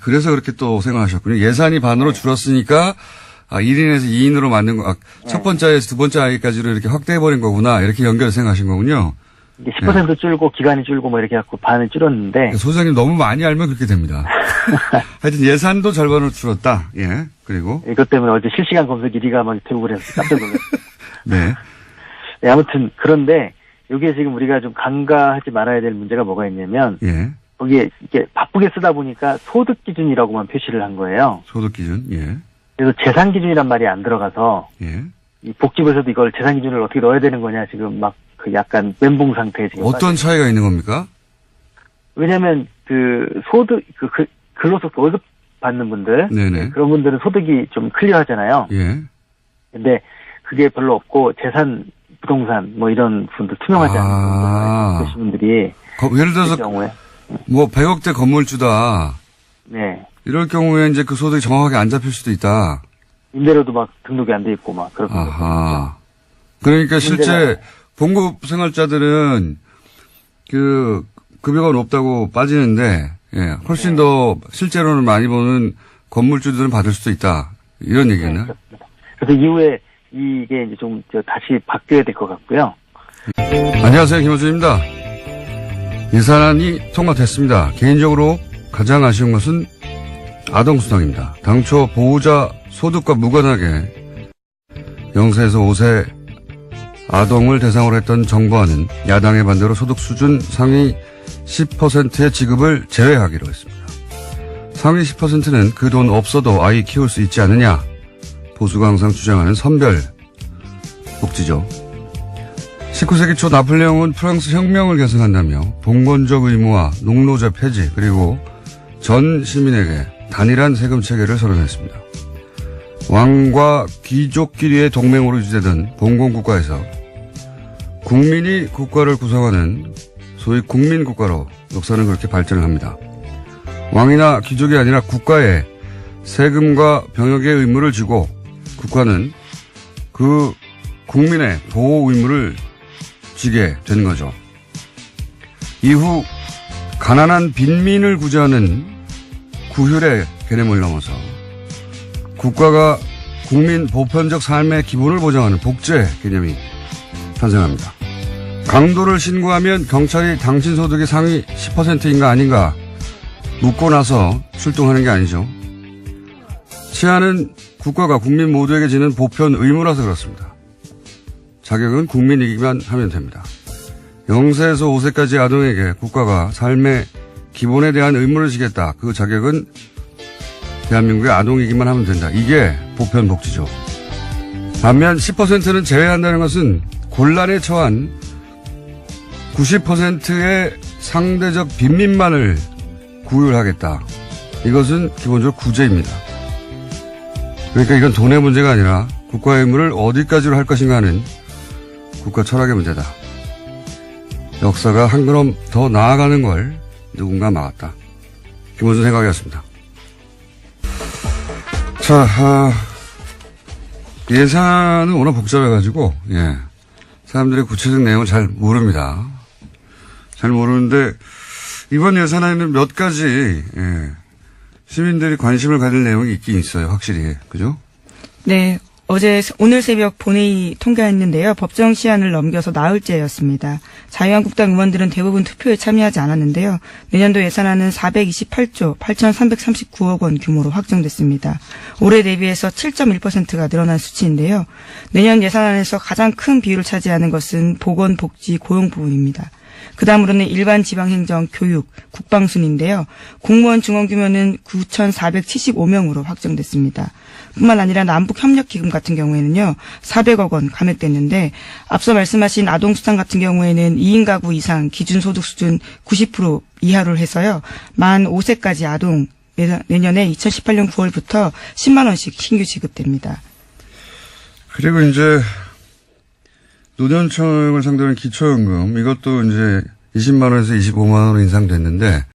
그래서 그렇게 또 생각하셨군요. 예산이 반으로 줄었으니까, 1인에서 2인으로 만든 거, 첫 번째 아이에서 두 번째 아이까지로 이렇게 확대해버린 거구나. 이렇게 연결해서 생각하신 거군요. 이게 10% 줄고 기간이 줄고 뭐 이렇게 갖고 반을 줄었는데. 소장님 너무 많이 알면 그렇게 됩니다. 하여튼 예산도 절반으로 줄었다. 예. 그리고. 이것 때문에 어제 실시간 검색 1위가 막 되고 그래서 깜짝 놀랐어요. 네. 네, 아무튼 그런데 여기에 지금 우리가 좀 간과하지 말아야 될 문제가 뭐가 있냐면. 예. 거기에 이렇게 바쁘게 쓰다 보니까 소득 기준이라고만 표시를 한 거예요. 소득 기준. 예. 그래서 재산 기준이란 말이 안 들어가서. 예. 이 복지부에서도 이걸 재산 기준을 어떻게 넣어야 되는 거냐 지금 막 그 약간 멘붕 상태에 지금. 어떤 차이가 있는 겁니까? 왜냐면 소득 근로소 월급 받는 분들. 네네. 그런 분들은 소득이 좀 클리어하잖아요. 예. 근데 그게 별로 없고 재산, 부동산 뭐 이런 분들 투명하지 않은 분들이. 예를 들어서 경우에. 100억대 건물주다. 네. 이럴 경우에 이제 그 소득이 정확하게 안 잡힐 수도 있다. 임대료도 막 등록이 안 돼 있고 막 그렇게. 아하. 그러니까 실제 봉급 생활자들은 급여가 높다고 빠지는데, 예, 훨씬 더 실제로는 많이 버는 건물주들은 받을 수도 있다. 이런 얘기겠네요. 네, 그래서 이후에 이게 이제 좀 다시 바뀌어야 될 것 같고요. 안녕하세요, 김호준입니다. 예산안이 통과됐습니다. 개인적으로 가장 아쉬운 것은 아동수당입니다. 당초 보호자 소득과 무관하게 0세에서 5세 아동을 대상으로 했던 정부안은 야당의 반대로 소득 수준 상위 10%의 지급을 제외하기로 했습니다. 상위 10%는 그 돈 없어도 아이 키울 수 있지 않느냐. 보수가 항상 주장하는 선별 복지죠. 19세기 초 나폴레옹은 프랑스 혁명을 계승한다며 봉건적 의무와 농노제 폐지 그리고 전 시민에게 단일한 세금 체계를 선언했습니다. 왕과 귀족끼리의 동맹으로 유지되던 봉건국가에서 국민이 국가를 구성하는 소위 국민국가로 역사는 그렇게 발전을 합니다. 왕이나 귀족이 아니라 국가에 세금과 병역의 의무를 지고 국가는 그 국민의 보호 의무를 지게 된 거죠. 이후 가난한 빈민을 구제하는 구휼의 개념을 넘어서 국가가 국민 보편적 삶의 기본을 보장하는 복제 개념이 탄생합니다. 강도를 신고하면 경찰이 당신 소득의 상위 10%인가 아닌가 묻고 나서 출동하는 게 아니죠. 치안은 국가가 국민 모두에게 지는 보편 의무라서 그렇습니다. 자격은 국민이기만 하면 됩니다. 0세에서 5세까지 아동에게 국가가 삶의 기본에 대한 의무를 지겠다. 그 자격은 대한민국의 아동이기만 하면 된다. 이게 보편 복지죠. 반면 10%는 제외한다는 것은 곤란에 처한 90%의 상대적 빈민만을 구휼하겠다. 이것은 기본적으로 구제입니다. 그러니까 이건 돈의 문제가 아니라 국가의 의무를 어디까지로 할 것인가 하는 국가 철학의 문제다. 역사가 한 걸음 더 나아가는 걸 누군가 막았다. 김원준 생각이었습니다. 자, 예산은 워낙 복잡해가지고, 예. 사람들이 구체적 내용을 잘 모릅니다. 잘 모르는데, 이번 예산안에는 몇 가지, 예. 시민들이 관심을 가질 내용이 있긴 있어요, 확실히. 그죠? 네. 오늘 새벽 본회의 통과했는데요. 법정 시한을 넘겨서 나흘째였습니다. 자유한국당 의원들은 대부분 투표에 참여하지 않았는데요. 내년도 예산안은 428조 8,339억 원 규모로 확정됐습니다. 올해 대비해서 7.1%가 늘어난 수치인데요. 내년 예산안에서 가장 큰 비율을 차지하는 것은 보건, 복지, 고용 부분입니다. 그 다음으로는 일반 지방행정, 교육, 국방 순인데요. 공무원 중원 규모는 9,475명으로 확정됐습니다. 뿐만 아니라 남북협력기금 같은 경우에는요. 400억 원 감액됐는데 앞서 말씀하신 아동수당 같은 경우에는 2인 가구 이상 기준소득 수준 90% 이하로 해서요. 만 5세까지 아동 내년에 2018년 9월부터 10만 원씩 신규 지급됩니다. 그리고 이제 노년층을 상대로 한 기초연금 이것도 이제 20만 원에서 25만 원으로 인상됐는데